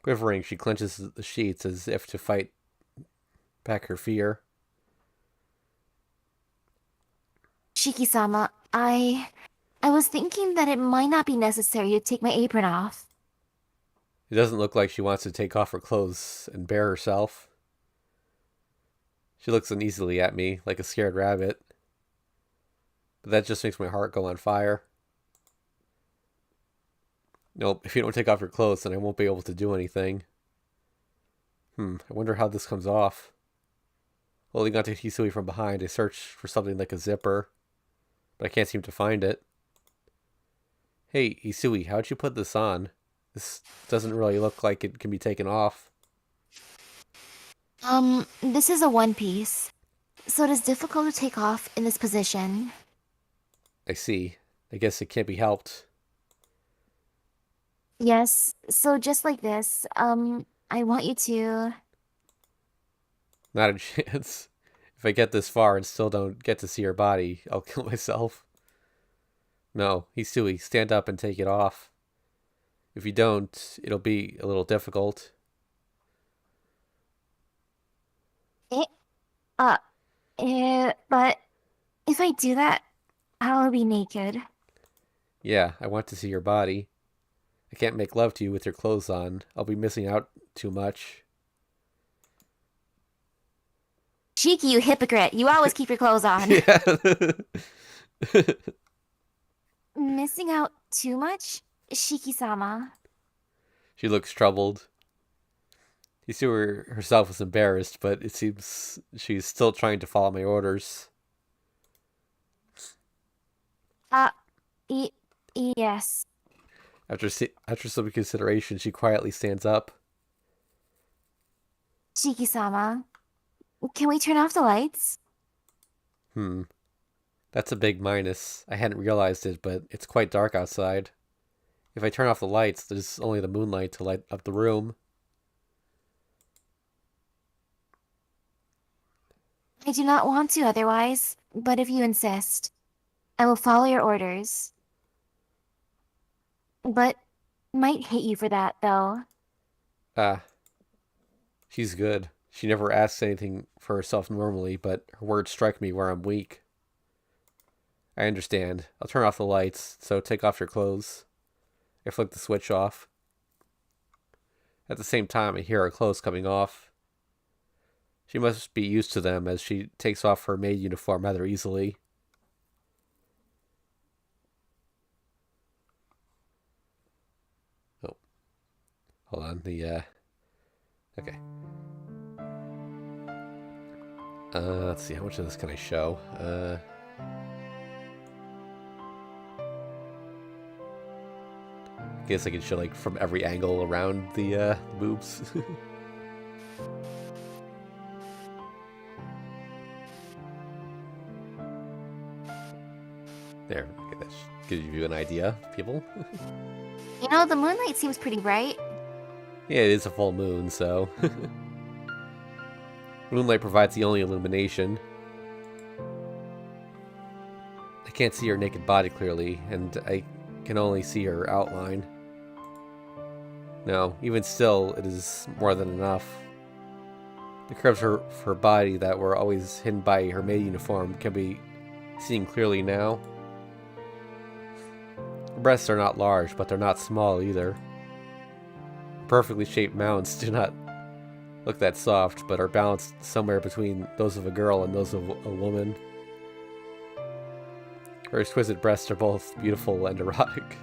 Quivering, she clenches the sheets as if to fight back her fear. Shiki-sama, I was thinking that it might not be necessary to take my apron off. It doesn't look like she wants to take off her clothes and bare herself. She looks uneasily at me, like a scared rabbit. But that just makes my heart go on fire. Nope, if you don't take off your clothes, then I won't be able to do anything. I wonder how this comes off. Holding onto Hisui from behind, I search for something like a zipper, but I can't seem to find it. Hey, Hisui, how'd you put this on? This doesn't really look like it can be taken off. This is a one piece, so it is difficult to take off in this position. I see. I guess it can't be helped. Yes, so just like this, I want you to... Not a chance. If I get this far and still don't get to see her body, I'll kill myself. No, Hisui, stand up and take it off. If you don't, it'll be a little difficult. But if I do that, I'll be naked. Yeah, I want to see your body. I can't make love to you with your clothes on. I'll be missing out too much. Cheeky, you hypocrite. You always keep your clothes on. Yeah. Missing out too much? Shiki-sama. She looks troubled. Hisui herself was embarrassed, but it seems she's still trying to follow my orders. Yes. After some consideration, she quietly stands up. Shiki-sama, can we turn off the lights? That's a big minus. I hadn't realized it, but it's quite dark outside. If I turn off the lights, there's only the moonlight to light up the room. I do not want to otherwise, but if you insist, I will follow your orders. But might hate you for that, though. She's good. She never asks anything for herself normally, but her words strike me where I'm weak. I understand. I'll turn off the lights, so take off your clothes. I flick the switch off. At the same time, I hear her clothes coming off. She must be used to them, as she takes off her maid uniform rather easily. Oh. Hold on, okay. Let's see, how much of this can I show? I guess I can show, like, from every angle around the boobs. There, okay, give you an idea, people. You know, the moonlight seems pretty bright. Yeah, it is a full moon, so... Moonlight provides the only illumination. I can't see her naked body clearly, and I can only see her outline. No, even still, it is more than enough. The curves of her body that were always hidden by her maid uniform can be seen clearly now. Her breasts are not large, but they're not small either. Perfectly shaped mounds do not look that soft, but are balanced somewhere between those of a girl and those of a woman. Her exquisite breasts are both beautiful and erotic.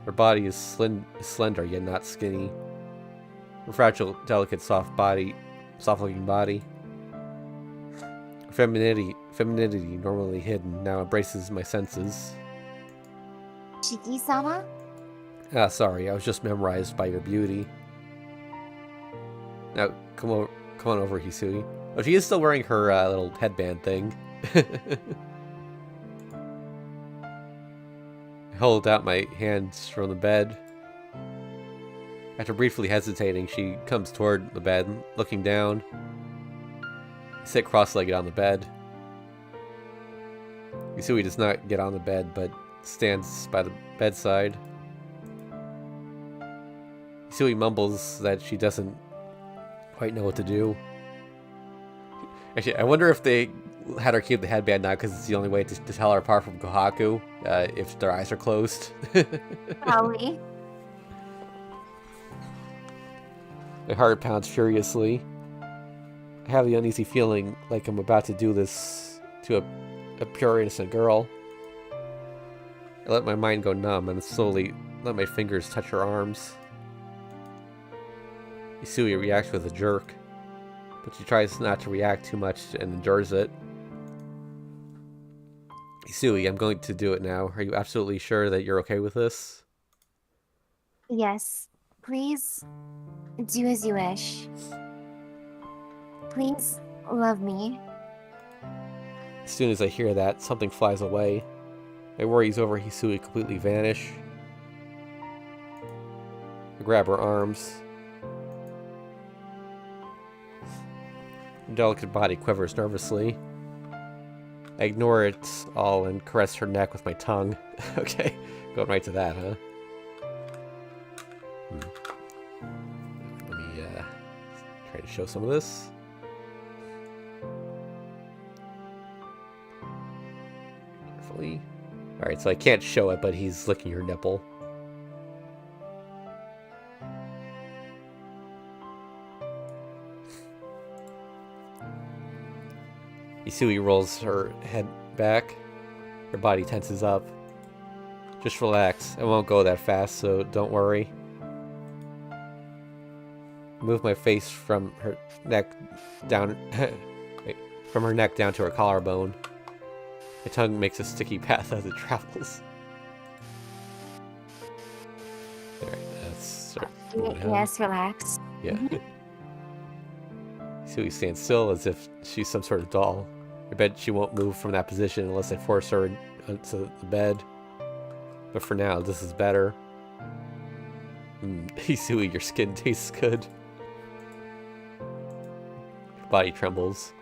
Her body is slender yet not skinny. Her fragile, delicate, soft-looking body. Her femininity normally hidden now embraces my senses. Shiki-sama? Ah, sorry, I was just memorized by your beauty. Now, come on over, Hisui. Oh, she is still wearing her little headband thing. I hold out my hands from the bed. After briefly hesitating, she comes toward the bed, looking down. I sit cross-legged on the bed. Hisui does not get on the bed, but stands by the bedside. Hisui mumbles that she doesn't quite know what to do. Actually, I wonder if they had her keep the headband now because it's the only way to tell her apart from Kohaku, if their eyes are closed. Probably. My heart pounds furiously. I have the uneasy feeling like I'm about to do this to a pure innocent girl. I let my mind go numb and slowly let my fingers touch her arms. Hisui reacts with a jerk, but she tries not to react too much and endures it. Hisui, I'm going to do it now. Are you absolutely sure that you're okay with this? Yes. Please do as you wish. Please love me. As soon as I hear that, something flies away. My worries over Hisui completely vanish. I grab her arms. Her delicate body quivers nervously. I ignore it all and caress her neck with my tongue. Okay, going right to that, huh? Let me try to show some of this. Carefully. Alright, so I can't show it, but he's licking her nipple. Hisui rolls her head back. Her body tenses up. Just relax. I won't go that fast, so don't worry. Move my face from her neck down from her neck down to her collarbone. My tongue makes a sticky path as it travels. Alright, let's start. Yes, relax. Yeah. Hisui stands still as if she's some sort of doll. I bet she won't move from that position unless I force her into the bed. But for now, this is better. Hisui, your skin tastes good. Her body trembles.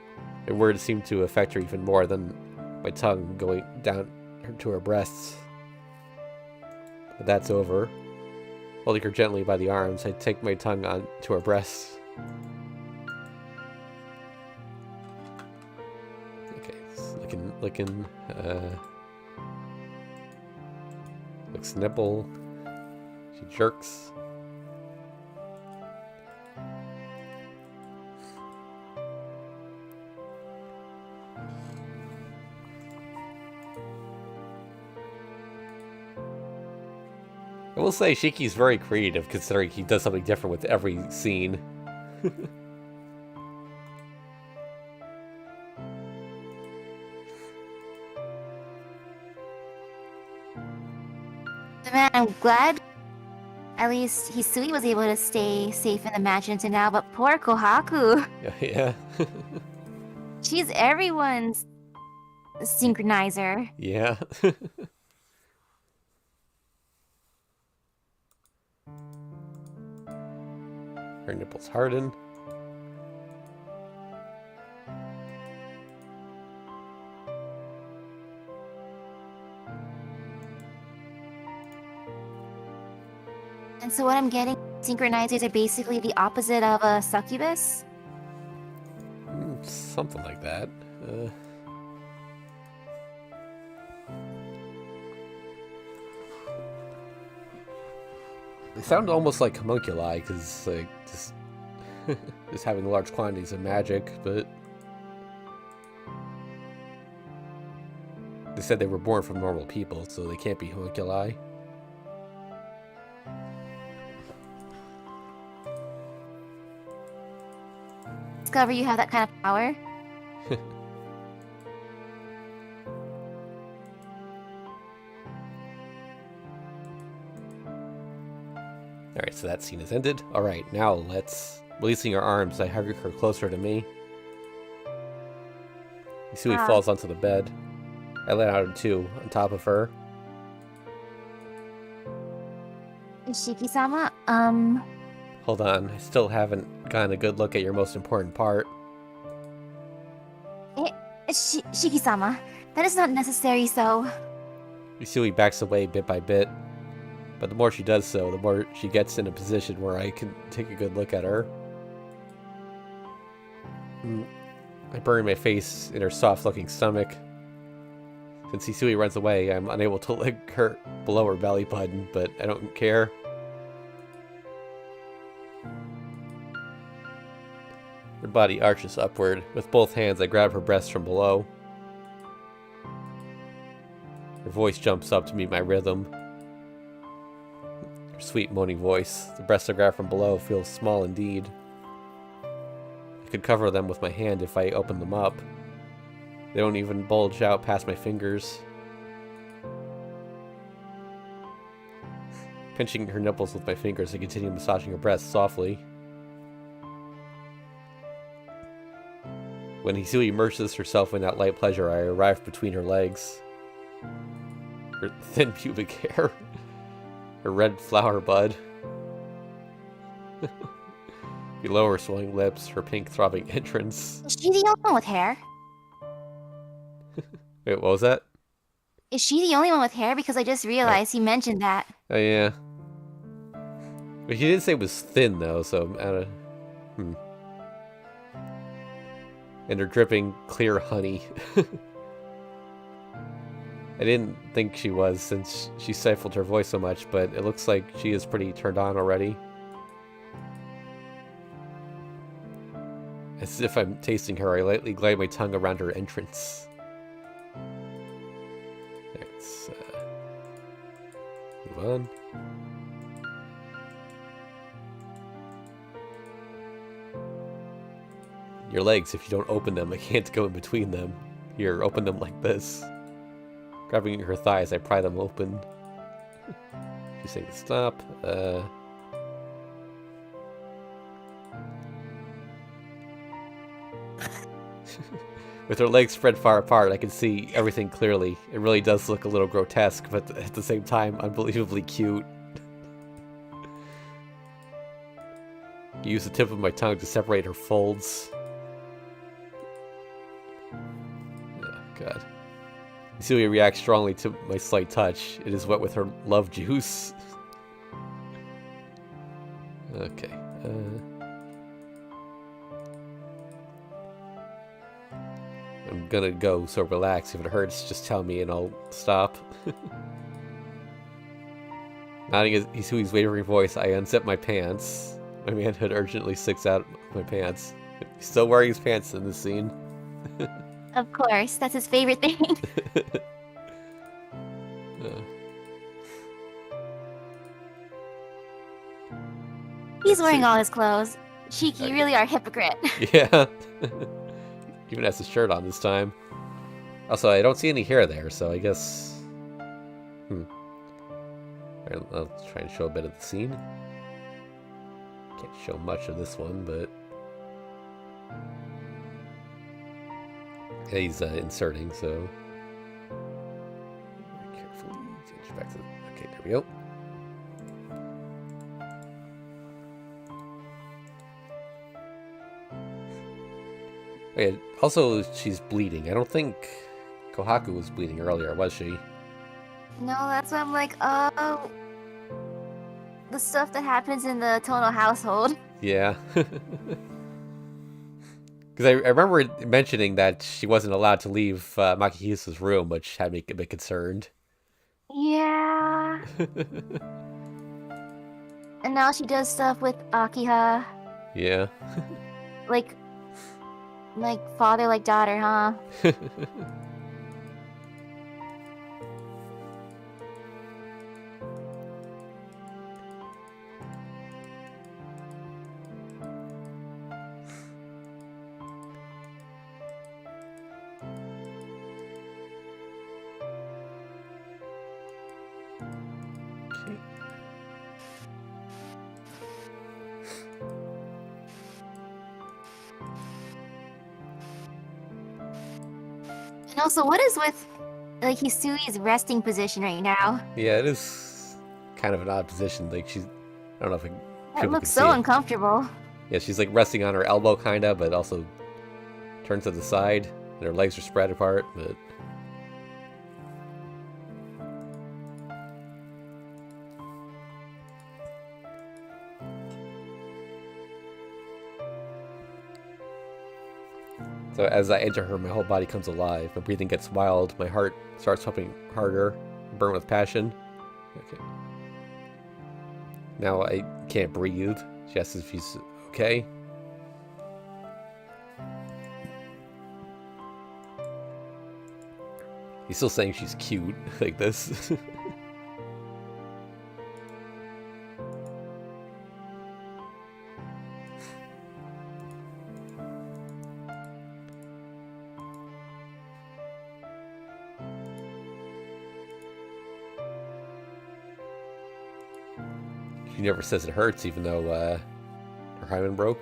My words seem to affect her even more than my tongue going down to her breasts. But that's over. Holding her gently by the arms, I take my tongue on to her breasts. Licking, licks nipple. She jerks. I will say Shiki's very creative considering he does something different with every scene. Man, I'm glad at least Hisui was able to stay safe in the mansion to now, but poor Kohaku. Yeah. She's everyone's synchronizer. Yeah. Her nipples harden. And so what I'm getting, synchronizers are basically the opposite of a succubus? Something like that. They sound almost like homunculi, because, like, just having large quantities of magic, but... They said they were born from normal people, so they can't be homunculi. Discover you have that kind of power? Alright, so that scene is ended. Alright, now let's... Releasing her arms, I hug her closer to me. Misaki falls onto the bed. I let out in two, on top of her. Ishiki-sama, Hold on, I still haven't gotten a good look at your most important part. Shiki-sama, that is not necessary, so... Misaki backs away bit by bit. But the more she does so, the more she gets in a position where I can take a good look at her. I bury my face in her soft-looking stomach. Since Hisui runs away, I'm unable to lick her below her belly button, but I don't care. Her body arches upward. With both hands, I grab her breast from below. Her voice jumps up to meet my rhythm. Her sweet moaning voice. The breasts I grab from below feel small indeed. I could cover them with my hand if I opened them up. They don't even bulge out past my fingers. Pinching her nipples with my fingers, I continue massaging her breasts softly. When Hisui immerses herself in that light pleasure, I arrive between her legs. Her thin pubic hair. Her red flower bud. Below her swelling lips, her pink throbbing entrance. Is she the only one with hair? Wait, what was that? Is she the only one with hair? Because I just realized he mentioned that. Oh, yeah. But he didn't say it was thin, though, so I don't... And her dripping, clear honey. I didn't think she was, since she stifled her voice so much, but it looks like she is pretty turned on already. As if I'm tasting her, I lightly glide my tongue around her entrance. Let's move on. Your legs, if you don't open them, I can't go in between them. Here, open them like this. Grabbing her thighs, I pry them open. She's saying stop. With her legs spread far apart, I can see everything clearly. It really does look a little grotesque, but at the same time, unbelievably cute. I use the tip of my tongue to separate her folds. Oh, God. Celia reacts strongly to my slight touch. It is wet with her love juice. Okay. I'm gonna go, so relax. If it hurts, just tell me and I'll stop. Nodding at Isui's wavering voice, I unzip my pants. My manhood urgently sticks out of my pants. He's still wearing his pants in this scene. Of course, that's his favorite thing. He's wearing all his clothes. Cheeky, you really are a hypocrite. Yeah. Even has his shirt on this time. Also, I don't see any hair there, so I guess... Alright, I'll try and show a bit of the scene. Can't show much of this one, but... Yeah, he's inserting, so... Very carefully. Change back to the... Okay, there we go. Okay, also, she's bleeding. I don't think Kohaku was bleeding earlier, was she? No, that's why I'm like, oh, the stuff that happens in the Tono household. Yeah. Because I remember mentioning that she wasn't allowed to leave Makihisa's room, which had me a bit concerned. Yeah. And now she does stuff with Akiha, Yeah. like father, like daughter, huh? Okay. And also, what is with like Hisui's resting position right now? Yeah, it is kind of an odd position. Like she's, I don't know if That people looks can see so it. uncomfortable. Yeah, she's like resting on her elbow, kinda, but also turns to the side, and her legs are spread apart. But so as I enter her, my whole body comes alive. My breathing gets wild. My heart starts pumping harder, burn with passion. Okay. Now I can't breathe. She asks if he's okay. He's still saying she's cute, like this. She never says it hurts, even though her hymen broke.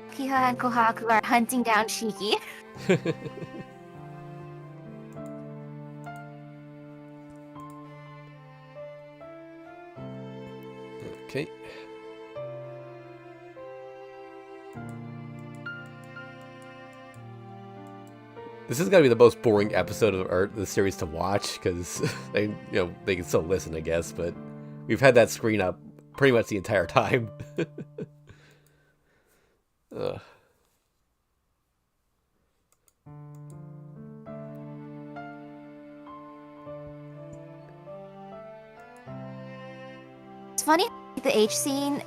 Akiha and Kohaku are hunting down Shiki. Okay. This is gonna be the most boring episode of the series to watch because they can still listen, I guess, but we've had that screen up pretty much the entire time. Ugh. It's funny the H scene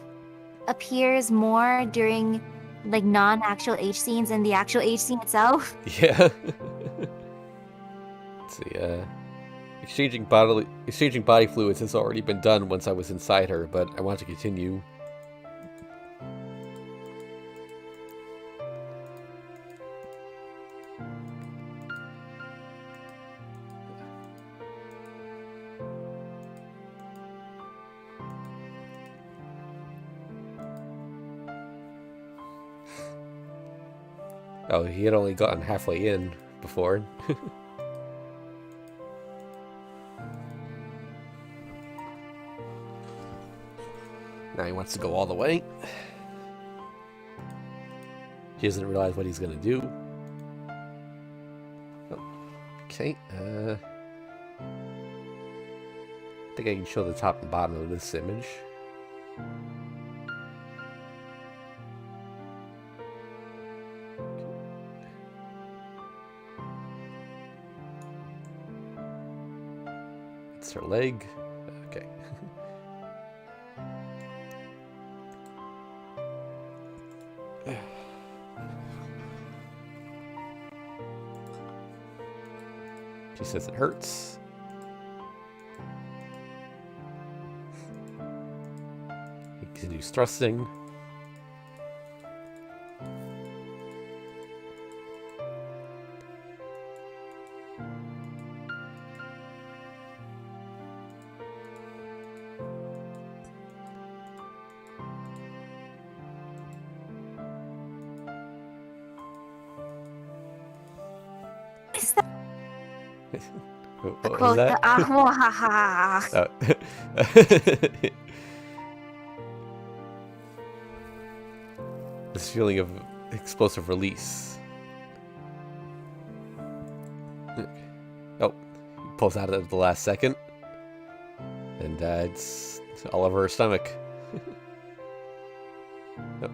appears more during like non-actual H scenes than the actual H scene itself. Yeah. Let's see. Exchanging body fluids has already been done once I was inside her, but I want to continue. Oh, he had only gotten halfway in before. Now he wants to go all the way. He doesn't realize what he's gonna do. Oh, okay, I think I can show the top and bottom of this image. It's her leg. Okay. She says it hurts. He continues thrusting. Is that What the was quote? that? The ah ha ha. Oh. This feeling of explosive release. Oh, he pulls out at the last second. And it's all over her stomach. Oh,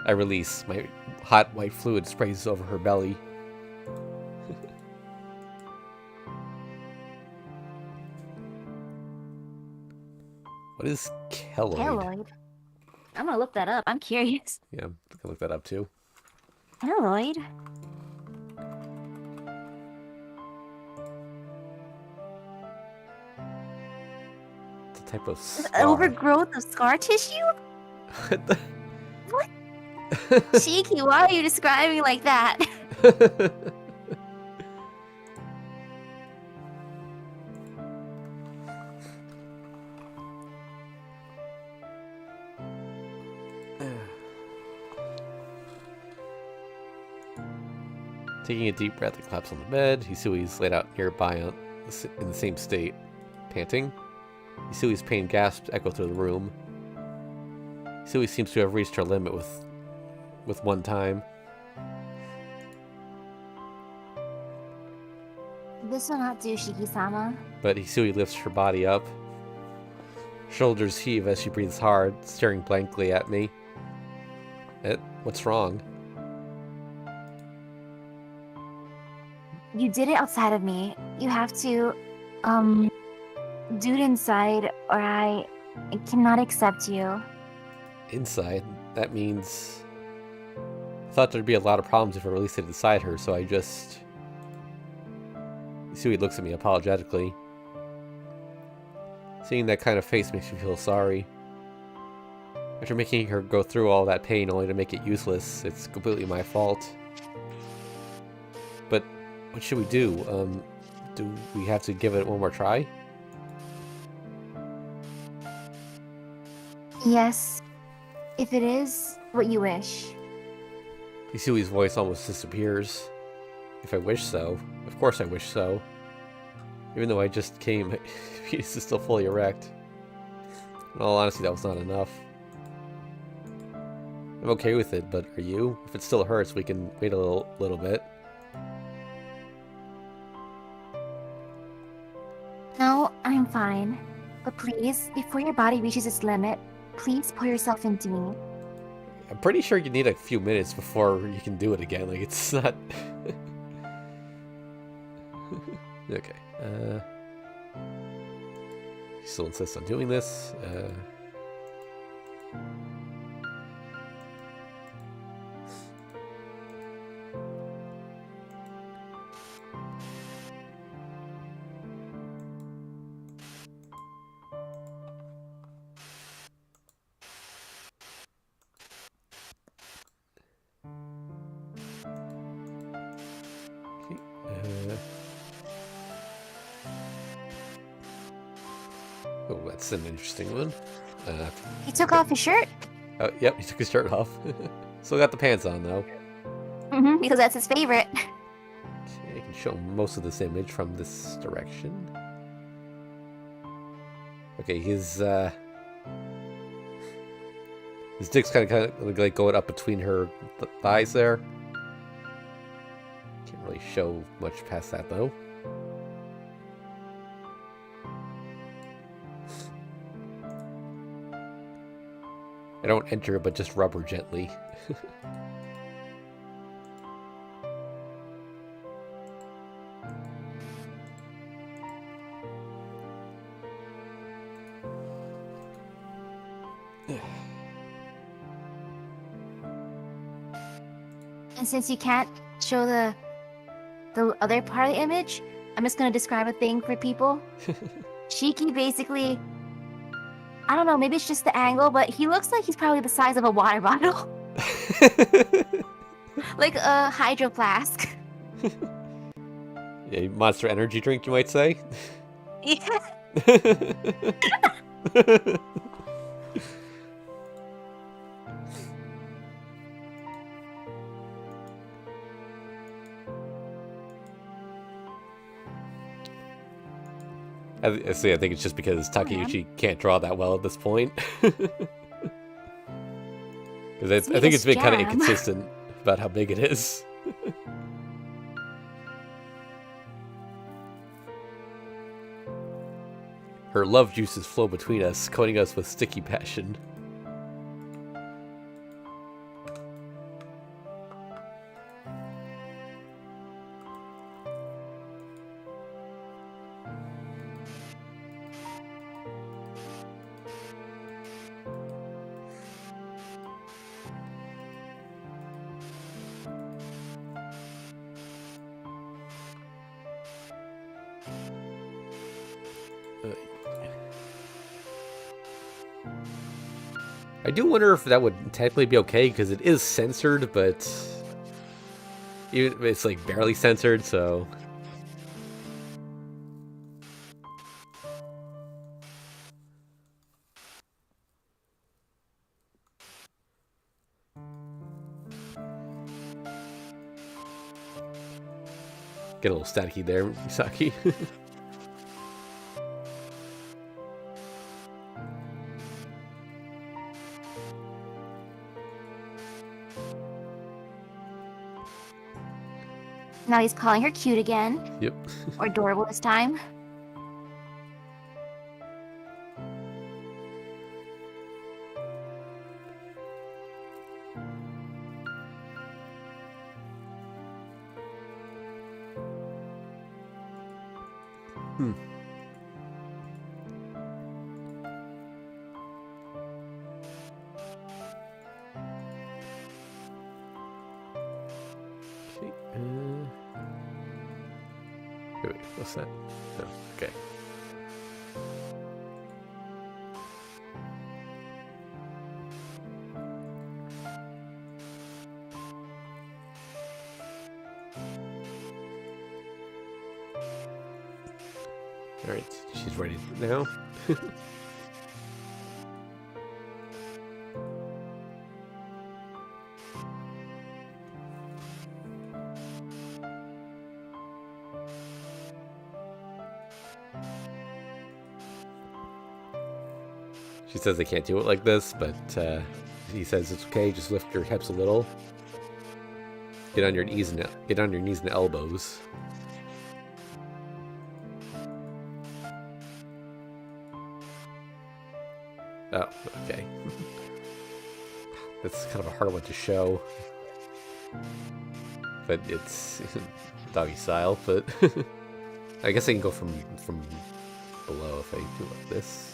I release. My hot white fluid sprays over her belly. What is keloid? Keloid. I'm gonna look that up. I'm curious. Yeah, I can look that up too. Keloid. It's a type of An scar. overgrowth of scar tissue? What the- What? Cheeky, why are you describing like that? Taking a deep breath, he claps on the bed. Hisui's laid out nearby in the same state, panting. Hisui's pain gasps echo through the room. Hisui seems to have reached her limit with one time. This will not do, Shiki-sama. But Hisui lifts her body up. Shoulders heave as she breathes hard, staring blankly at me. What's wrong? You did it outside of me. You have to, do it inside, or I cannot accept you. Inside? That means... I thought there'd be a lot of problems if I released it inside her, so I just... Hisui looks at me apologetically. Seeing that kind of face makes me feel sorry. After making her go through all that pain only to make it useless, it's completely my fault. But what should we do? Do we have to give it one more try? Yes, if it is what you wish. Hisui's voice almost disappears. If I wish so. Of course I wish so. Even though I just came, my penis is still fully erect. In all honesty, that was not enough. I'm okay with it, but are you? If it still hurts, we can wait a little bit. No, I'm fine. But please, before your body reaches its limit, please pour yourself into me. I'm pretty sure you need a few minutes before you can do it again. Like, it's not... Okay. He still insists on doing this. Oh, that's an interesting one. He took off his shirt. Oh, yep, he took his shirt off. Still got the pants on, though. Because that's his favorite. Okay, I can show most of this image from this direction. Okay, his dick's kind of like going up between her thighs there. Can't really show much past that, though. I don't enter, but just rub her gently. And since you can't show the other part of the image, I'm just gonna describe a thing for people. Shiki basically, I don't know, maybe it's just the angle, but he looks like he's probably the size of a water bottle. Like a hydro flask. Yeah, Monster Energy drink, you might say. Yeah. I see. I think it's just because Takeuchi can't draw that well at this point. Because I think it's been kind of inconsistent about how big it is. Her love juices flow between us, coating us with sticky passion. I do wonder if that would technically be okay, because it is censored, but even it's like barely censored, so get a little staticky there, Misaki. Now he's calling her cute again. Yep. Or adorable this time. Wait, what's that? No, okay. Alright, she's ready now. She says they can't do it like this, but he says it's okay. Just lift your hips a little. Get on your knees and elbows. Oh, okay. That's kind of a hard one to show, but it's doggy style. But I guess I can go from below if I do like this.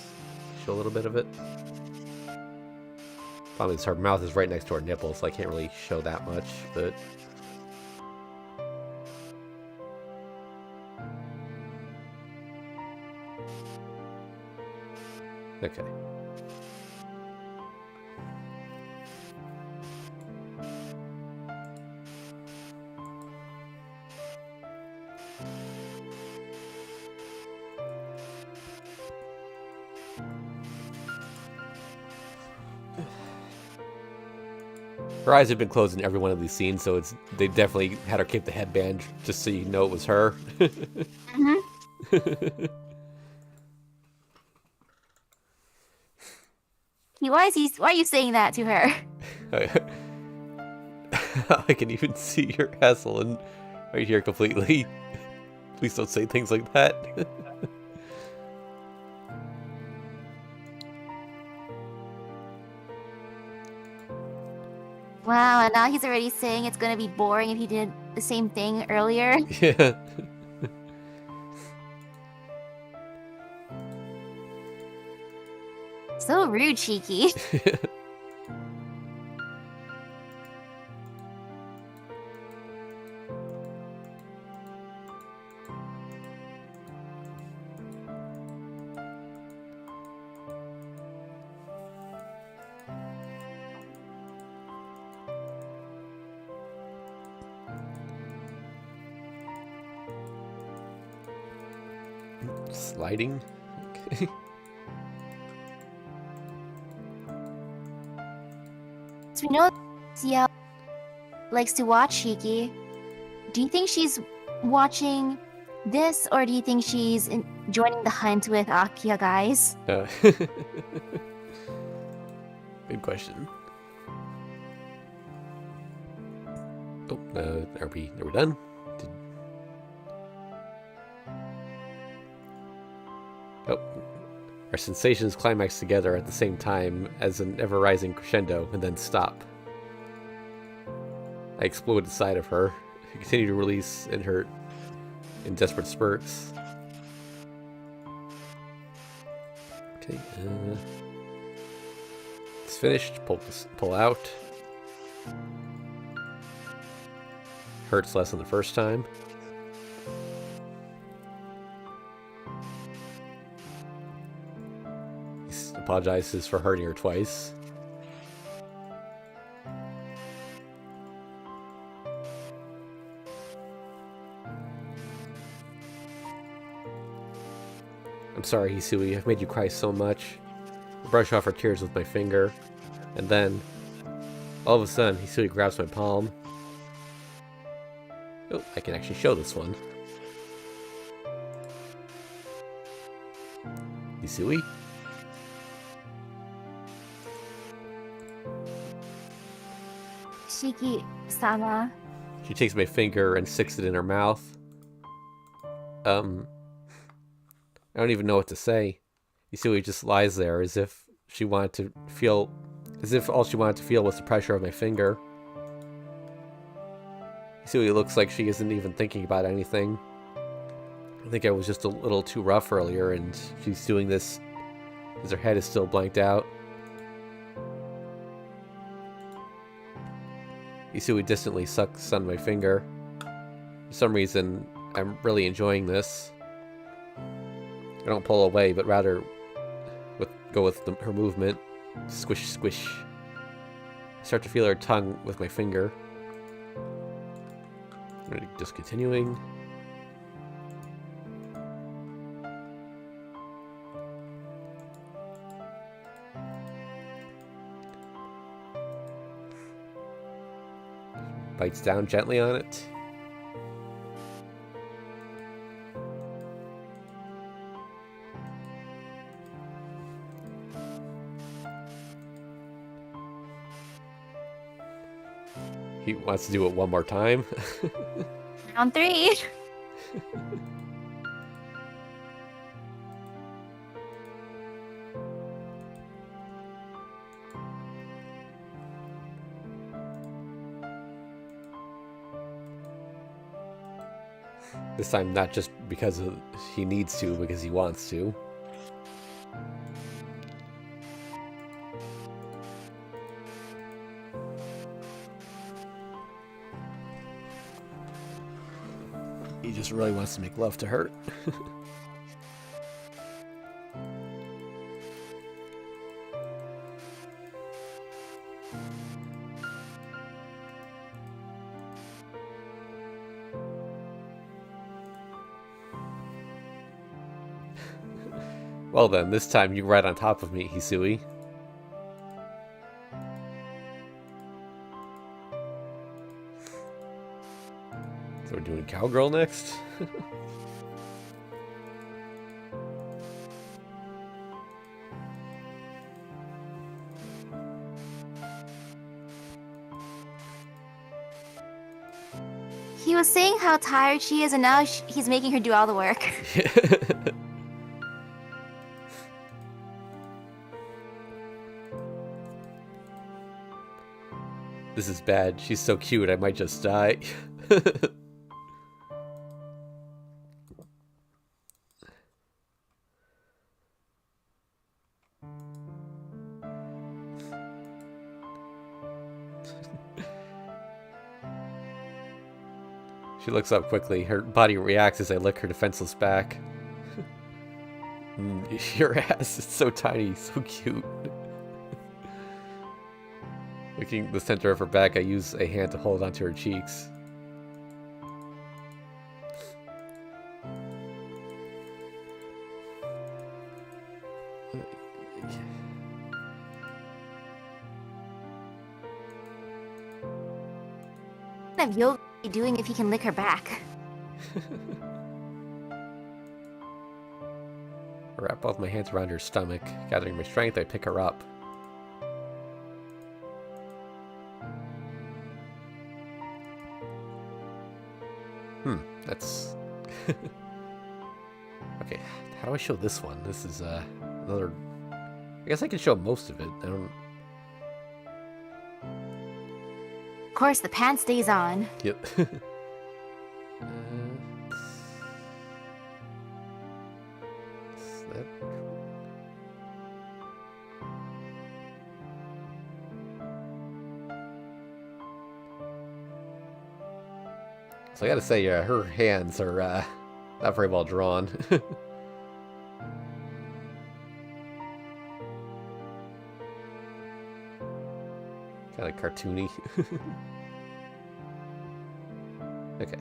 Show a little bit of it. Problem is her mouth is right next to her nipple, so I can't really show that much, but okay. Her eyes have been closed in every one of these scenes, so they definitely had her keep the headband just so you know it was her. Mm-hmm. Why are you saying that to her? I can even see your hassle right here completely. Please don't say things like that. Wow, and now he's already saying it's gonna be boring if he did the same thing earlier. Yeah. So rude, Cheeky. Sliding? Okay. So we know Sia likes to watch Shiki. Do you think she's watching this, or do you think she's joining the hunt with Akia guys? Good question. Oh, are we done? Oh, our sensations climax together at the same time as an ever-rising crescendo, and then stop. I explode inside of her. I continue to release and hurt in desperate spurts. Okay, it's finished. Pull out. Hurts less than the first time. He apologizes for hurting her twice. I'm sorry, Hisui. I've made you cry so much. I brush off her tears with my finger. And then, all of a sudden, Hisui grabs my palm. Oh, I can actually show this one. Hisui? Shiki-sama. She takes my finger and sticks it in her mouth. I don't even know what to say. Hisui just lies there as if she wanted to feel, as if all she wanted to feel was the pressure of my finger. Hisui looks like she isn't even thinking about anything. I think I was just a little too rough earlier, and she's doing this as her head is still blanked out. Hisui distantly sucks on my finger. For some reason, I'm really enjoying this. I don't pull away, but rather go with her movement. Squish, squish. I start to feel her tongue with my finger. Just continuing. Bites down gently on it. He wants to do it one more time. Round 3. This time not just because he needs to, because he wants to. He just really wants to make love to her. Well then, this time you're right on top of me, Hisui. So we're doing cowgirl next? He was saying how tired she is, and now he's making her do all the work. This is bad. She's so cute, I might just die. She looks up quickly. Her body reacts as I lick her defenseless back. Your ass is so tiny, so cute. Licking the center of her back, I use a hand to hold onto her cheeks. What of yoga be doing if he can lick her back? I wrap both my hands around her stomach. Gathering my strength, I pick her up. That's... Okay, how do I show this one? This is, another... I guess I can show most of it. I don't... Of course, the pants stays on. Yep. That... So I gotta say, her hands are, not very well drawn. Kind of cartoony. Okay.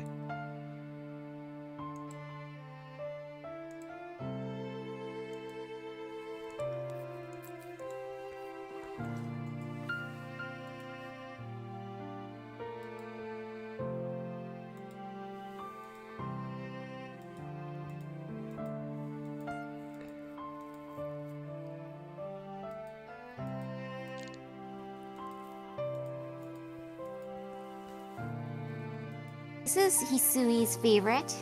This is Hisui's favorite.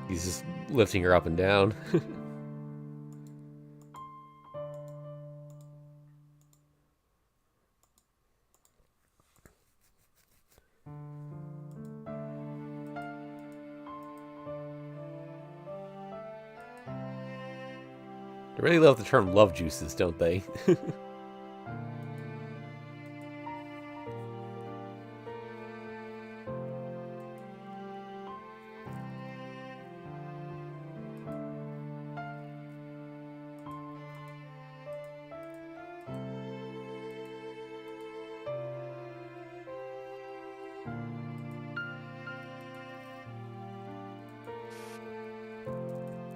He's just lifting her up and down. They really love the term love juices, don't they?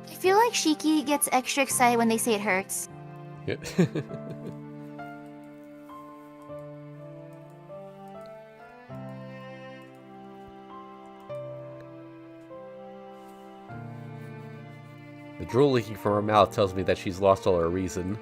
I feel like Shiki gets extra excited when they say it hurts. Yep. The drool leaking from her mouth tells me that she's lost all her reason.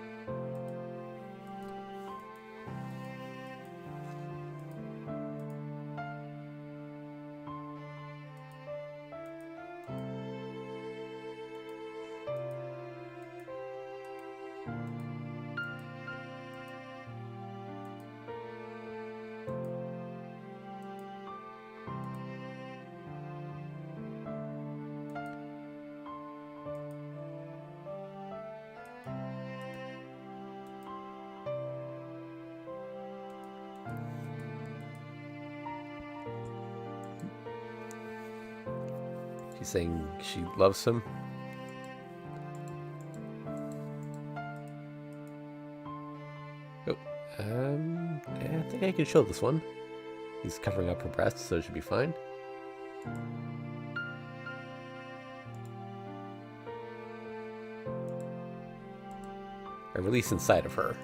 She's saying she loves him. Oh, yeah, I think I can show this one. He's covering up her breasts, so it should be fine. I release inside of her.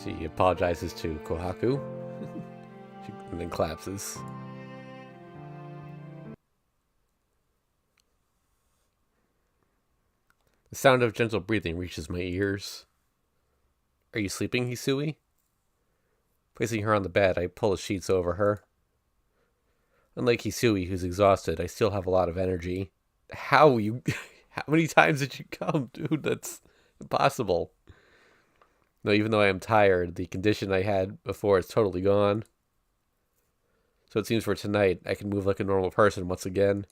She apologizes to Kohaku, and then collapses. The sound of gentle breathing reaches my ears. Are you sleeping, Hisui? Placing her on the bed, I pull the sheets over her. Unlike Hisui, who's exhausted, I still have a lot of energy. How many times did you come, dude? That's impossible. No, even though I am tired, the condition I had before is totally gone. So it seems for tonight, I can move like a normal person once again.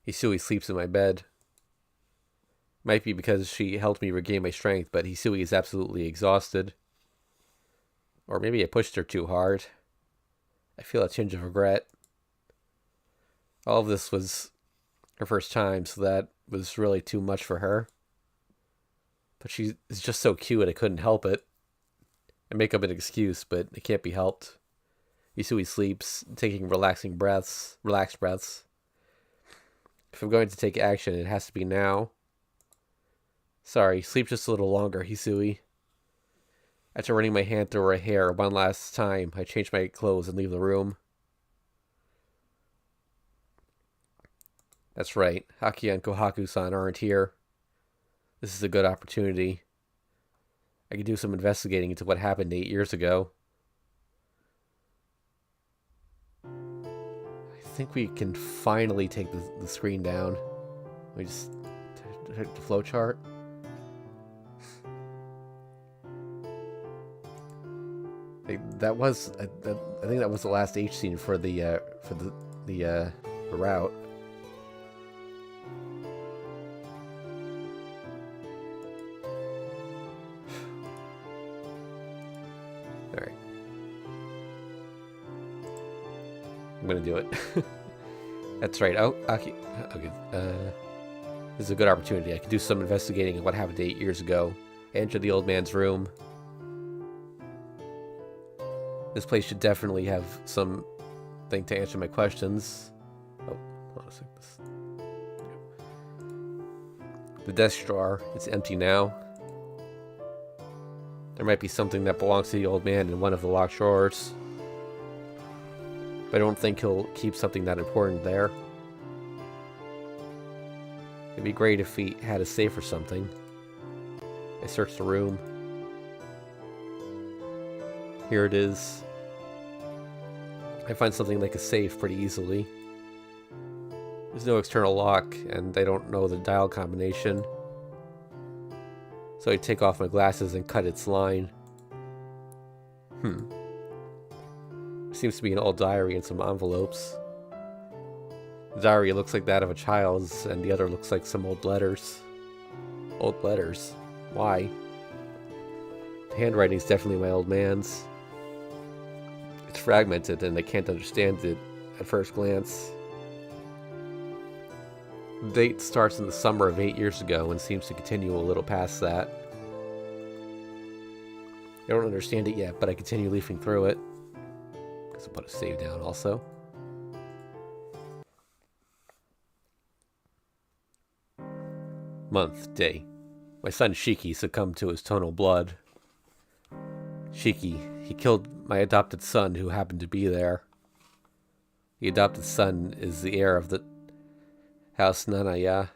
Hisui sleeps in my bed. Might be because she helped me regain my strength, but Hisui is absolutely exhausted. Or maybe I pushed her too hard. I feel a tinge of regret. All of this was her first time, so that was really too much for her. But she is just so cute, I couldn't help it. I make up an excuse, but it can't be helped. Hisui sleeps, taking relaxed breaths. If I'm going to take action, it has to be now. Sorry, sleep just a little longer, Hisui. After running my hand through her hair one last time, I change my clothes and leave the room. That's right, Haki and Kohaku-san aren't here. This is a good opportunity. I can do some investigating into what happened 8 years ago. I think we can finally take the screen down. We just take the flowchart. That was, I think that was the last H scene for the route. All right, I'm gonna do it. That's right. Oh, okay. This is a good opportunity. I can do some investigating on what happened 8 years ago. I enter the old man's room. This place should definitely have something to answer my questions. Oh, hold on a sec. The desk drawer, it's empty now. There might be something that belongs to the old man in one of the locked drawers. But I don't think he'll keep something that important there. It'd be great if he had a safe or something. I search the room. Here it is. I find something like a safe pretty easily. There's no external lock, and I don't know the dial combination. So I take off my glasses and cut its line. There seems to be an old diary and some envelopes. The diary looks like that of a child's, and the other looks like some old letters. Old letters? Why? The handwriting's definitely my old man's. It's fragmented, and I can't understand it at first glance. The date starts in the summer of 8 years ago and seems to continue a little past that. I don't understand it yet, but I continue leafing through it. Because I'll put a save down also. Month, day. My son Shiki succumbed to his tonal blood. Shiki, he killed my adopted son who happened to be there. The adopted son is the heir of the House Nanaya.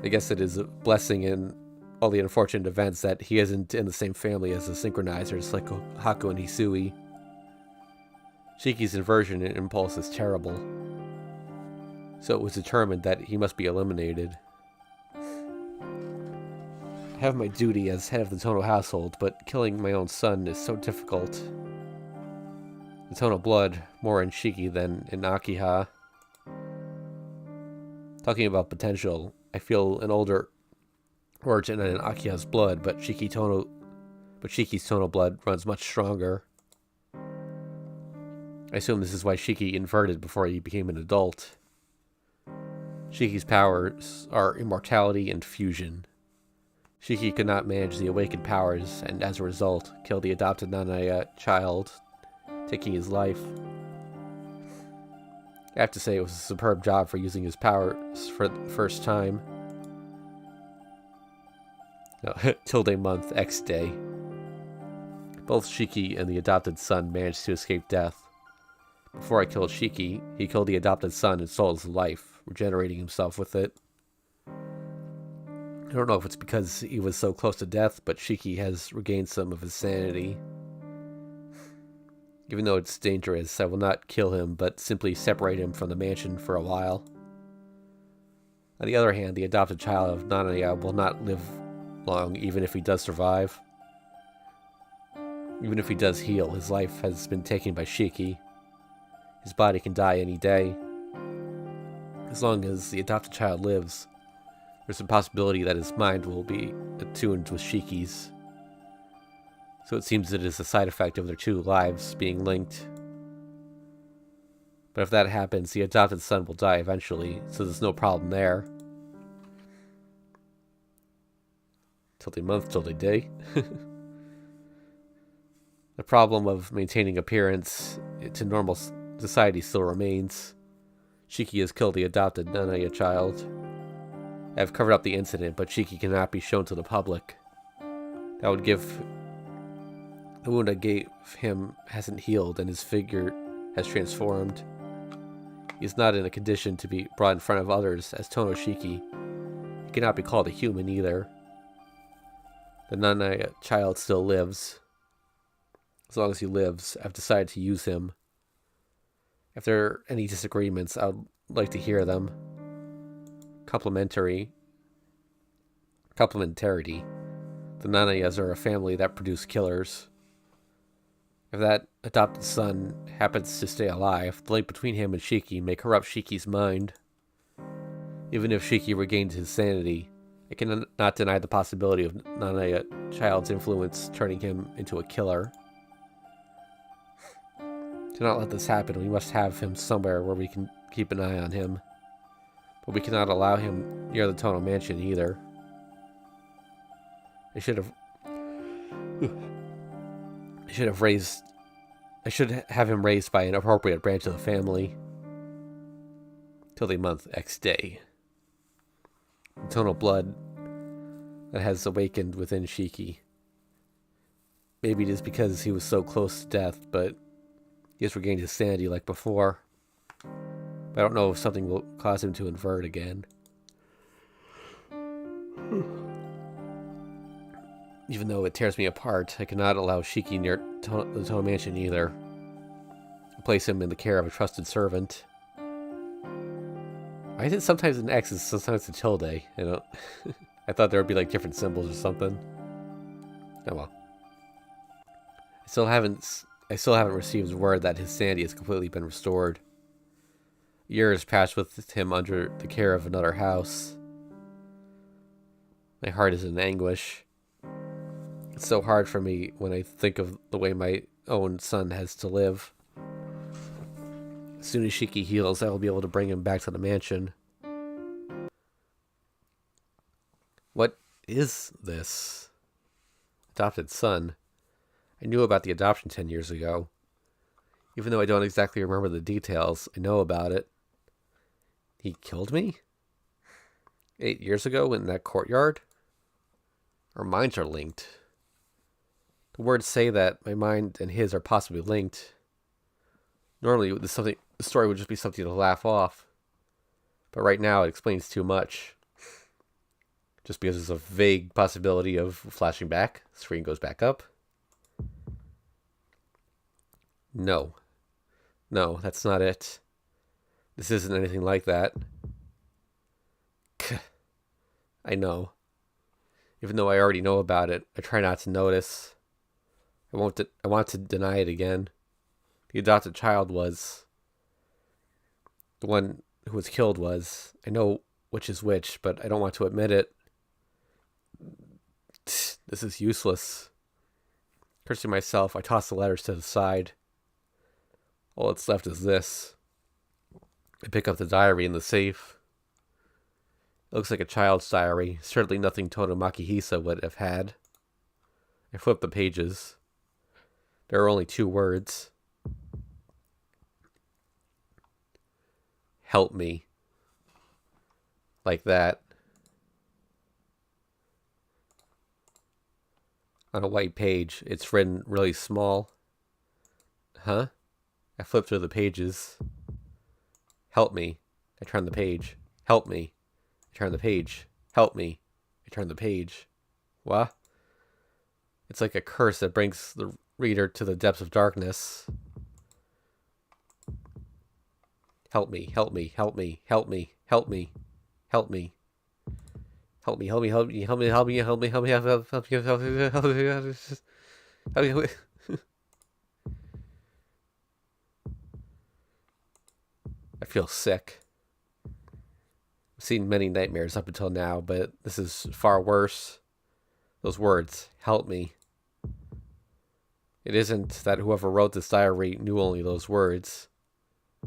I guess it is a blessing in all the unfortunate events that he isn't in the same family as the synchronizers like Haku and Hisui. Shiki's inversion impulse is terrible, so it was determined that he must be eliminated. I have my duty as head of the Tono household, but killing my own son is so difficult. The Tono blood, more in Shiki than in Akiha. Talking about potential, I feel an older origin in Akiha's blood, but Shiki's Tono blood runs much stronger. I assume this is why Shiki inverted before he became an adult. Shiki's powers are immortality and fusion. Shiki could not manage the awakened powers, and as a result, killed the adopted Nanaya child, taking his life. I have to say it was a superb job for using his powers for the first time. No, tilde month, X day. Both Shiki and the adopted son managed to escape death. Before I killed Shiki, he killed the adopted son and stole his life, regenerating himself with it. I don't know if it's because he was so close to death, but Shiki has regained some of his sanity. Even though it's dangerous, I will not kill him, but simply separate him from the mansion for a while. On the other hand, the adopted child of Nanaya will not live long, even if he does survive. Even if he does heal, his life has been taken by Shiki. His body can die any day. As long as the adopted child lives, there's a possibility that his mind will be attuned with Shiki's. So it seems it is a side effect of their two lives being linked. But if that happens, the adopted son will die eventually, so there's no problem there. Till the month, till the day. The problem of maintaining appearance to normal society still remains. Shiki has killed the adopted Nanaya child. I have covered up the incident, but Shiki cannot be shown to the public. That would give... The wound I gave him hasn't healed, and his figure has transformed. He is not in a condition to be brought in front of others as Tono Shiki. He cannot be called a human either. The Nanaya child still lives. As long as he lives, I've decided to use him. If there are any disagreements, I would like to hear them. Complementarity. The Nanayas are a family that produce killers. If that adopted son happens to stay alive, the link between him and Shiki may corrupt Shiki's mind. Even if Shiki regains his sanity, I cannot deny the possibility of Nanaya child's influence turning him into a killer. To not let this happen, we must have him somewhere where we can keep an eye on him. But we cannot allow him near the Tono mansion either. I should have him raised by an appropriate branch of the family. Till the month X day. The Tono blood that has awakened within Shiki. Maybe it is because he was so close to death, but he has regained his sanity like before. But I don't know if something will cause him to invert again. Even though it tears me apart, I cannot allow Shiki near the Tono mansion either. I'll place him in the care of a trusted servant. Why is it sometimes an X and sometimes a tilde? I thought there would be like different symbols or something. Oh well. I still haven't received word that his sanity has completely been restored. Years passed with him under the care of another house. My heart is in anguish. It's so hard for me when I think of the way my own son has to live. As soon as Shiki heals, I will be able to bring him back to the mansion. What is this? Adopted son. I knew about the adoption 10 years ago. Even though I don't exactly remember the details, I know about it. He killed me? 8 years ago in that courtyard? Our minds are linked. The words say that my mind and his are possibly linked. Normally, the story would just be something to laugh off. But right now, it explains too much. Just because there's a vague possibility of flashing back, the screen goes back up. No, that's not it. This isn't anything like that. I know. Even though I already know about it, I try not to notice. I want to deny it again. The adopted child was. The one who was killed was. I know which is which, but I don't want to admit it. This is useless. Cursing myself, I toss the letters to the side. All that's left is this. I pick up the diary in the safe. It looks like a child's diary, certainly nothing Tono Makihisa would have had. I flip the pages. There are only 2 words. Help me. Like that. On a white page, it's written really small. Huh? I flip through the pages. Help me. I turn the page. Help me. I turn the page. Help me. I turn the page. What? It's like a curse that brings the reader to the depths of darkness. Help me. Help me. Help me. Help me. Help me. Help me. Help me, help me, help me, help me, help me, help me, help me, help me, help me, help me, help me, help me. I feel sick. I've seen many nightmares up until now, but this is far worse. Those words, help me. It isn't that whoever wrote this diary knew only those words.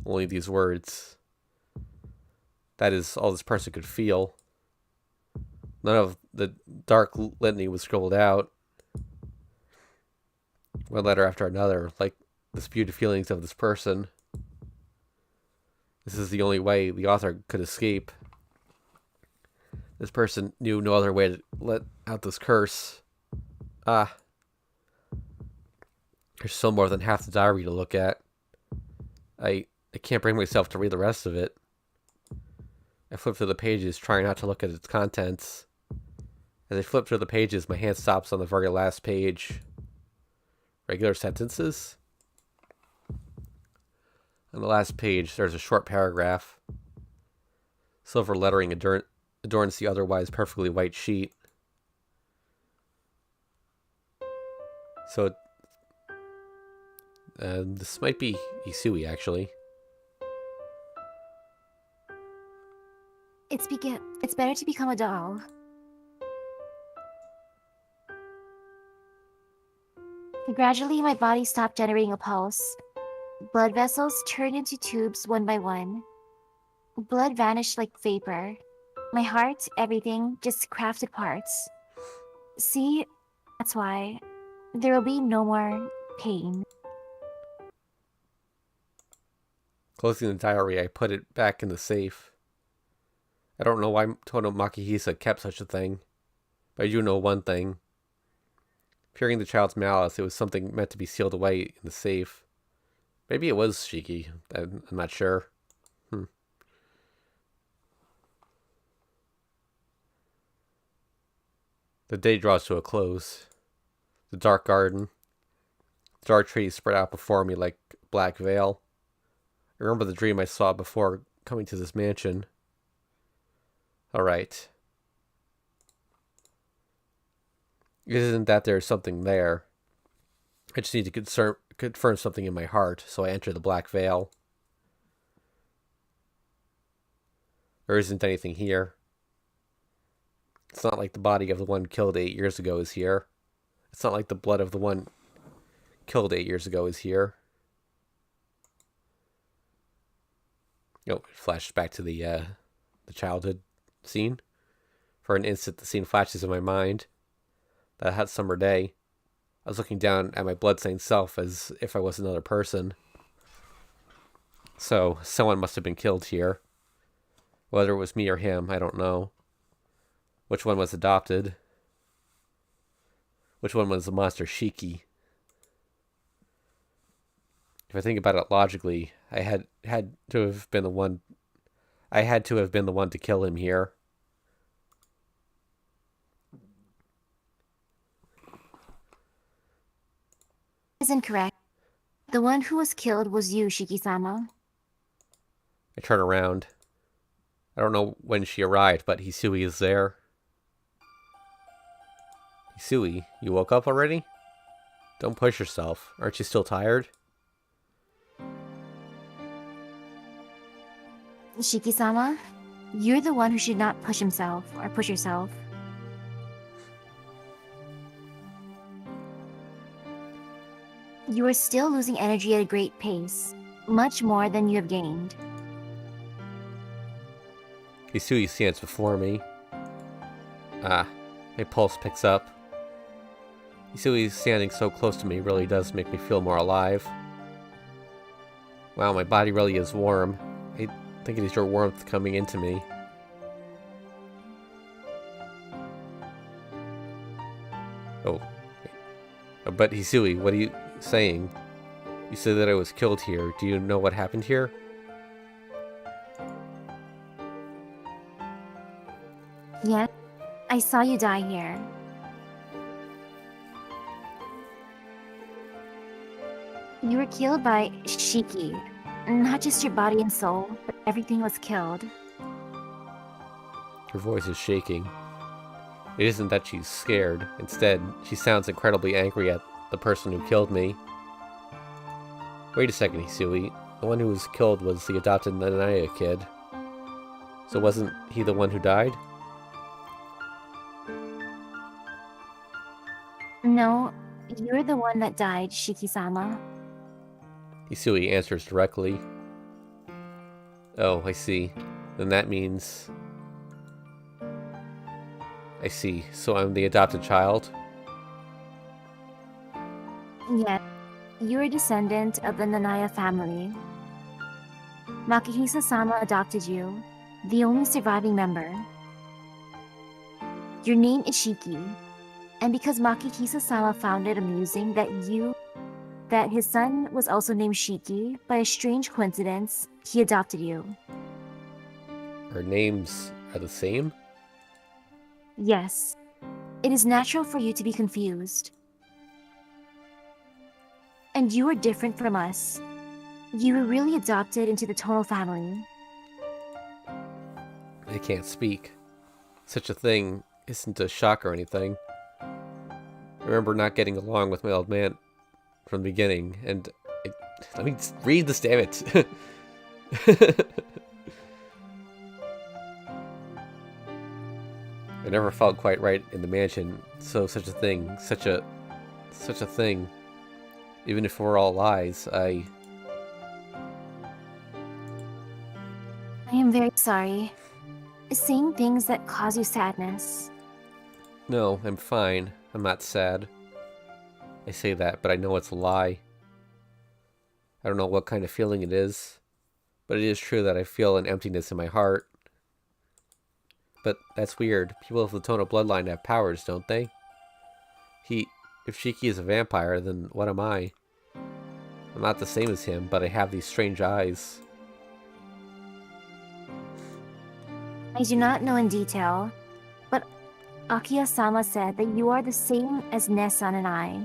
Only these words. That is all this person could feel. None of the dark litany was scribbled out. One letter after another, like disputed feelings of this person. This is the only way the author could escape. This person knew no other way to let out this curse. There's still more than half the diary to look at. I can't bring myself to read the rest of it. I flip through the pages, trying not to look at its contents. As I flip through the pages, my hand stops on the very last page. Regular sentences? On the last page, there's a short paragraph. Silver lettering adorns the otherwise perfectly white sheet. So, this might be Isui, actually. It's better to become a doll. Gradually, my body stopped generating a pulse. Blood vessels turned into tubes one by one. Blood vanished like vapor. My heart, everything, just crafted parts. See? That's why. There will be no more pain. Closing the diary, I put it back in the safe. I don't know why Tono Makihisa kept such a thing, but I do know one thing. Fearing the child's malice, it was something meant to be sealed away in the safe. Maybe it was Shiki. I'm not sure. The day draws to a close. The dark garden. The dark trees spread out before me like a black veil. I remember the dream I saw before coming to this mansion. Alright. It isn't that there's something there. I just need to confirm something in my heart, so I enter the black veil. There isn't anything here. It's not like the body of the one killed 8 years ago is here. It's not like the blood of the one killed 8 years ago is here. It flashes back to the childhood scene. For an instant, the scene flashes in my mind. That hot summer day, I was looking down at my bloodstained self as if I was another person. So, someone must have been killed here. Whether it was me or him, I don't know. Which one was adopted? Which one was the monster Shiki? If I think about it logically, I had to have been the one. I had to have been the one to kill him here. Isn't correct. The one who was killed was you, Shiki-sama. I turn around. I don't know when she arrived, but Hisui is there. Hisui, you woke up already? Don't push yourself. Aren't you still tired? Shiki-sama, you're the one who should not push himself or push yourself. You are still losing energy at a great pace, much more than you have gained. Hisui stands before me. My pulse picks up. Hisui standing so close to me really does make me feel more alive. Wow, my body really is warm. I think it is your warmth coming into me. Oh. But Hisui, what are you saying? You said that I was killed here. Do you know what happened here? Yes, I saw you die here. You were killed by Shiki. Not just your body and soul, but everything was killed. Her voice is shaking. It isn't that she's scared. Instead, she sounds incredibly angry at the person who killed me. Wait a second, Hisui. The one who was killed was the adopted Nanaya kid. So wasn't he the one who died? No, you're the one that died, Shiki-sama. Hisui answers directly. Oh, I see. Then that means... I see. So I'm the adopted child? Yes, you're a descendant of the Nanaya family. Makihisa-sama adopted you, the only surviving member. Your name is Shiki, and because Makihisa-sama found it amusing that his son was also named Shiki, by a strange coincidence, he adopted you. Our names are the same? Yes, it is natural for you to be confused. And you are different from us. You were really adopted into the Tono family. I can't speak. Such a thing isn't a shock or anything. I remember not getting along with my old man from the beginning, and let me read this, damn it. I never felt quite right in the mansion, so such a thing, such a thing. Even if we're all lies, I am very sorry. Saying things that cause you sadness. No, I'm fine. I'm not sad. I say that, but I know it's a lie. I don't know what kind of feeling it is, but it is true that I feel an emptiness in my heart. But that's weird. People of the Tono bloodline have powers, don't they? If Shiki is a vampire, then what am I? I'm not the same as him, but I have these strange eyes. I do not know in detail, but Akiya-sama said that you are the same as Nessan and I.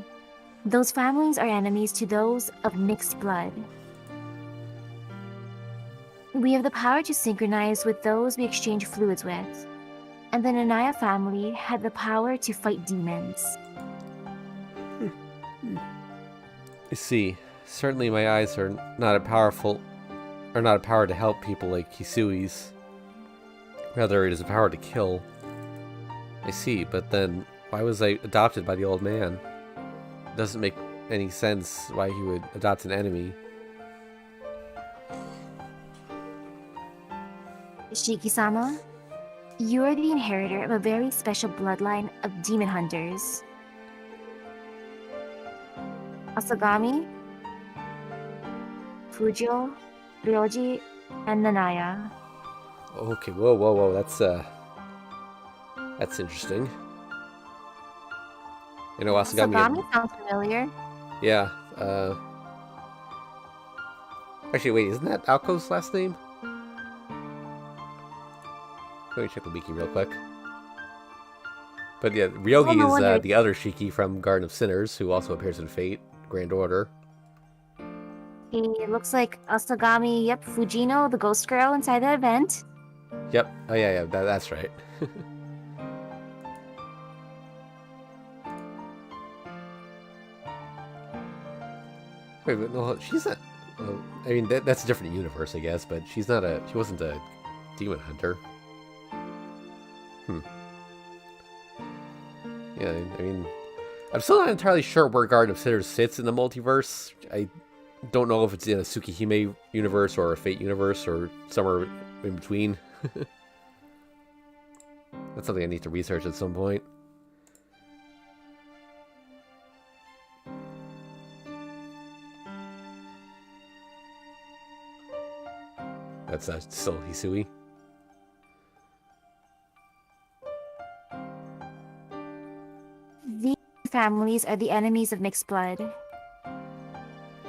Those families are enemies to those of mixed blood. We have the power to synchronize with those we exchange fluids with, and the Nanaya family had the power to fight demons. I see. Certainly my eyes are not a power to help people like Hisui's. Rather, it is a power to kill. I see, but then why was I adopted by the old man? It doesn't make any sense why he would adopt an enemy. Shiki-sama, you are the inheritor of a very special bloodline of demon hunters. Asagami, Fujo, Ryoji, and Nanaya. Okay, whoa, that's interesting. You know, Asagami sounds familiar. Yeah, actually, wait, isn't that Aoko's last name? Let me check the wiki real quick. But yeah, Ryogi is the other Shiki from Garden of Sinners, who also appears in Fate, Grand Order. It looks like Asagami, yep, Fujino, the ghost girl inside the event. Yep, oh yeah, that's right. Wait, but no, she's not... I mean, that's a different universe, I guess, but she wasn't a demon hunter. Yeah, I mean, I'm still not entirely sure where Garden of Sinners sits in the multiverse. I don't know if it's in a Tsukihime universe or a Fate universe or somewhere in between. That's something I need to research at some point. That's still Hisui. These families are the enemies of mixed blood.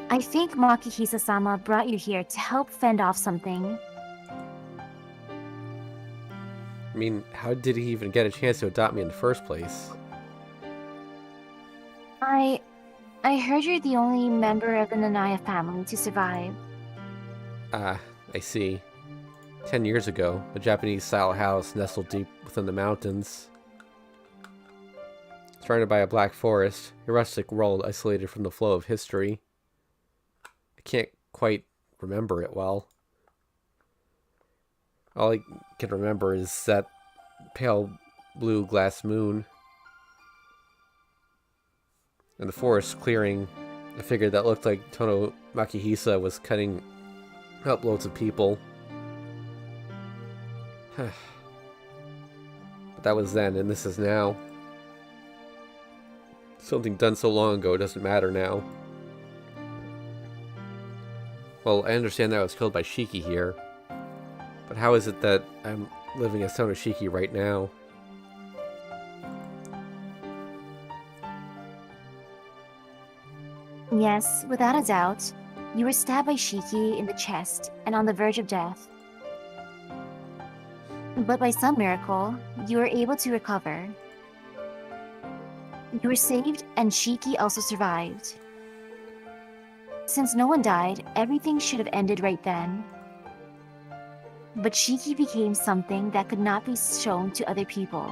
I think Makihisa-sama brought you here to help fend off something. I mean, how did he even get a chance to adopt me in the first place? I heard you're the only member of the Nanaya family to survive. Ah, I see. 10 years ago, a Japanese-style house nestled deep within the mountains. Surrounded by a black forest, a rustic world isolated from the flow of history. I can't quite remember it well. All I can remember is that pale blue glass moon and the forest clearing. I figured that looked like Tono Makihisa was cutting up loads of people. But that was then, and this is now. Something done so long ago doesn't matter now. Well, I understand that I was killed by Shiki here, but how is it that I'm living as Tonoshiki right now? Yes, without a doubt. You were stabbed by Shiki in the chest and on the verge of death. But by some miracle, you were able to recover. You were saved, and Shiki also survived. Since no one died, everything should have ended right then. But Shiki became something that could not be shown to other people.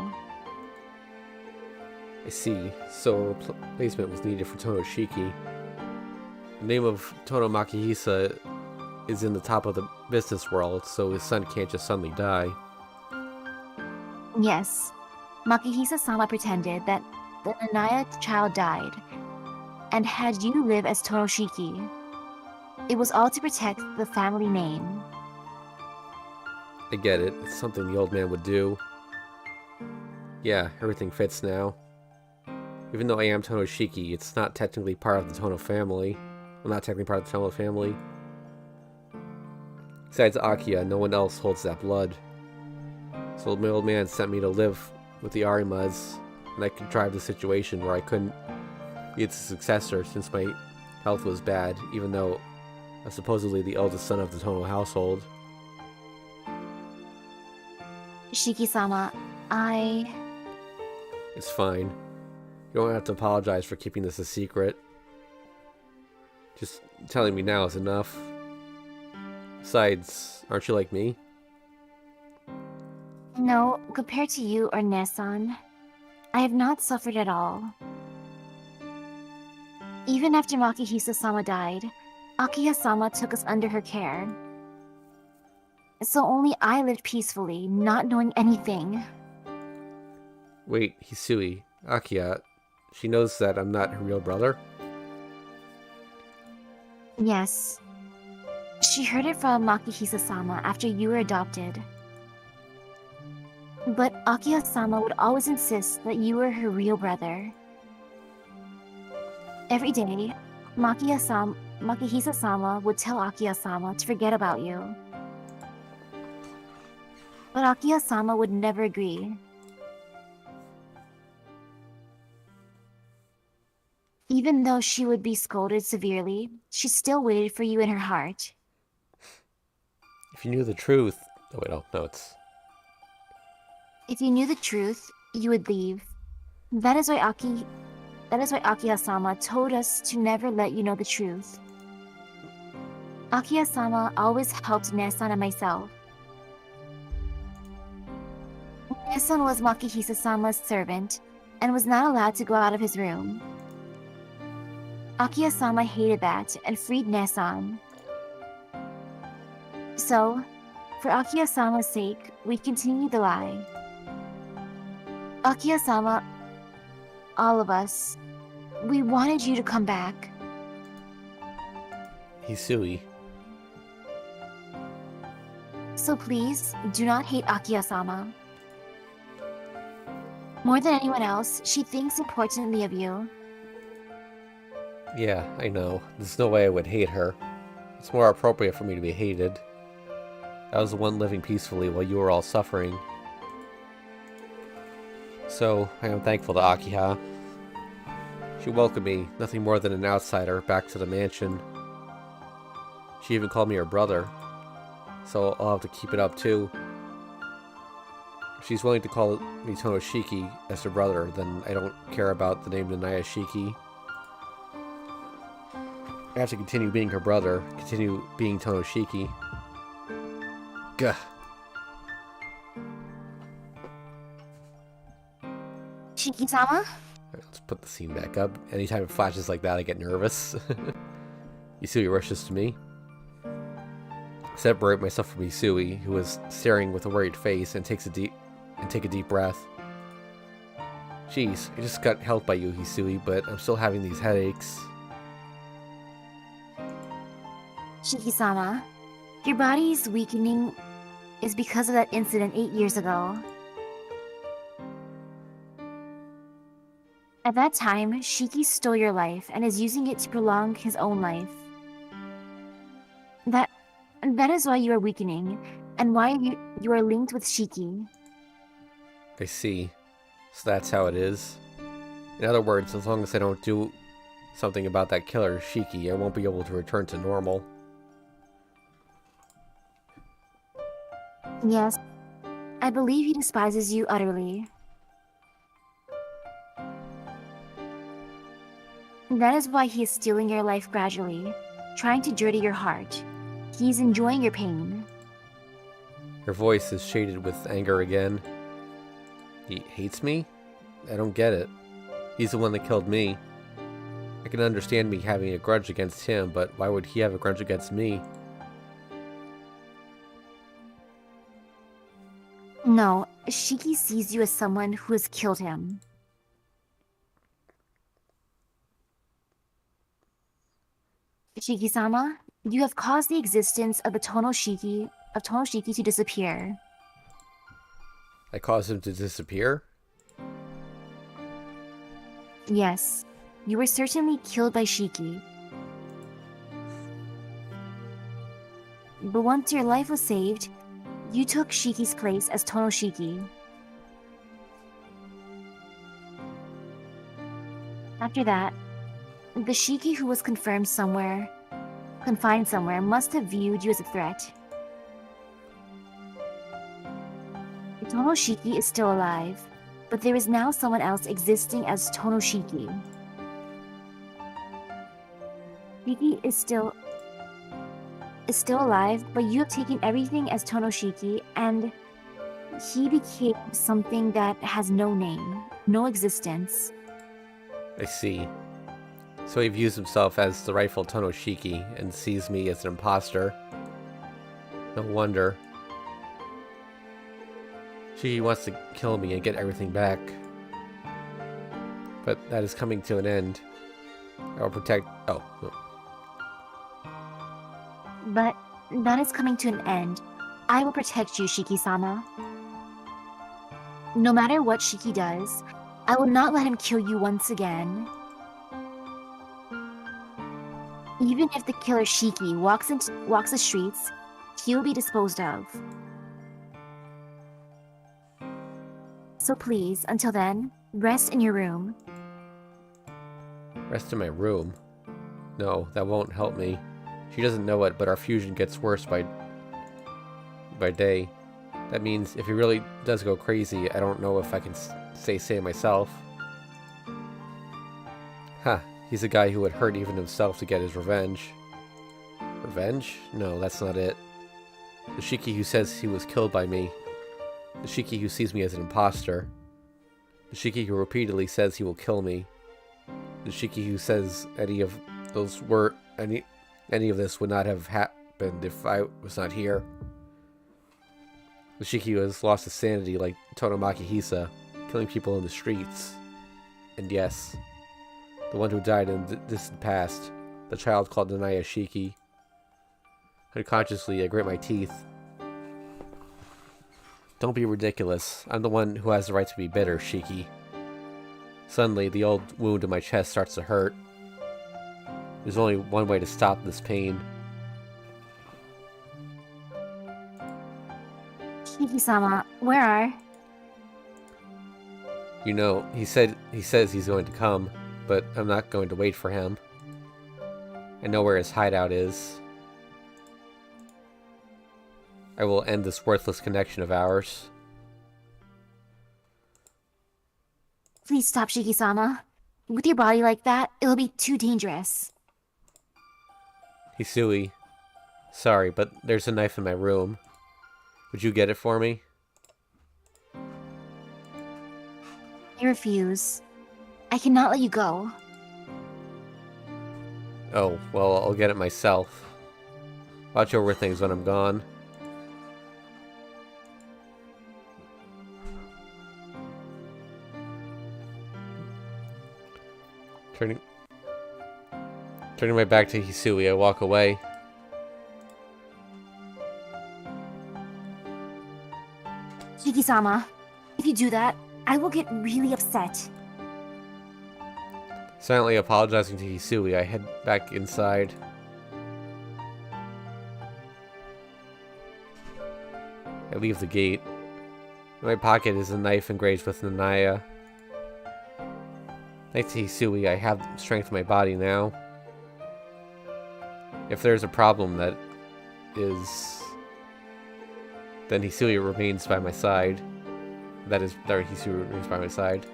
I see. So a replacement was needed for Tonoshiki. The name of Tono Makihisa is in the top of the business world, so his son can't just suddenly die. Yes, Makihisa-sama pretended that the Nanaya child died, and had you live as Tonoshiki. It was all to protect the family name. I get it. It's something the old man would do. Yeah, everything fits now. Even though I am Tonoshiki, it's not technically part of the Tono family. Well, not technically part of the Tono family. Besides Akiya, no one else holds that blood. So my old man sent me to live with the Arimas, and I contrived a situation where I couldn't be its successor since my health was bad, even though I was supposedly the eldest son of the Tono household. Shiki-sama, It's fine. You don't have to apologize for keeping this a secret. Just telling me now is enough. Besides, aren't you like me? No, compared to you or Nessan, I have not suffered at all. Even after Makihisa-sama died, Akiya-sama took us under her care. So only I lived peacefully, not knowing anything. Wait, Hisui, Akiya, she knows that I'm not her real brother? Yes. She heard it from Makihisa-sama after you were adopted. But Akiya-sama would always insist that you were her real brother. Every day, Makihisa-sama would tell Akiya-sama to forget about you. But Akiya-sama would never agree. Even though she would be scolded severely, she still waited for you in her heart. If you knew the truth... Oh wait, no, it's... If you knew the truth, you would leave. That is why Akiya-sama told us to never let you know the truth. Akiya-sama always helped Nessan and myself. Nessan was Makihisa-sama's servant and was not allowed to go out of his room. Akiya-sama hated that and freed Nessan. So, for Akiya-sama's sake, we continued the lie. Akiya-sama, all of us, we wanted you to come back. Hisui. So please, do not hate Akiya-sama. More than anyone else, she thinks importantly of you. Yeah, I know. There's no way I would hate her. It's more appropriate for me to be hated. I was the one living peacefully while you were all suffering. So, I am thankful to Akiha. She welcomed me, nothing more than an outsider, back to the mansion. She even called me her brother. So I'll have to keep it up too. If she's willing to call me Tonoshiki as her brother, then I don't care about the name Nanaya Shiki. I have to continue being her brother, continue being Tonoshiki. Gah. Shiki-sama? Let's put the scene back up. Anytime it flashes like that, I get nervous. Isui rushes to me. I separate myself from Isui, who is staring with a worried face, and take a deep breath. Jeez, I just got helped by you, Hisui, but I'm still having these headaches. Shiki-sama, your body's weakening is because of that incident 8 years ago. At that time, Shiki stole your life and is using it to prolong his own life. That is why you are weakening, and why you are linked with Shiki. I see. So that's how it is. In other words, as long as I don't do something about that killer Shiki, I won't be able to return to normal. Yes, I believe he despises you utterly. That is why he is stealing your life gradually, trying to dirty your heart. He's enjoying your pain. Her voice is shaded with anger again. He hates me? I don't get it. He's the one that killed me. I can understand me having a grudge against him, but why would he have a grudge against me? No, Shiki sees you as someone who has killed him. Shiki-sama, you have caused the existence of Tonoshiki to disappear. I caused him to disappear? Yes, you were certainly killed by Shiki. But once your life was saved, you took Shiki's place as Tonoshiki. After that, the Shiki who was confined somewhere, must have viewed you as a threat. Tonoshiki is still alive, but there is now someone else existing as Tonoshiki. Shiki is still alive, but you have taken everything as Tonoshiki, and he became something that has no name, no existence. I see. So he views himself as the rightful Tonoshiki and sees me as an imposter. No wonder. Shiki wants to kill me and get everything back. But that is coming to an end. I will protect... Oh. But that is coming to an end. I will protect you, Shiki-sama. No matter what Shiki does, I will not let him kill you once again. Even if the killer Shiki walks the streets, he will be disposed of. So please, until then, rest in your room. Rest in my room? No, that won't help me. She doesn't know it, but our fusion gets worse by day. That means if he really does go crazy, I don't know if I can stay sane myself. Ha, he's a guy who would hurt even himself to get his revenge. Revenge? No, that's not it. The Shiki who says he was killed by me. The Shiki who sees me as an imposter. The Shiki who repeatedly says he will kill me. The Shiki who says any of this would not have happened if I was not here. The Shiki who has lost his sanity like Tonomaki Hisa, killing people in the streets. And yes, the one who died in the distant past, the child called Nanaya Shiki. Unconsciously, I grit my teeth. Don't be ridiculous. I'm the one who has the right to be bitter, Shiki. Suddenly, the old wound in my chest starts to hurt. There's only one way to stop this pain. Shiki-sama, where are? You know, he says he's going to come, but I'm not going to wait for him. I know where his hideout is. I will end this worthless connection of ours. Please stop, Shiki-sama. With your body like that, it'll be too dangerous. Hisui, sorry, but there's a knife in my room. Would you get it for me? refuse. I cannot let you go. Oh, well, I'll get it myself. Watch over things when I'm gone. Turning my back to Hisui, I walk away. Shiki-sama, if you do that, I will get really upset. Silently apologizing to Hisui, I head back inside. I leave the gate. In my pocket is a knife engraved with Nanaya. Thanks to Hisui, I have strength in my body now. If there's a problem then Hisui remains by my side. Hisui remains by my side.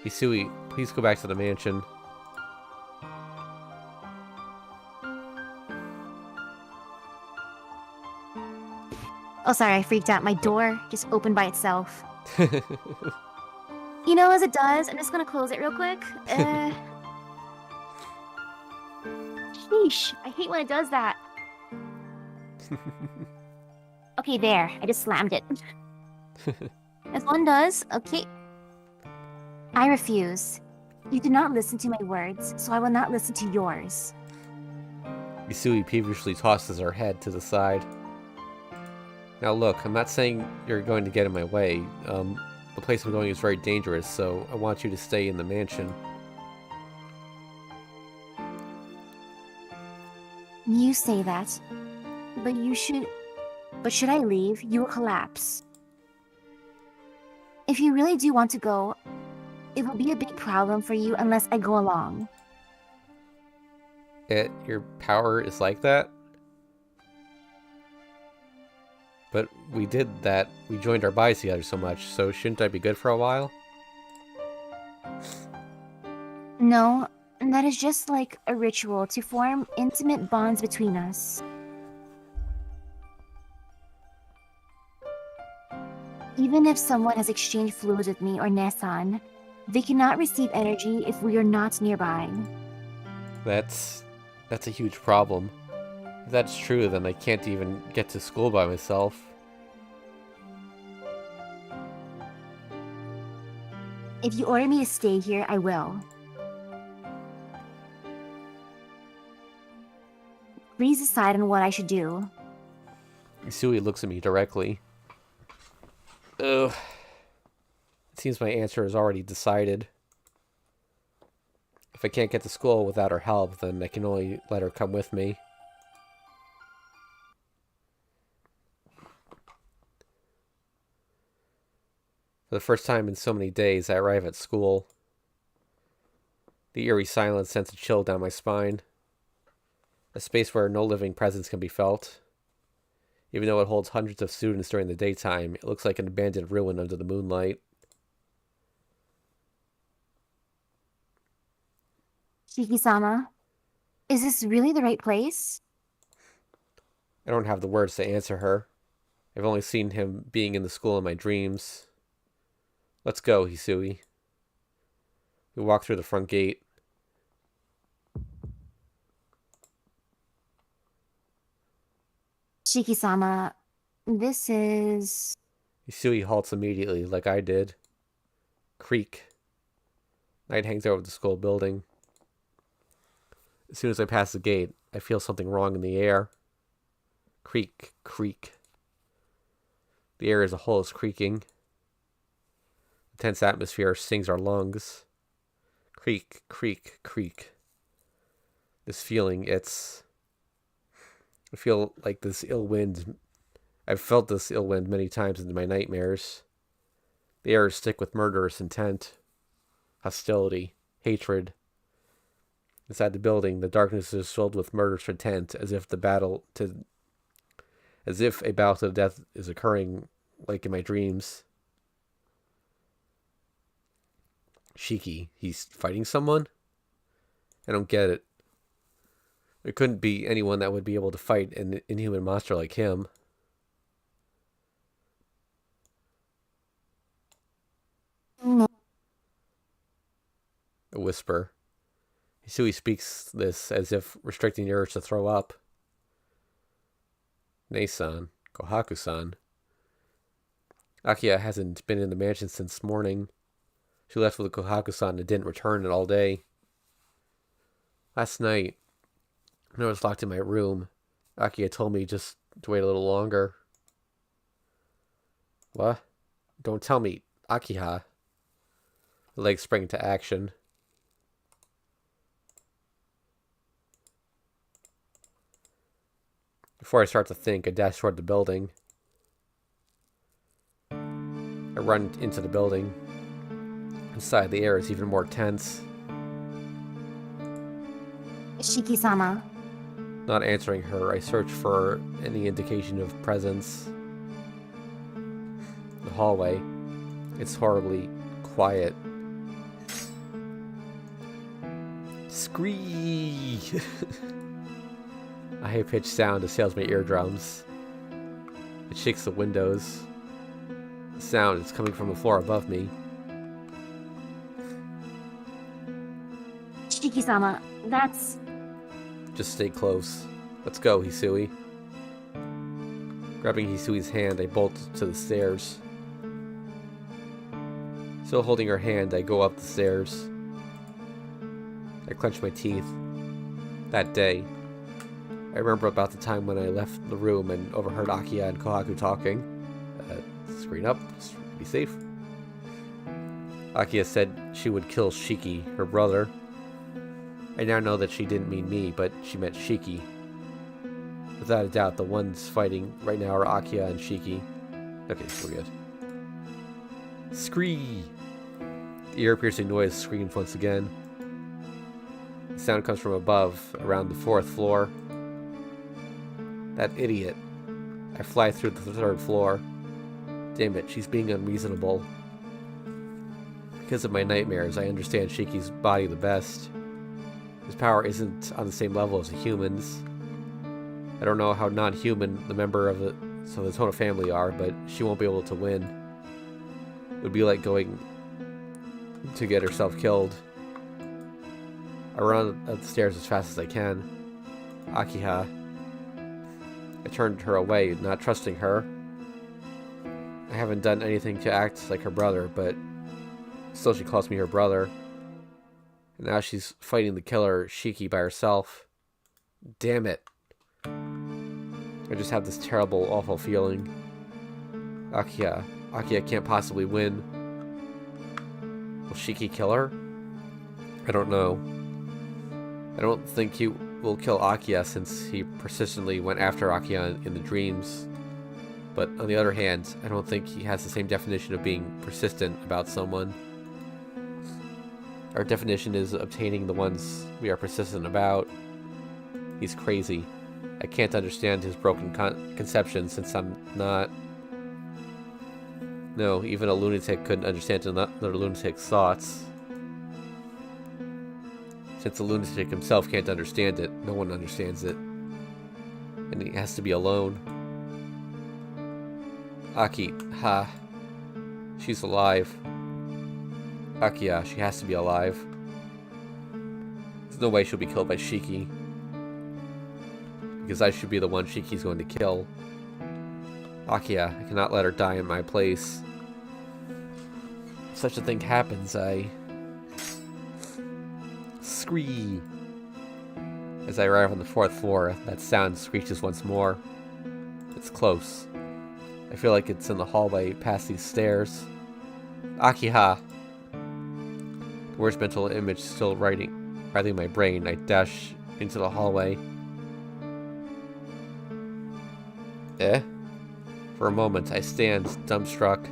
Hisui, please go back to the mansion. Oh, sorry, I freaked out. My door just opened by itself. You know, as it does, I'm just gonna close it real quick. Sheesh, I hate when it does that. Okay, there. I just slammed it. As one does, okay. I refuse. You did not listen to my words, so I will not listen to yours. Hisui peevishly tosses her head to the side. Now look, I'm not saying you're going to get in my way. The place I'm going is very dangerous, so I want you to stay in the mansion. You say that, but should I leave, you will collapse. If you really do want to go, it will be a big problem for you unless I go along. Your power is like that? But we did that. We joined our bodies together so much, so shouldn't I be good for a while? No, that is just like a ritual to form intimate bonds between us. Even if someone has exchanged fluids with me or Nessan, they cannot receive energy if we are not nearby. That's a huge problem. If that's true, then I can't even get to school by myself. If you order me to stay here, I will. Please decide on what I should do. Hisui looks at me directly. Ugh. It seems my answer is already decided. If I can't get to school without her help, then I can only let her come with me. For the first time in so many days, I arrive at school. The eerie silence sends a chill down my spine. A space where no living presence can be felt. Even though it holds hundreds of students during the daytime, it looks like an abandoned ruin under the moonlight. Shiki-sama, is this really the right place? I don't have the words to answer her. I've only seen him being in the school in my dreams. Let's go, Hisui. We walk through the front gate. Shiki-sama, this is... Hisui halts immediately, like I did. Creak. Night hangs over the school building. As soon as I pass the gate, I feel something wrong in the air. Creak, creak. The air as a whole is creaking. The tense atmosphere stings our lungs. Creak, creak, creak. This feeling, I feel like this ill wind. I've felt this ill wind many times in my nightmares. The air is thick with murderous intent, hostility, hatred. Inside the building, the darkness is filled with murderous intent, as if a battle to death is occurring, like in my dreams. Shiki, he's fighting someone? I don't get it. There couldn't be anyone that would be able to fight an inhuman monster like him. A whisper. Hisui speaks this as if restricting the urge to throw up. Nei-san. Kohaku-san. Akiya hasn't been in the mansion since morning. She left with Kohaku-san and didn't return all day. Last night, when I was locked in my room, Akiya told me just to wait a little longer. What? Don't tell me, Akiha. The legs sprang into action. Before I start to think, I dash toward the building. I run into the building. Inside, the air is even more tense. Shiki-sama. Not answering her, I search for any indication of presence. The hallway. It's horribly quiet. Scree! A high-pitched sound assails my eardrums. It shakes the windows. The sound is coming from the floor above me. Shiki-sama, that's... Just stay close. Let's go, Hisui. Grabbing Hisui's hand, I bolt to the stairs. Still holding her hand, I go up the stairs. I clench my teeth. That day, I remember about the time when I left the room and overheard Akiya and Kohaku talking. Screen up, just be safe. Akiya said she would kill Shiki, her brother. I now know that she didn't mean me, but she meant Shiki. Without a doubt, the ones fighting right now are Akiya and Shiki. Okay, we're good. Scree! The ear-piercing noise screams once again. The sound comes from above, around the 4th floor. That idiot. I fly through the 3rd floor. Damn it, she's being unreasonable. Because of my nightmares, I understand Shiki's body the best. His power isn't on the same level as a human's. I don't know how non-human the member of the total family are, but she won't be able to win. It would be like going to get herself killed. I run up the stairs as fast as I can. Akiha. I turned her away, not trusting her. I haven't done anything to act like her brother, but still she calls me her brother. And now she's fighting the killer, Shiki, by herself. Damn it. I just have this terrible, awful feeling. Akiya can't possibly win. Will Shiki kill her? I don't know. I don't think he will kill Akiya since he persistently went after Akiya in the dreams. But on the other hand, I don't think he has the same definition of being persistent about someone. Our definition is obtaining the ones we are persistent about. He's crazy. I can't understand his broken conception since I'm not... No, even a lunatic couldn't understand another lunatic's thoughts. Since the lunatic himself can't understand it, no one understands it. And he has to be alone. Aki, ha. She's alive. Akiya, she has to be alive. There's no way she'll be killed by Shiki. Because I should be the one Shiki's going to kill. Akiya, I cannot let her die in my place. If such a thing happens, I... Scree! As I arrive on the 4th floor, that sound screeches once more. It's close. I feel like it's in the hallway past these stairs. Akiha! The worst mental image still writhing my brain. I dash into the hallway. For a moment, I stand dumbstruck.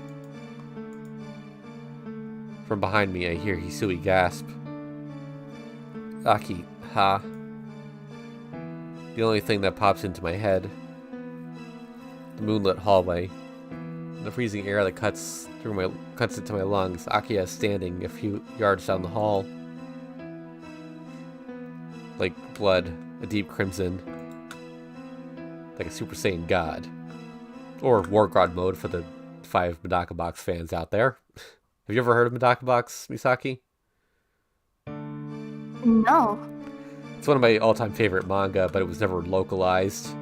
From behind me, I hear Hisui gasp. Aki, ha. The only thing that pops into my head. The moonlit hallway. The freezing air that cuts into my lungs. Akiya standing a few yards down the hall. Like blood, a deep crimson. Like a Super Saiyan God. Or War God mode for the 5 Medaka Box fans out there. Have you ever heard of Medaka Box, Misaki? No. It's one of my all-time favorite manga, but it was never localized.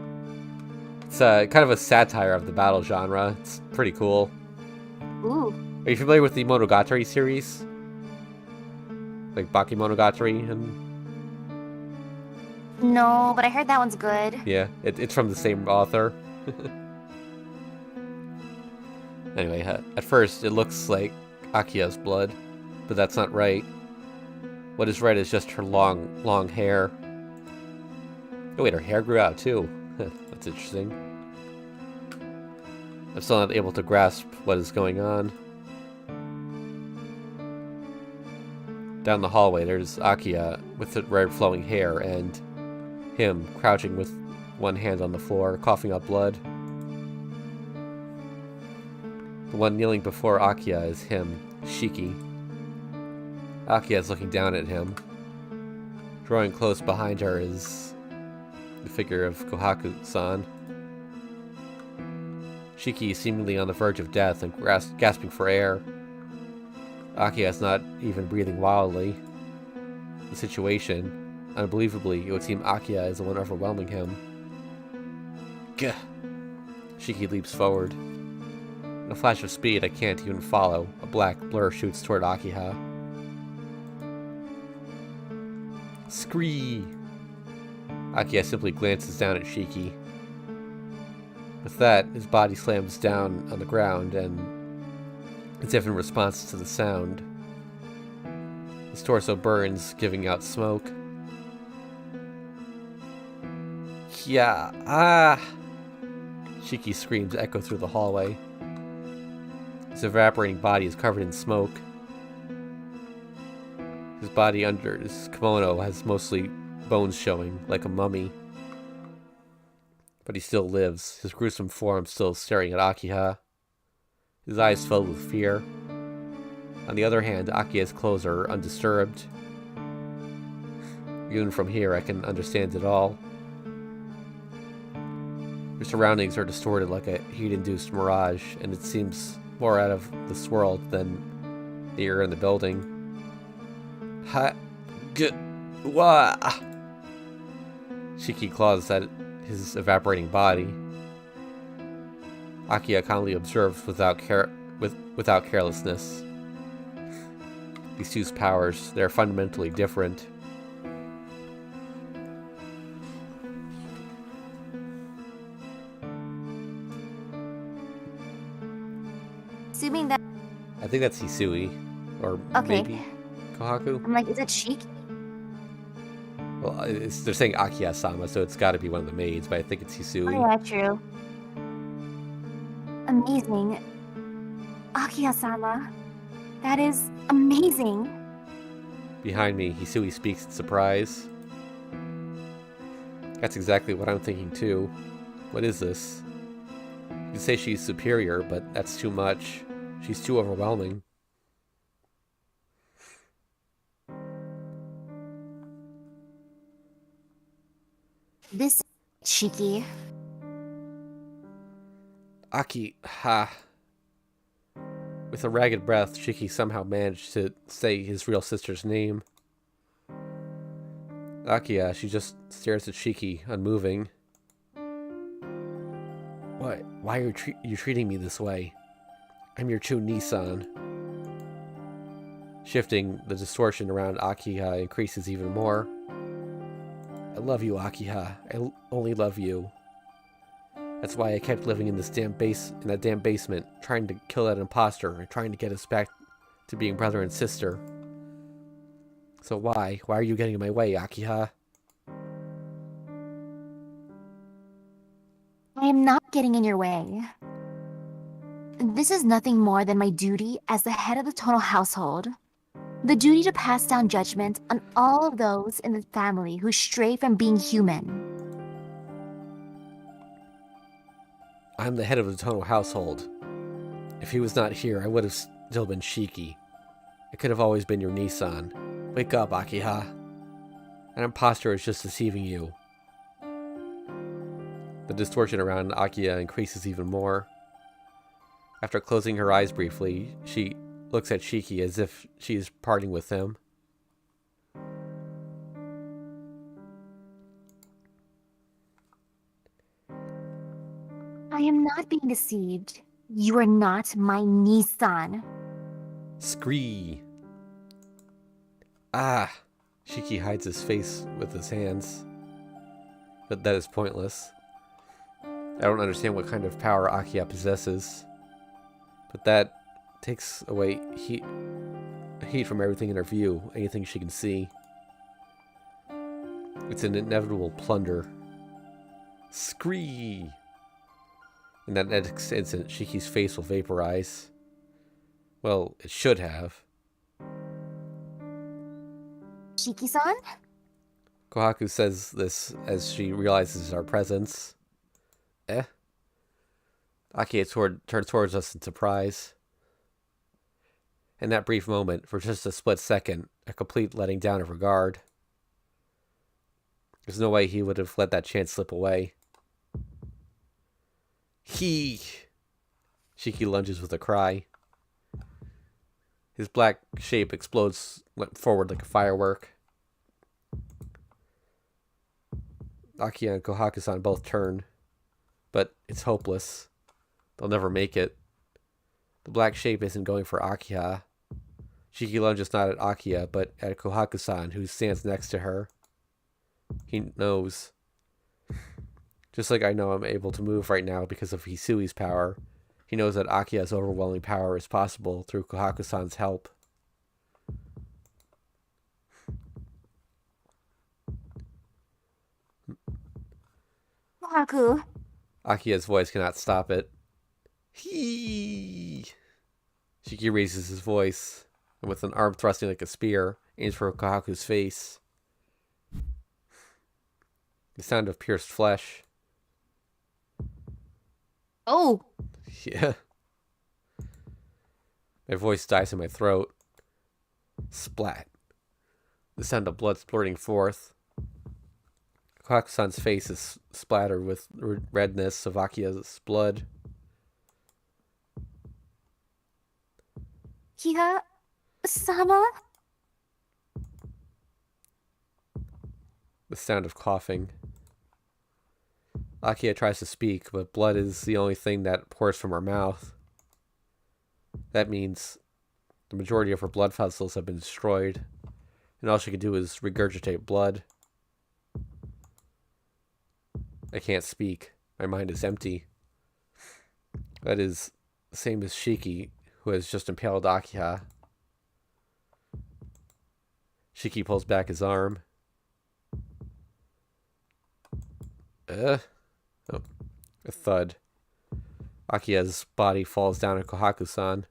It's kind of a satire of the battle genre. It's pretty cool. Ooh. Are you familiar with the Monogatari series? Like Bakemonogatari and... No, but I heard that one's good. Yeah, it's from the same author. Anyway, at first it looks like Akia's blood, but that's not right. What is right is just her long hair. Oh wait, her hair grew out too. That's interesting. I'm still not able to grasp what is going on. Down the hallway, there's Akiya with the red flowing hair and him crouching with one hand on the floor, coughing up blood. The one kneeling before Akiya is him, Shiki. Akiya is looking down at him. Drawing close behind her is the figure of Kohaku-san. Shiki is seemingly on the verge of death and gasping for air. Akiya is not even breathing wildly. The situation, unbelievably, it would seem Akiya is the one overwhelming him. Gah! Shiki leaps forward. In a flash of speed I can't even follow, a black blur shoots toward Akiha. Scree! Akiya simply glances down at Shiki. With that, his body slams down on the ground, and as if in response to the sound, his torso burns, giving out smoke. Yeah, ah! Shiki's screams echo through the hallway. His evaporating body is covered in smoke. His body under his kimono has mostly bones showing, like a mummy. But he still lives, his gruesome form still staring at Akiha. His eyes filled with fear. On the other hand, Akia's clothes are undisturbed. Even from here, I can understand it all. Her surroundings are distorted like a heat-induced mirage, and it seems more out of this world than the air in the building. Ha! G! Wah! Shiki claws at his evaporating body. Akiya calmly observes without carelessness. These two powers, they are fundamentally different. Assuming that... I think that's Hisui, or Okay. maybe Kohaku. I'm like, is it Shiki? Well, they're saying Akiya-sama, so it's got to be one of the maids, but I think it's Hisui. Oh yeah, true. Amazing. Akiya-sama. That is amazing. Behind me, Hisui speaks in surprise. That's exactly what I'm thinking too. What is this? You could say she's superior, but that's too much. She's too overwhelming. This Shiki. Aki, ha. With a ragged breath, Shiki somehow managed to say his real sister's name. Akiya, she just stares at Shiki, unmoving. Why are you treating me this way? I'm your true Nissan. Shifting, the distortion around Akiha increases even more. I love you, Akiha. I only love you. That's why I kept living in this in that damn basement, trying to kill that imposter, and trying to get us back to being brother and sister. So why? Why are you getting in my way, Akiha? I am not getting in your way. This is nothing more than my duty as the head of the Tono household. The duty to pass down judgment on all of those in the family who stray from being human. I'm the head of the Tono household. If he was not here, I would have still been Shiki. I could have always been your Nissan. Wake up, Akiha. An imposter is just deceiving you. The distortion around Akiya increases even more. After closing her eyes briefly, she looks at Shiki as if she is parting with him. I am not being deceived. You are not my Nissan. Scree. Ah! Shiki hides his face with his hands. But that is pointless. I don't understand what kind of power Akiya possesses. But that takes away heat from everything in her view, anything she can see. It's an inevitable plunder. Scree! In that next instant, Shiki's face will vaporize. Well, it should have. Shiki-san? Kohaku says this as she realizes our presence. Eh? Akiya turns towards us in surprise. In that brief moment, for just a split second, a complete letting down of regard. There's no way he would have let that chance slip away. Shiki lunges with a cry. His black shape explodes forward like a firework. Akiya and Kohaku-san both turn, but it's hopeless. They'll never make it. The black shape isn't going for Akiya. Shiki lunges not at Akiya, but at Kohaku-san, who stands next to her. He knows. Just like I know I'm able to move right now because of Hisui's power, he knows that Akiya's overwhelming power is possible through Kohaku-san's help. Kohaku. Akiya's voice cannot stop it. Hee! Shiki raises his voice, and with an arm thrusting like a spear, aims for Kohaku's face. The sound of pierced flesh. Oh! Yeah. My voice dies in my throat. Splat. The sound of blood splurting forth. Kohaku-san's face is splattered with redness of Akiya's blood. Kiha-sama? The sound of coughing. Akiya tries to speak, but blood is the only thing that pours from her mouth. That means the majority of her blood vessels have been destroyed, and all she can do is regurgitate blood. I can't speak. My mind is empty. That is the same as Shiki, who has just impaled Akiya. Shiki pulls back his arm. Oh, a thud. Akiya's body falls down on Kohaku-san.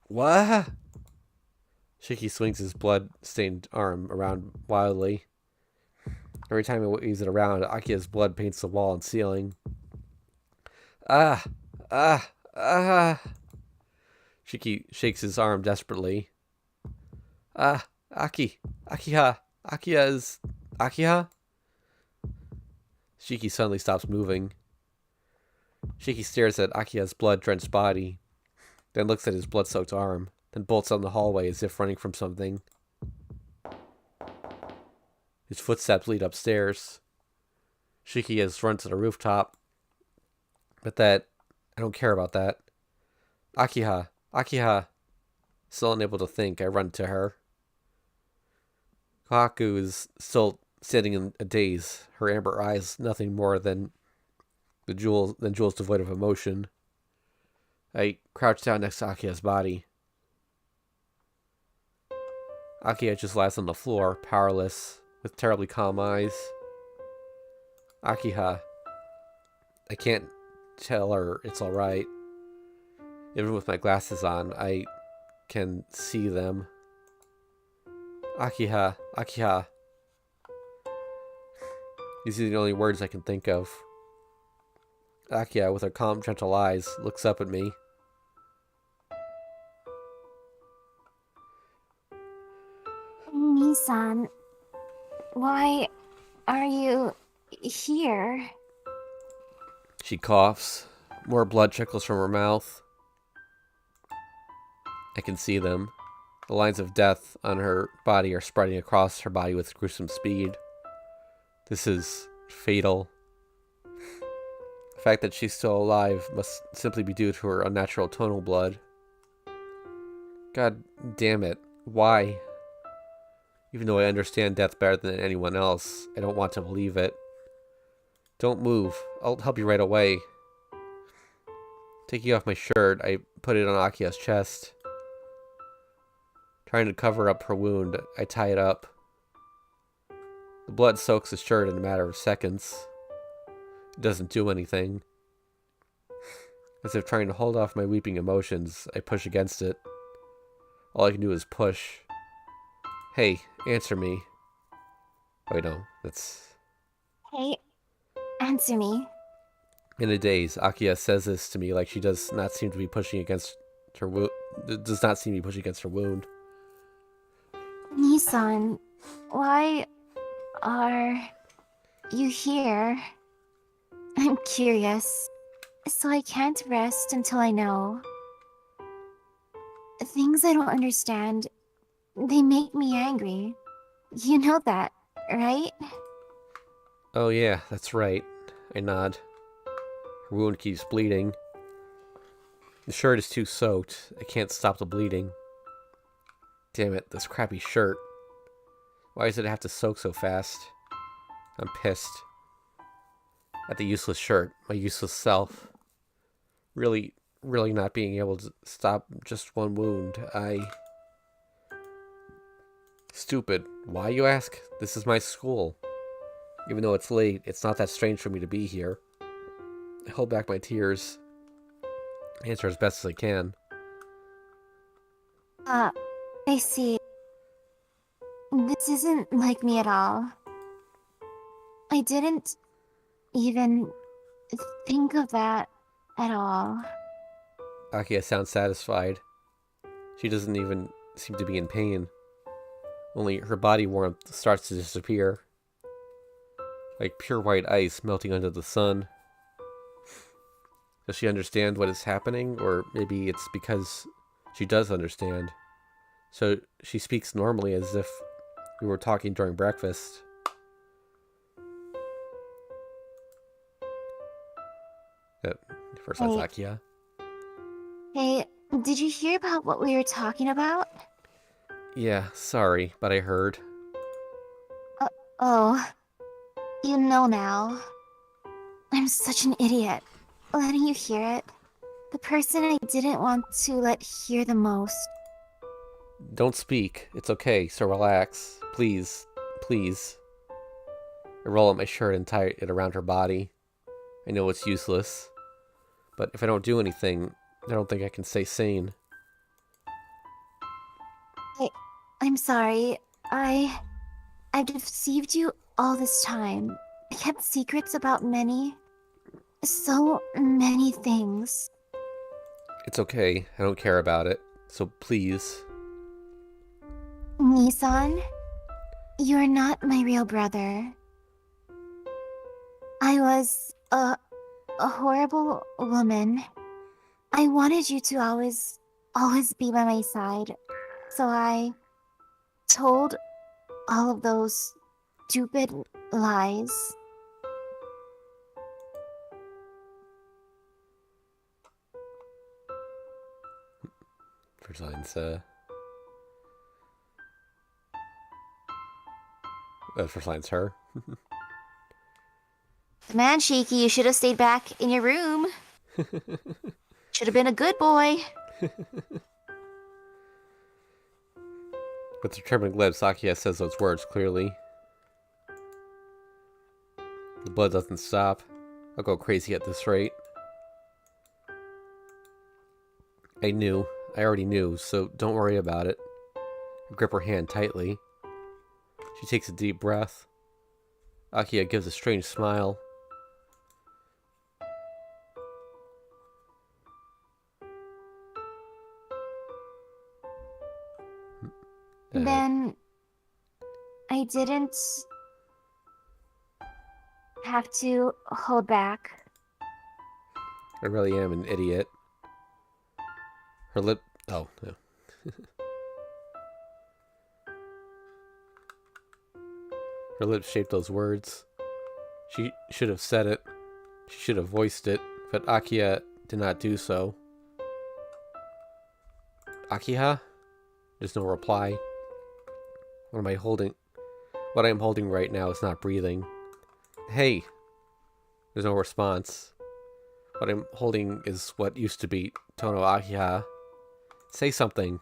What? Shiki swings his blood-stained arm around wildly. Every time he waves it around, Akiya's blood paints the wall and ceiling. Ah! Ah! Ah! Shiki shakes his arm desperately. Ah! Akiya! Akiya? Shiki suddenly stops moving. Shiki stares at Akiya's blood-drenched body, then looks at his blood-soaked arm, then bolts down the hallway as if running from something. His footsteps lead upstairs. Shiki has run to the rooftop. But I don't care about that. Akiya. Still unable to think, I run to her. Kohaku is still sitting in a daze, her amber eyes nothing more than jewels devoid of emotion. I crouch down next to Akiya's body. Akiya just lies on the floor, powerless, with terribly calm eyes. Akiya. I can't tell her it's alright. Even with my glasses on, I can see them. Akiya. These are the only words I can think of. Akiya, with her calm, gentle eyes, looks up at me. Nissan, why are you here? She coughs. More blood trickles from her mouth. I can see them. The lines of death on her body are spreading across her body with gruesome speed. This is fatal. fact that she's still alive must simply be due to her unnatural tonal blood. God damn it. Why? Even though I understand death better than anyone else, I don't want to believe it. Don't move. I'll help you right away. Taking off my shirt, I put it on Akia's chest. Trying to cover up her wound, I tie it up. The blood soaks the shirt in a matter of seconds. It doesn't do anything. As if trying to hold off my weeping emotions, I push against it. All I can do is push. Hey, answer me. Oh, wait, no, that's... Hey, answer me. In a daze, Akia says this to me like she does not seem to be pushing against her wound. Does not seem to be pushing against her wound. Nissan, why are you here? I'm curious, so I can't rest until I know. Things I don't understand, they make me angry. You know that, right? Oh yeah, that's right. I nod. Her wound keeps bleeding. The shirt is too soaked. I can't stop the bleeding. Damn it, this crappy shirt. Why does it have to soak so fast? I'm pissed. At the useless shirt, my useless self. Really not being able to stop just one wound. Stupid. Why, you ask? This is my school. Even though it's late, it's not that strange for me to be here. I hold back my tears. Answer as best as I can. I see. This isn't like me at all. I didn't even think of that at all. Akia sounds satisfied. She doesn't even seem to be in pain. Only her body warmth starts to disappear. Like pure white ice melting under the sun. Does she understand what is happening? Or maybe it's because she does understand. So she speaks normally as if we were talking during breakfast. First that's Akia. Hey, did you hear about what we were talking about? Yeah, sorry, but I heard. Oh, you know now. I'm such an idiot. Letting you hear it. The person I didn't want to let hear the most. Don't speak. It's okay, so relax. Please. Please. I roll up my shirt and tie it around her body. I know it's useless. But if I don't do anything, I don't think I can stay sane. I'm sorry. I've deceived you all this time. I kept secrets about so many things. It's okay. I don't care about it. So please. Nissan, you're not my real brother. I was a horrible woman. I wanted you to always be by my side. So I told all of those stupid lies. First line's, first line's her. Man, Shiki, you should have stayed back in your room. Should have been a good boy. With determined lips, Akia says those words clearly. The blood doesn't stop. I'll go crazy at this rate. I already knew, so don't worry about it. I grip her hand tightly. She takes a deep breath. Akia gives a strange smile. Then I didn't have to hold back. I really am an idiot. Her lip... Oh, no. Her lips shaped those words. She should have said it. She should have voiced it, but Akiha did not do so. Akiha? There's no reply. What am I holding? What I am holding right now is not breathing. Hey! There's no response. What I'm holding is what used to be Tono Akiha. Say something.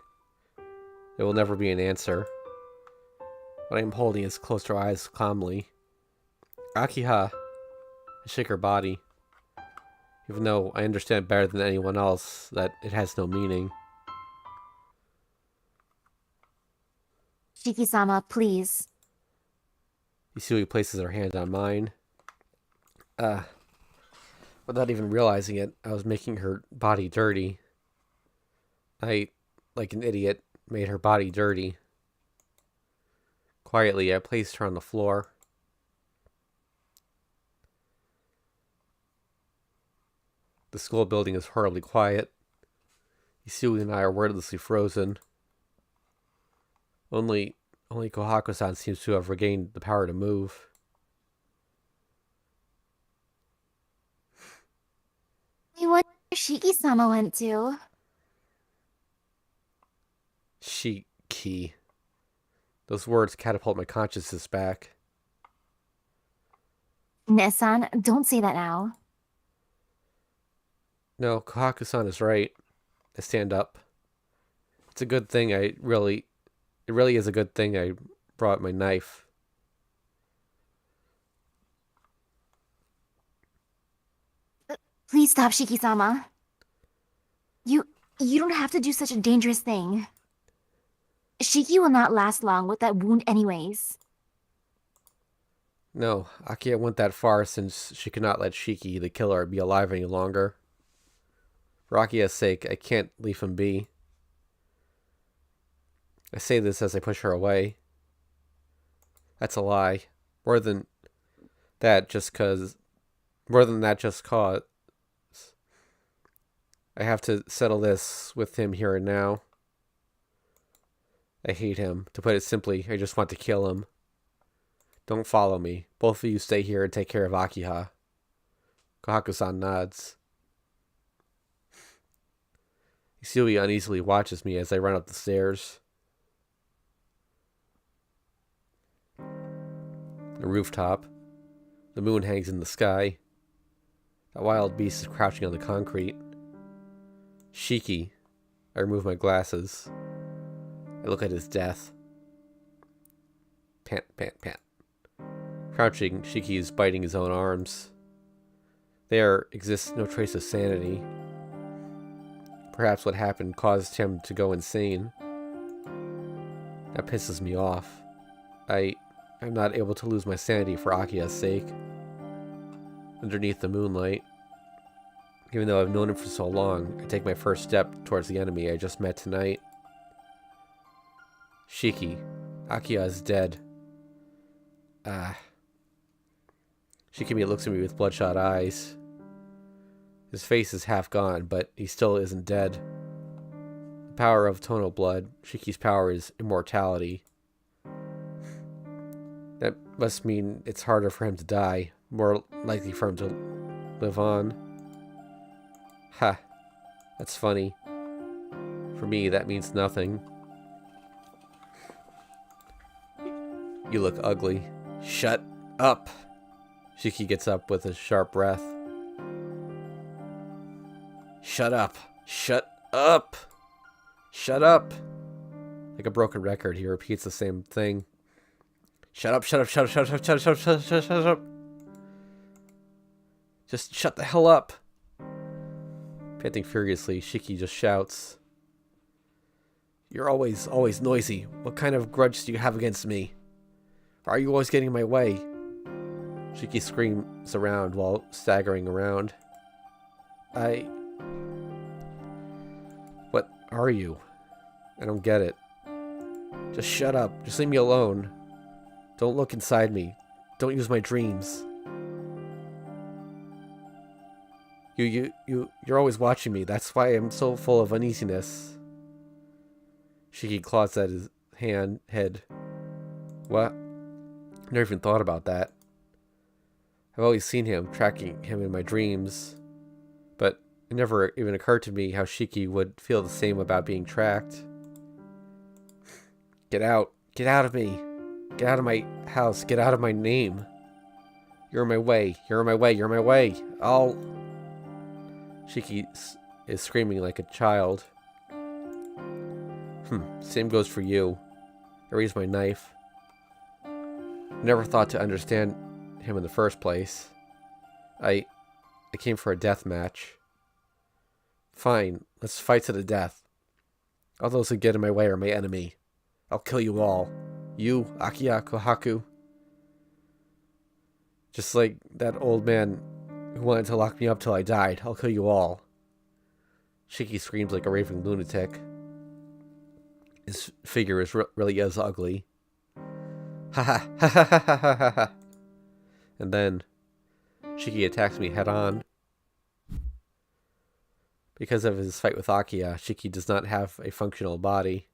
There will never be an answer. What I am holding is closed her eyes calmly. Akiha! I shake her body. Even though I understand better than anyone else that it has no meaning. Shiki-sama, please. Isui places her hand on mine. Without even realizing it, I was making her body dirty. I, like an idiot, made her body dirty. Quietly, I placed her on the floor. The school building is horribly quiet. Isui and I are wordlessly frozen. Only Kohaku-san seems to have regained the power to move. I wonder where Shiki-sama went to. Shiki. Those words catapult my consciousness back. Nessan, don't say that now. No, Kohaku-san is right. I stand up. It's a good thing it really is a good thing I brought my knife. Please stop, Shiki-sama. You don't have to do such a dangerous thing. Shiki will not last long with that wound anyways. No, Akiha went that far since she could not let Shiki, the killer, be alive any longer. For Akiha's sake, I can't leave him be. I say this as I push her away. That's a lie. More than that, just cause I have to settle this with him here and now. I hate him. To put it simply, I just want to kill him. Don't follow me. Both of you stay here and take care of Akiha. Kohaku-san nods. Isui uneasily watches me as I run up the stairs. A rooftop. The moon hangs in the sky. A wild beast is crouching on the concrete. Shiki. I remove my glasses. I look at his death. Pant, pant, pant. Crouching, Shiki is biting his own arms. There exists no trace of sanity. Perhaps what happened caused him to go insane. That pisses me off. I'm not able to lose my sanity for Akiha's sake. Underneath the moonlight, even though I've known him for so long, I take my first step towards the enemy I just met tonight. Shiki. Akiha is dead. Shikimi looks at me with bloodshot eyes. His face is half gone, but he still isn't dead. The power of Tono blood, Shiki's power is immortality. That must mean it's harder for him to die, more likely for him to live on. Ha, that's funny. For me, that means nothing. You look ugly. Shut up! Shiki gets up with a sharp breath. Shut up! Shut up! Shut up! Like a broken record, he repeats the same thing. Shut up, shut up, shut up, shut up, shut up, shut up, shut up, shut up, shut up. Just shut the hell up! Panting furiously, Shiki just shouts. You're always noisy. What kind of grudge do you have against me? Are you always getting in my way? Shiki screams around while staggering around. What are you? I don't get it. Just shut up. Just leave me alone. Don't look inside me. Don't use my dreams. You're always watching me. That's why I'm so full of uneasiness. Shiki claws at his head. What? Never even thought about that. I've always seen him, tracking him in my dreams. But it never even occurred to me how Shiki would feel the same about being tracked. Get out. Get out of me. Get out of my house. Get out of my name. You're in my way. You're in my way. You're in my way. I'll... Shiki is screaming like a child. Same goes for you. I raised my knife. Never thought to understand him in the first place. I came for a death match. Fine, let's fight to the death. All those who get in my way are my enemy. I'll kill you all. You, Akiya, Kohaku. Just like that old man who wanted to lock me up till I died. I'll kill you all. Shiki screams like a raving lunatic. His figure is really is ugly. Ha ha ha ha ha ha ha ha. And then Shiki attacks me head on. Because of his fight with Akiya, Shiki does not have a functional body.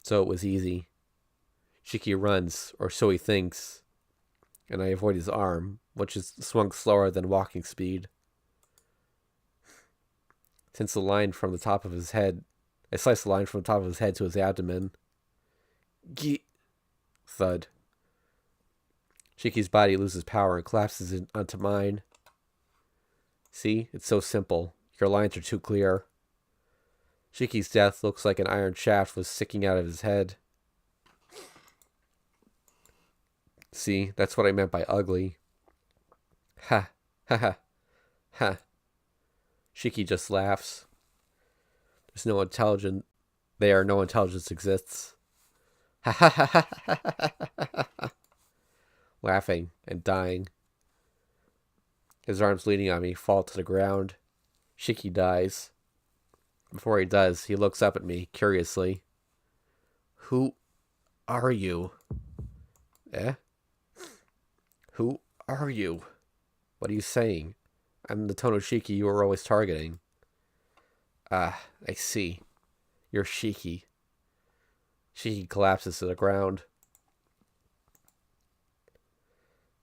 So it was easy. Shiki runs, or so he thinks, and I avoid his arm, which is swung slower than walking speed. Since the line from the top of his head, I slice the line from the top of his head to his abdomen. Gee! Thud. Shiki's body loses power and collapses onto mine. See? It's so simple. Your lines are too clear. Shiki's death looks like an iron shaft was sticking out of his head. See? That's what I meant by ugly. Ha. Ha ha. Ha. Shiki just laughs. There's no intelligence there. No intelligence exists. Ha ha ha ha ha ha ha. Laughing and dying. His arms leaning on me fall to the ground. Shiki dies. Before he does, he looks up at me curiously. Who are you? Eh? Who are you? What are you saying? I'm the Tonoshiki you were always targeting. Ah, I see. You're Shiki. Shiki collapses to the ground.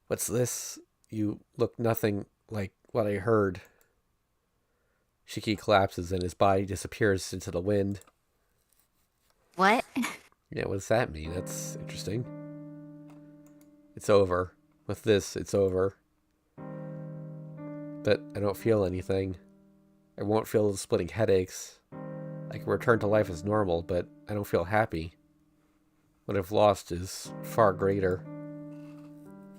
What's this? You look nothing like what I heard. Shiki collapses and his body disappears into the wind. What? Yeah, what does that mean? That's interesting. It's over. With this, it's over. But I don't feel anything. I won't feel the splitting headaches. I can return to life as normal, but I don't feel happy. What I've lost is far greater.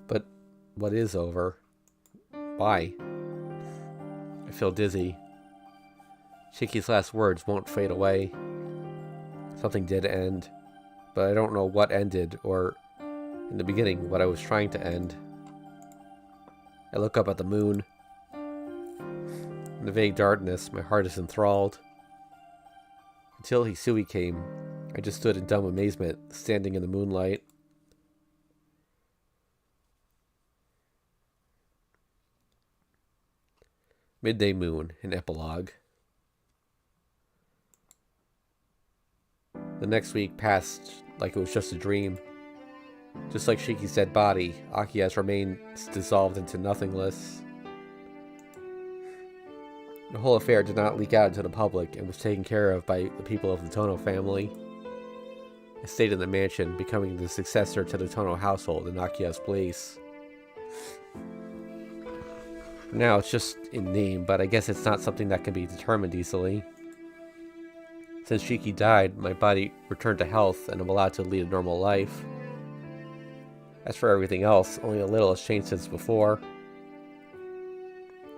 But what is over? Why? I feel dizzy. Shiki's last words won't fade away. Something did end, but I don't know what ended, or in the beginning, what I was trying to end. I look up at the moon. In the vague darkness, my heart is enthralled. Until Hisui came, I just stood in dumb amazement, standing in the moonlight. Midday Moon, an epilogue. The next week passed like it was just a dream. Just like Shiki's dead body, Akiya's remains dissolved into nothingness. The whole affair did not leak out into the public and was taken care of by the people of the Tono family. I stayed in the mansion, becoming the successor to the Tono household in Akiya's place. For now, it's just in name, but I guess it's not something that can be determined easily. Since Shiki died, my body returned to health and I'm allowed to lead a normal life. As for everything else, only a little has changed since before.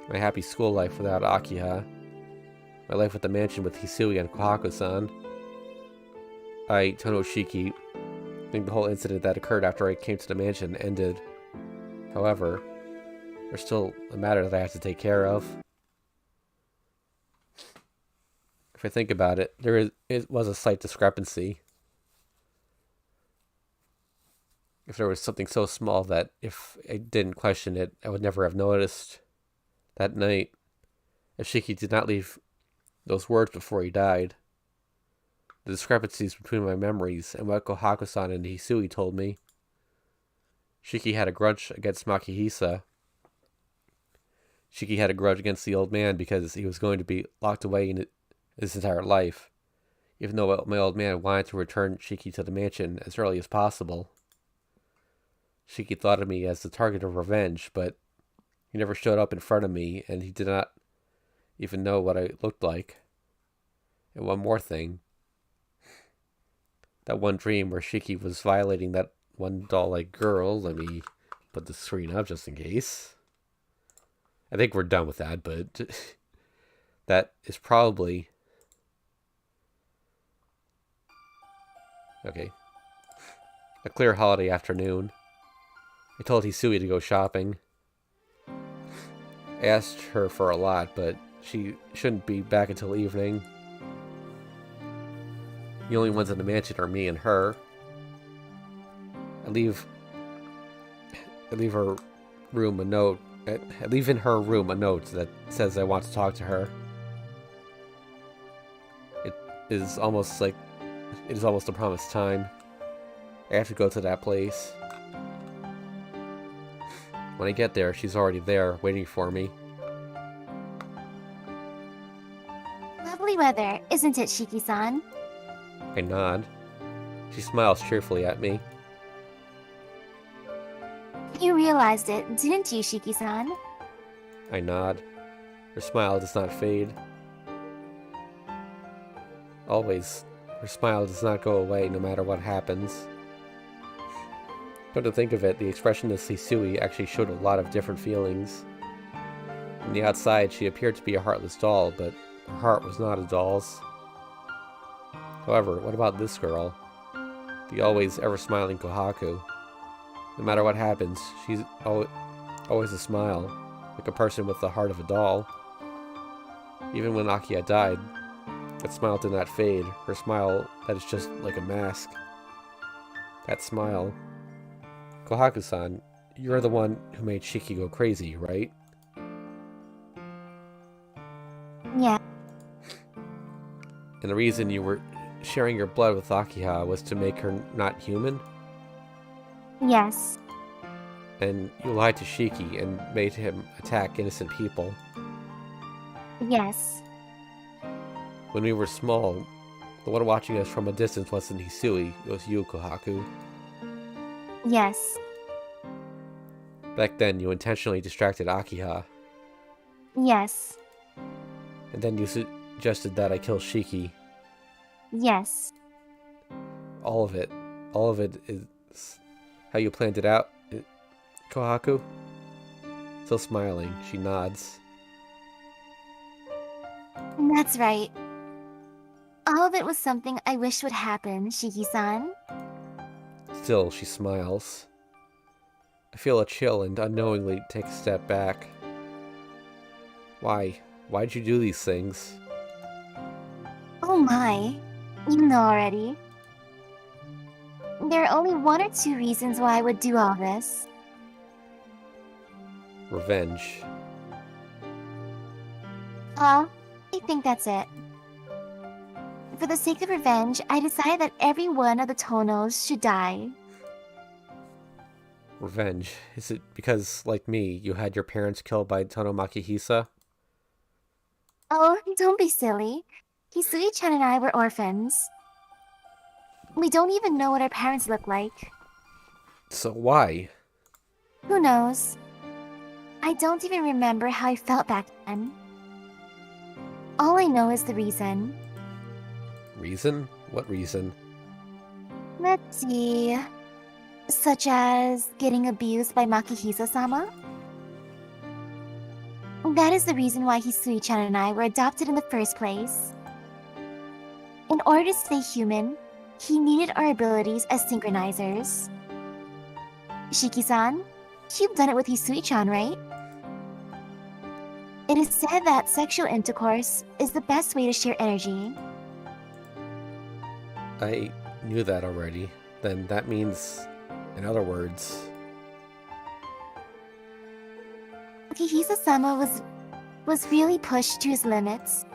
My happy school life without Akiya. My life at the mansion with Hisui and Kohaku-san. I, Tonoshiki, think the whole incident that occurred after I came to the mansion ended. However, there's still a matter that I have to take care of. If I think about it, it was a slight discrepancy. If there was something so small that if I didn't question it, I would never have noticed. That night, if Shiki did not leave those words before he died, the discrepancies between my memories and what Kohaku-san and Hisui told me, Shiki had a grudge against Makihisa. Shiki had a grudge against the old man because he was going to be locked away in his entire life, even though my old man wanted to return Shiki to the mansion as early as possible. Shiki thought of me as the target of revenge, but he never showed up in front of me, and he did not even know what I looked like. And one more thing. That one dream where Shiki was violating that one doll-like girl. Let me put the screen up just in case. I think we're done with that, but that is probably... Okay. A clear holiday afternoon. I told Hisui to go shopping. I asked her for a lot, but she shouldn't be back until evening. The only ones in the mansion are me and her. I leave her room a note. I leave in her room a note that says I want to talk to her. It is almost the promised time. I have to go to that place. When I get there, she's already there, waiting for me. Lovely weather, isn't it, Shiki-san? I nod. She smiles cheerfully at me. You realized it, didn't you, Shiki-san? I nod. Her smile does not fade. Always, her smile does not go away no matter what happens. Come to think of it, the expressionless Hisui actually showed a lot of different feelings. From the outside, she appeared to be a heartless doll, but her heart was not a doll's. However, what about this girl? The always ever-smiling Kohaku. No matter what happens, she's always a smile, like a person with the heart of a doll. Even when Akiya died, that smile did not fade, her smile that is just like a mask. That smile. Kohaku-san, you're the one who made Shiki go crazy, right? Yeah. And the reason you were sharing your blood with Akiha was to make her not human? Yes. And you lied to Shiki and made him attack innocent people. Yes. When we were small, the one watching us from a distance wasn't Hisui, it was you, Kohaku. Yes. Back then, you intentionally distracted Akiha. Yes. And then you suggested that I kill Shiki. Yes. All of it is how you planned it out, Kohaku? Still smiling, she nods. That's right. All of it was something I wished would happen, Shiki-san. Still, she smiles. I feel a chill and unknowingly take a step back. Why? Why'd you do these things? Oh my. You know already. There are only one or two reasons why I would do all this. Revenge. I think that's it. For the sake of revenge, I decided that every one of the Tonos should die. Revenge. Is it because, like me, you had your parents killed by Tono Makihisa? Oh, don't be silly. Hisui-chan and I were orphans. We don't even know what our parents look like. So why? Who knows? I don't even remember how I felt back then. All I know is the reason. Reason? What reason? Let's see... Such as getting abused by Makihisa-sama? That is the reason why Hisui-chan and I were adopted in the first place. In order to stay human, he needed our abilities as synchronizers. Shiki-san, you've done it with Hisui-chan, right? It is said that sexual intercourse is the best way to share energy. I knew that already. Then that means, in other words... Makihisa-sama was really pushed to his limits.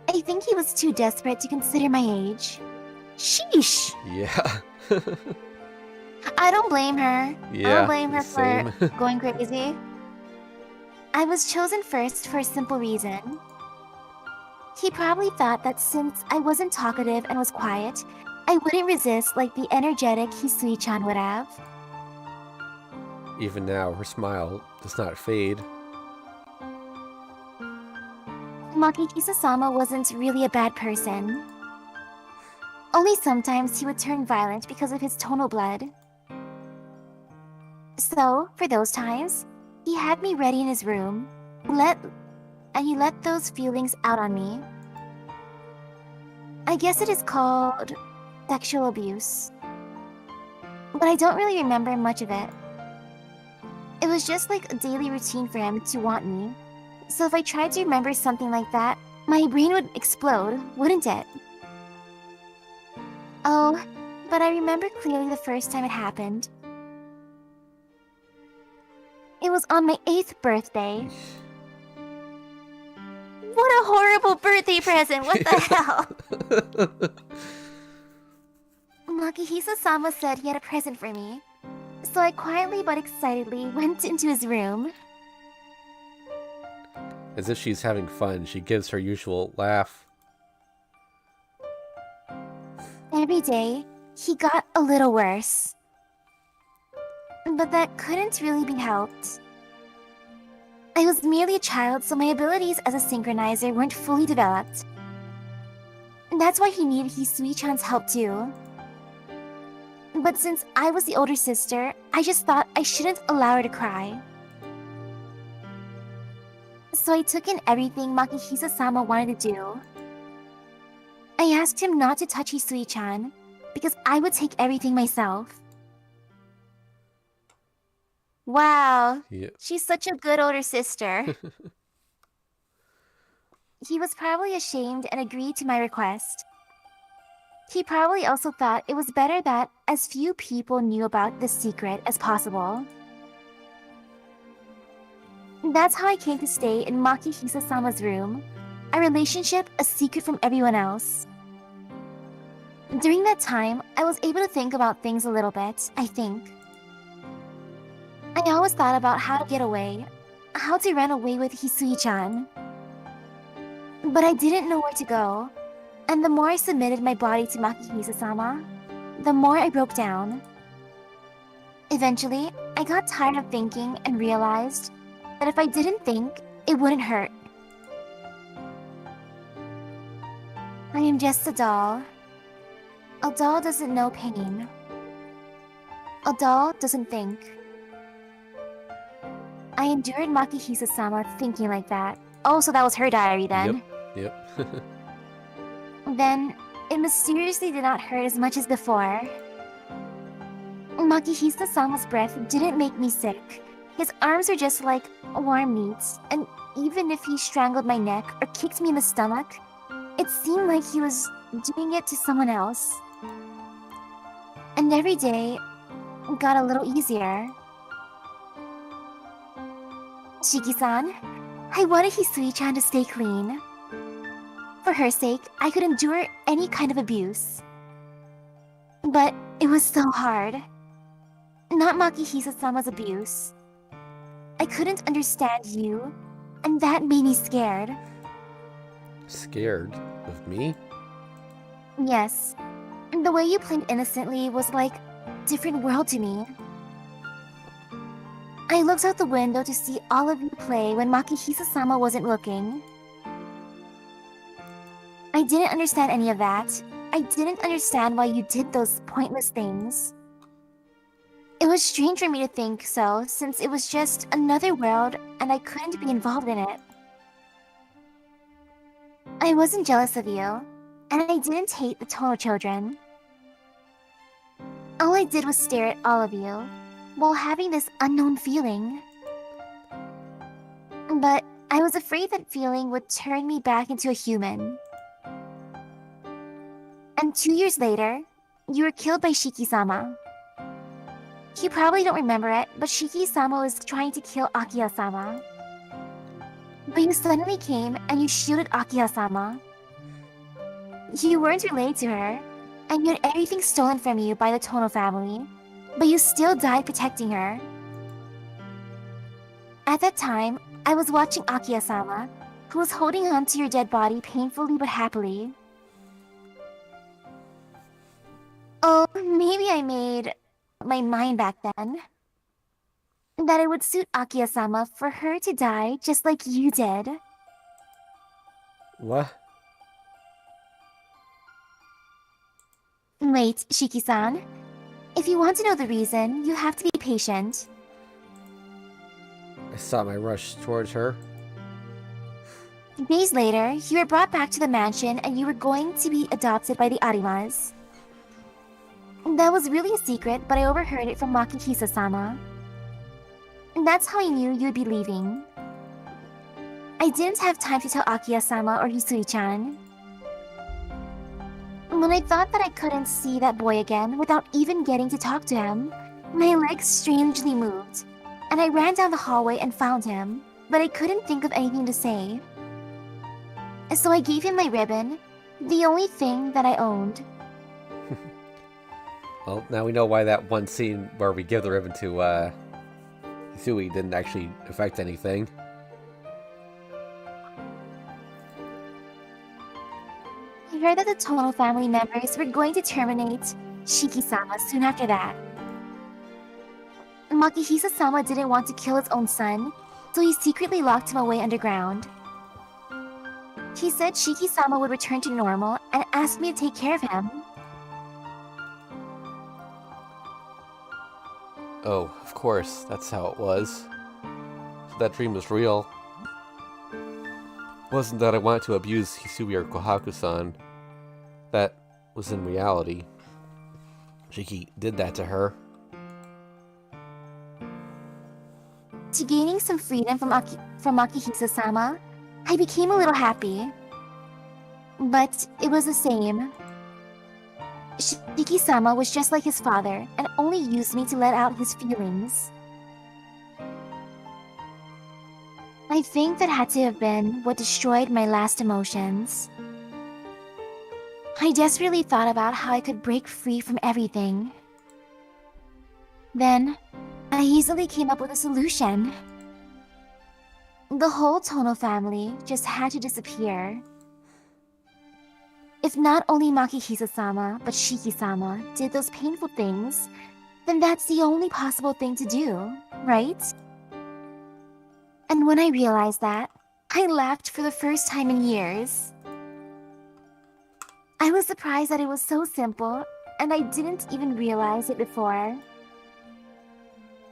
I think he was too desperate to consider my age. Sheesh! Yeah. I don't blame her. I Yeah, don't blame her same. for going crazy. I was chosen first for a simple reason. He probably thought that since I wasn't talkative and was quiet, I wouldn't resist like the energetic Hisui-chan would have. Even now, her smile does not fade. Makihisa-sama wasn't really a bad person. Only sometimes he would turn violent because of his tonal blood. So, for those times, he had me ready in his room, and he let those feelings out on me. I guess it is called sexual abuse. But I don't really remember much of it. It was just like a daily routine for him to want me. So if I tried to remember something like that, my brain would explode, wouldn't it? Oh, but I remember clearly the first time it happened. It was on my 8th birthday. What a horrible birthday present! What the hell? Makihisa-sama said he had a present for me. So I quietly but excitedly went into his room. As if she's having fun, she gives her usual laugh. Every day, he got a little worse. But that couldn't really be helped. I was merely a child, so my abilities as a synchronizer weren't fully developed. That's why he needed Hisui-chan's help too. But since I was the older sister, I just thought I shouldn't allow her to cry. So I took in everything Makihisa-sama wanted to do. I asked him not to touch Hisui-chan, because I would take everything myself. Wow, Yeah. she's such a good older sister. He was probably ashamed and agreed to my request. He probably also thought it was better that as few people knew about this secret as possible. That's how I came to stay in Makihisa-sama's room, a relationship a secret from everyone else. During that time, I was able to think about things a little bit, I think. I always thought about how to get away, how to run away with Hisui-chan. But I didn't know where to go, and the more I submitted my body to Makihisa-sama, the more I broke down. Eventually, I got tired of thinking and realized that if I didn't think, it wouldn't hurt. I am just a doll. A doll doesn't know pain. A doll doesn't think. I endured Makihisa-sama thinking like that. Oh, so that was her diary then. Yep. Then, it mysteriously did not hurt as much as before. Makihisa-sama's breath didn't make me sick. His arms were just like warm meats, and even if he strangled my neck or kicked me in the stomach, it seemed like he was doing it to someone else. And every day got a little easier. Shiki-san, I wanted Hisui-chan to stay clean. For her sake, I could endure any kind of abuse. But it was so hard. Not Makihisa-sama's abuse. I couldn't understand you, and that made me scared. Scared of me? Yes. The way you played innocently was like a different world to me. I looked out the window to see all of you play when Makihisa-sama wasn't looking. I didn't understand any of that. I didn't understand why you did those pointless things. It was strange for me to think so, since it was just another world and I couldn't be involved in it. I wasn't jealous of you, and I didn't hate the Tono children. All I did was stare at all of you, while having this unknown feeling. But I was afraid that feeling would turn me back into a human. And 2 years later, you were killed by Shiki-sama. You probably don't remember it, but Shiki-sama was trying to kill Akiha-sama. But you suddenly came and you shielded Akiha-sama. You weren't related to her, and you had everything stolen from you by the Tono family. but you still died protecting her. At that time, I was watching Akiya-sama, who was holding on to your dead body painfully but happily. Oh, maybe I made my mind back then. That it would suit Akiya-sama for her to die just like you did. What? Wait, Shiki-san. If you want to know the reason, you have to be patient. I saw my rush towards her. Days later, you were brought back to the mansion and you were going to be adopted by the Arimas. That was really a secret, but I overheard it from Makihisa-sama. That's how I knew you would be leaving. I didn't have time to tell Akiya-sama or Hisui-chan. When I thought that I couldn't see that boy again without even getting to talk to him, my legs strangely moved, and I ran down the hallway and found him, but I couldn't think of anything to say. So I gave him my ribbon, the only thing that I owned. Well, now we know why that one scene where we give the ribbon to Hisui didn't actually affect anything. I heard that the Tono family members were going to terminate Shiki-sama soon after that. Makihisa-sama didn't want to kill his own son, so he secretly locked him away underground. He said Shiki-sama would return to normal and asked me to take care of him. Oh, of course, that's how it was. So that dream was real. Wasn't that I wanted to abuse Hisui or Kohaku-san. That was in reality. Shiki did that to her. To gaining some freedom from Makihisa-sama, I became a little happy. But it was the same. Shiki-sama was just like his father and only used me to let out his feelings. I think that had to have been what destroyed my last emotions. I desperately thought about how I could break free from everything. Then, I easily came up with a solution. The whole Tono family just had to disappear. If not only Makihisa-sama, but Shiki-sama did those painful things, then that's the only possible thing to do, right? And when I realized that, I laughed for the first time in years. I was surprised that it was so simple, and I didn't even realize it before.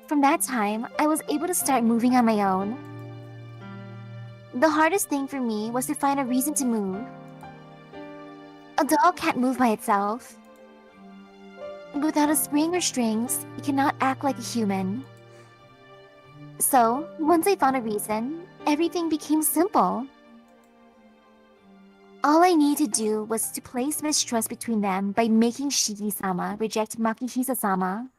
From that time, I was able to start moving on my own. The hardest thing for me was to find a reason to move. A doll can't move by itself. Without a spring or strings, it cannot act like a human. So, once I found a reason, everything became simple. All I needed to do was to place mistrust between them by making Shiki-sama reject Makihisa-sama.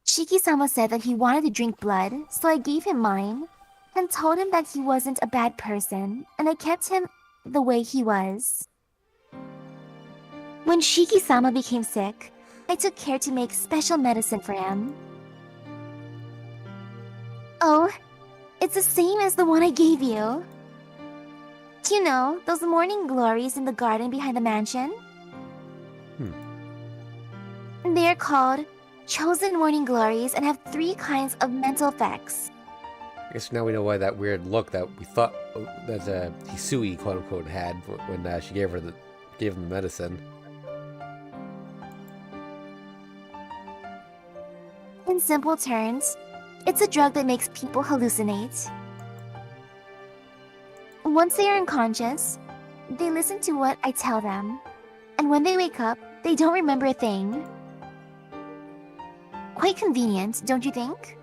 Shiki-sama said that he wanted to drink blood, so I gave him mine, and told him that he wasn't a bad person, and I kept him the way he was. When Shiki-sama became sick, I took care to make special medicine for him. Oh, it's the same as the one I gave you. Do you know those morning glories in the garden behind the mansion? They are called chosen morning glories and have 3 kinds of mental effects. I guess now we know why that weird look that we thought that Hisui quote unquote had when she gave him the medicine. In simple terms, it's a drug that makes people hallucinate. Once they are unconscious, they listen to what I tell them, and when they wake up, they don't remember a thing. Quite convenient, don't you think?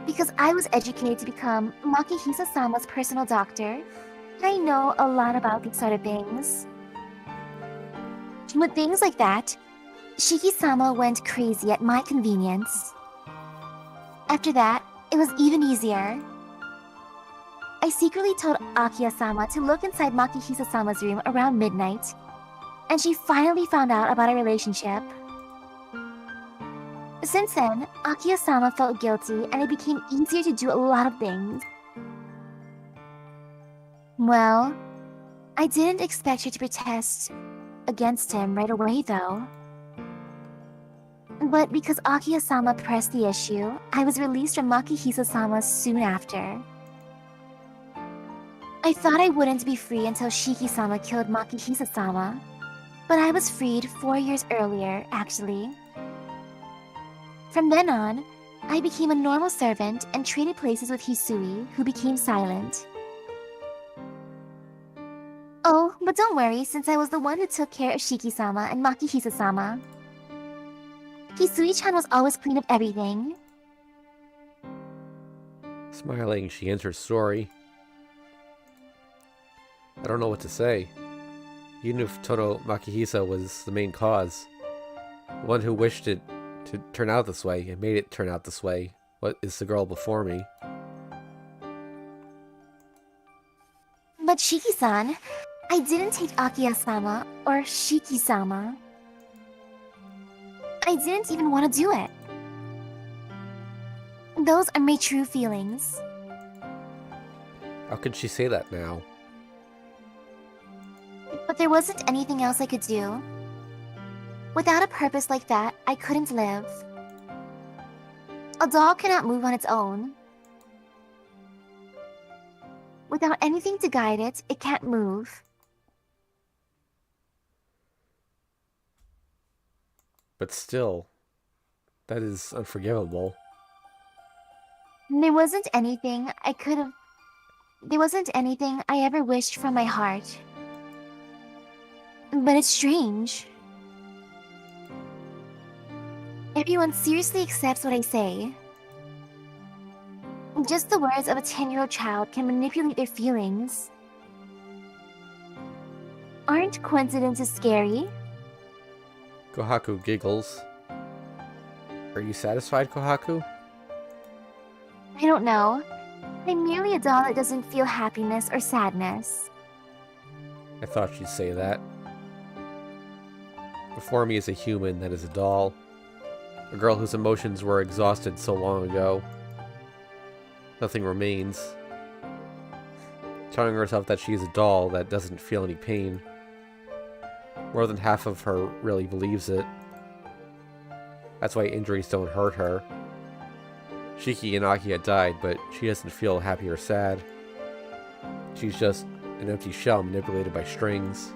Because I was educated to become Makihisa-sama's personal doctor, I know a lot about these sort of things. With things like that, Shiki-sama went crazy at my convenience. After that, it was even easier. I secretly told Akiya-sama to look inside Makihisa-sama's room around midnight, and she finally found out about our relationship. Since then, Akiya-sama felt guilty and it became easier to do a lot of things. Well, I didn't expect her to protest against him right away, though. But because Akiya-sama pressed the issue, I was released from Makihisa-sama soon after. I thought I wouldn't be free until Shiki-sama killed Makihisa-sama, but I was freed 4 years earlier, actually. From then on, I became a normal servant and traded places with Hisui, who became silent. Oh, but don't worry, since I was the one who took care of Shiki-sama and Makihisa-sama. Hisui-chan was always clean of everything. Smiling, she ends her story. I don't know what to say. Even if Todo Makihisa was the main cause, the one who wished it to turn out this way and made it turn out this way, what is the girl before me? But Shiki-san, I didn't take Akiya-sama or Shiki-sama. I didn't even want to do it. Those are my true feelings. How could she say that now? But there wasn't anything else I could do. Without a purpose like that, I couldn't live. A doll cannot move on its own. Without anything to guide it, it can't move. But still, that is unforgivable. There wasn't anything I ever wished from my heart. But it's strange. Everyone seriously accepts what I say. Just the words of a 10-year-old child can manipulate their feelings. Aren't coincidences scary? Kohaku giggles. Are you satisfied, Kohaku? I don't know. I'm merely a doll that doesn't feel happiness or sadness. I thought she'd say that. Before me is a human that is a doll. A girl whose emotions were exhausted so long ago. Nothing remains. Telling herself that she is a doll that doesn't feel any pain. More than half of her really believes it. That's why injuries don't hurt her. Shiki and Akiya died, but she doesn't feel happy or sad. She's just an empty shell manipulated by strings.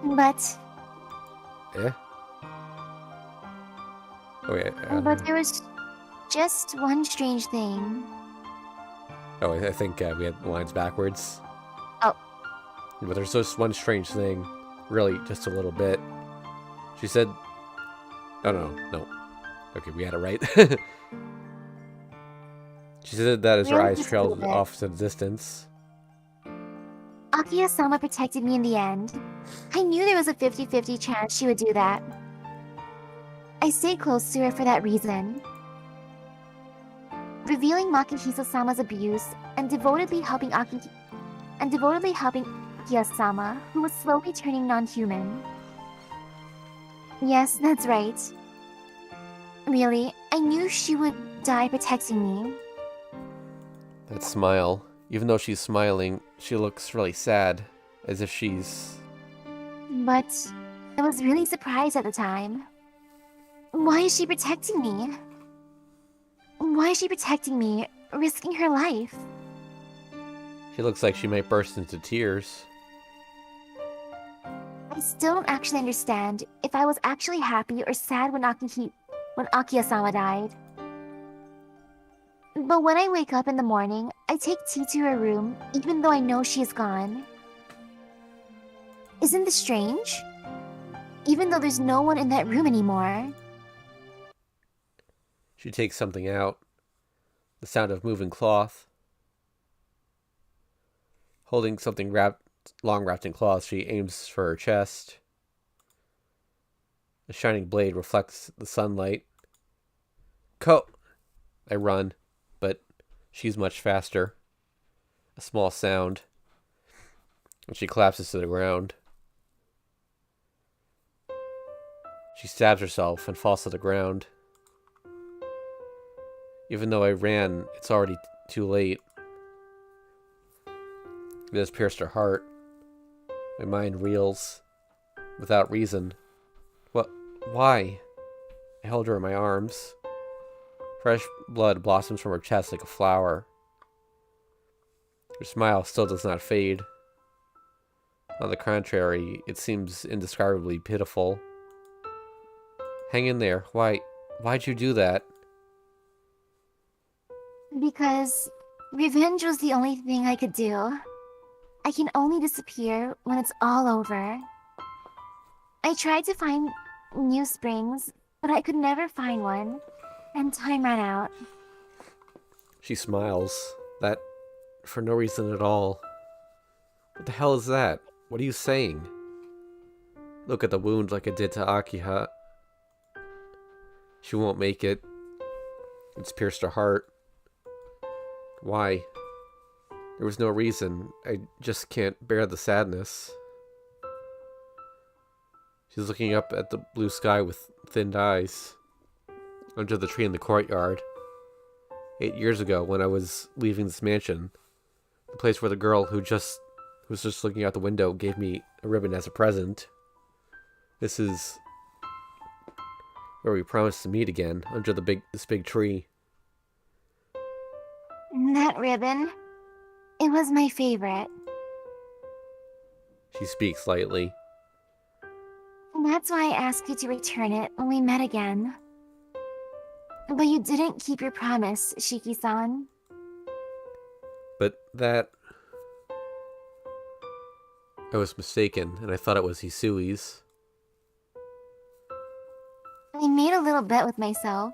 But Eh? Oh yeah. but there was just one strange thing. Oh, I think we had the lines backwards. Oh. But there's just one strange thing. Really, just a little bit. She said... Oh, no. Okay, we had it right. She said that as her Really eyes just a trailed little bit. off to the distance. Akiya-sama protected me in the end. I knew there was a 50-50 chance she would do that. I stayed close to her for that reason. Revealing Makihisa-sama's abuse and devotedly helping Akiya-sama, who was slowly turning non-human. Yes, that's right. Really, I knew she would die protecting me. That smile. Even though she's smiling, she looks really sad. As if she's... But I was really surprised at the time. Why is she protecting me? Why is she protecting me, risking her life? She looks like she might burst into tears. I still don't actually understand if I was actually happy or sad when Akiya-sama died. But when I wake up in the morning, I take tea to her room, even though I know she is gone. Isn't this strange? Even though there's no one in that room anymore. She takes something out. The sound of moving cloth. Holding something long wrapped in cloth, she aims for her chest. The shining blade reflects the sunlight. I run, but she's much faster. A small sound, and she collapses to the ground. She stabs herself and falls to the ground. Even though I ran, it's already too late. It has pierced her heart. My mind reels. Without reason. What? Why? I held her in my arms. Fresh blood blossoms from her chest like a flower. Her smile still does not fade. On the contrary, it seems indescribably pitiful. Hang in there. Why'd you do that? Because revenge was the only thing I could do. I can only disappear when it's all over. I tried to find new springs, but I could never find one, and time ran out. She smiles. That for no reason at all. What the hell is that? What are you saying? Look at the wound like I did to Akiha. She won't make it. It's pierced her heart. Why? There was no reason. I just can't bear the sadness. She's looking up at the blue sky with thinned eyes. Under the tree in the courtyard. 8 years ago, when I was leaving this mansion, the place where the girl who was just looking out the window gave me a ribbon as a present. This is where we promised to meet again, under this big tree. That ribbon, it was my favorite. She speaks lightly. That's why I asked you to return it when we met again. But you didn't keep your promise, Shiki-san. But that... I was mistaken, and I thought it was Hisui's. I made a little bet with myself.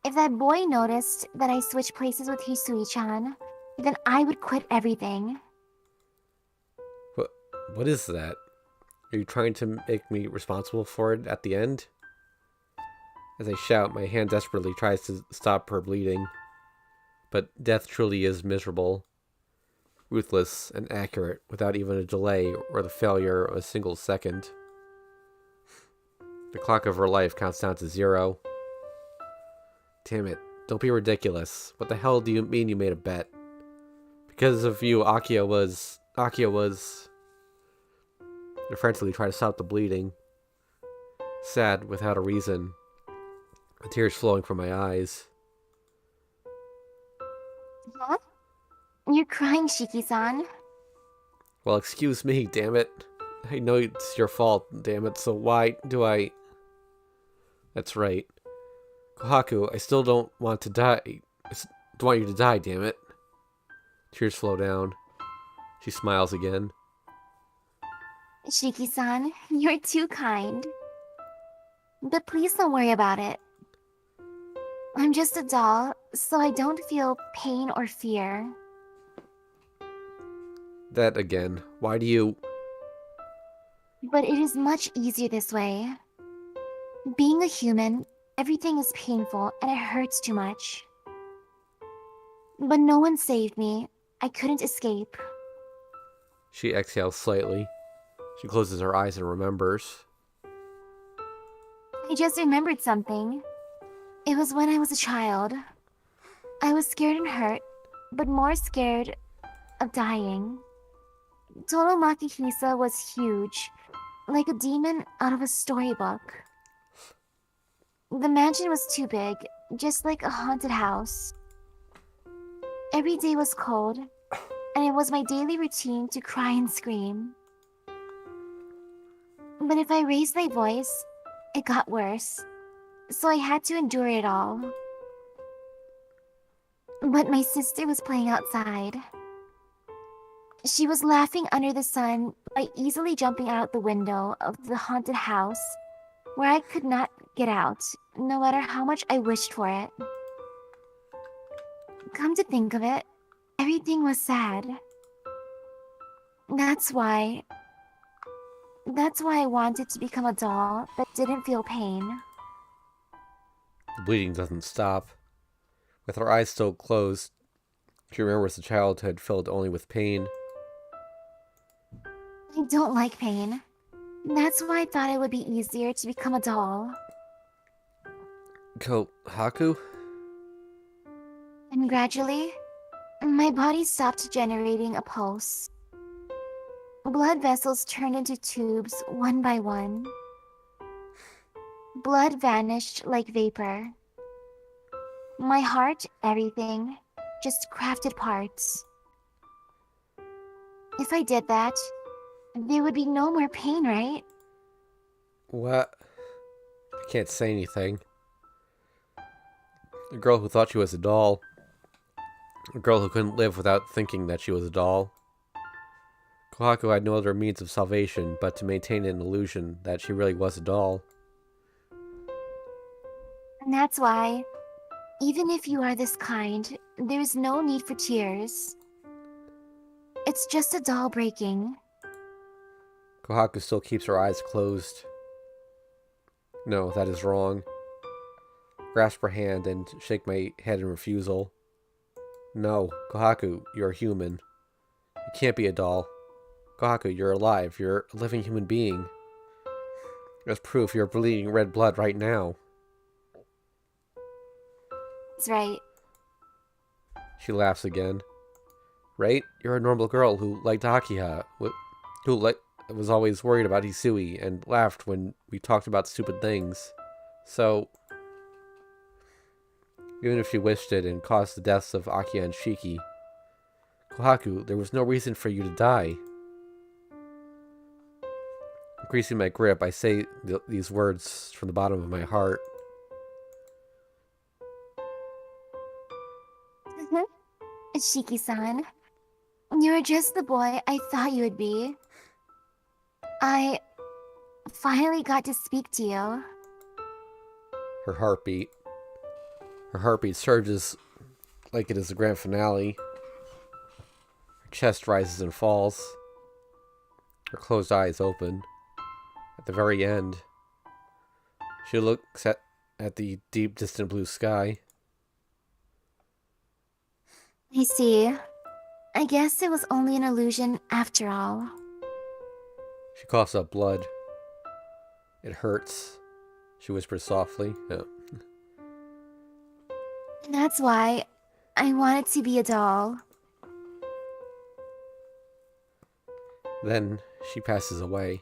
If that boy noticed that I switched places with Hisui-chan, then I would quit everything. What is that? Are you trying to make me responsible for it at the end? As I shout, my hand desperately tries to stop her bleeding. But death truly is miserable. Ruthless and accurate, without even a delay or the failure of a single second. The clock of her life counts down to 0. Damn it, don't be ridiculous. What the hell do you mean you made a bet? Because of you, Akia was... I frantically try to stop the bleeding. Sad, without a reason. The tears flowing from my eyes. Huh? You're crying, Shiki-san. Well, excuse me, damn it. I know it's your fault, damn it, so why do I... That's right. Kohaku, I still don't want to die. I don't want you to die, damn it. Tears flow down. She smiles again. Shiki-san, you're too kind. But please don't worry about it. I'm just a doll, so I don't feel pain or fear. That again. Why do you... But it is much easier this way. Being a human, everything is painful and it hurts too much. But no one saved me. I couldn't escape. She exhales slightly. She closes her eyes and remembers. I just remembered something. It was when I was a child. I was scared and hurt, but more scared of dying. Tolomaki Hisa was huge, like a demon out of a storybook. The mansion was too big, just like a haunted house. Every day was cold, and it was my daily routine to cry and scream. But if I raised my voice, it got worse, so I had to endure it all. But my sister was playing outside. She was laughing under the sun by easily jumping out the window of the haunted house, where I could not get out, no matter how much I wished for it. Come to think of it, everything was sad. That's why I wanted to become a doll that didn't feel pain. The bleeding doesn't stop. With her eyes still closed, she remembers the childhood filled only with pain. I don't like pain. That's why I thought it would be easier to become a doll. Kohaku? And gradually, my body stopped generating a pulse. Blood vessels turned into tubes one by one. Blood vanished like vapor. My heart, everything, just crafted parts. If I did that, there would be no more pain, right? What? I can't say anything. A girl who thought she was a doll. A girl who couldn't live without thinking that she was a doll. Kohaku had no other means of salvation but to maintain an illusion that she really was a doll. And that's why, even if you are this kind, there's no need for tears. It's just a doll breaking. Kohaku still keeps her eyes closed. No, that is wrong. Grasp her hand and shake my head in refusal. No, Kohaku, you're human. You can't be a doll. Kohaku, you're alive. You're a living human being. There's proof you're bleeding red blood right now. That's right. She laughs again. Right? You're a normal girl who liked Akiha, who was always worried about Hisui and laughed when we talked about stupid things. So, even if she wished it and caused the deaths of Akiha and Shiki, Kohaku, there was no reason for you to die. Increasing my grip, I say these words from the bottom of my heart. Shiki-san, you're just the boy I thought you would be. I finally got to speak to you. Her heartbeat surges like it is the grand finale. Her chest rises and falls. Her closed eyes open. At the very end, she looks at the deep, distant blue sky. I see. I guess it was only an illusion after all. She coughs up blood. It hurts, she whispers softly. Oh. That's why I wanted to be a doll. Then she passes away.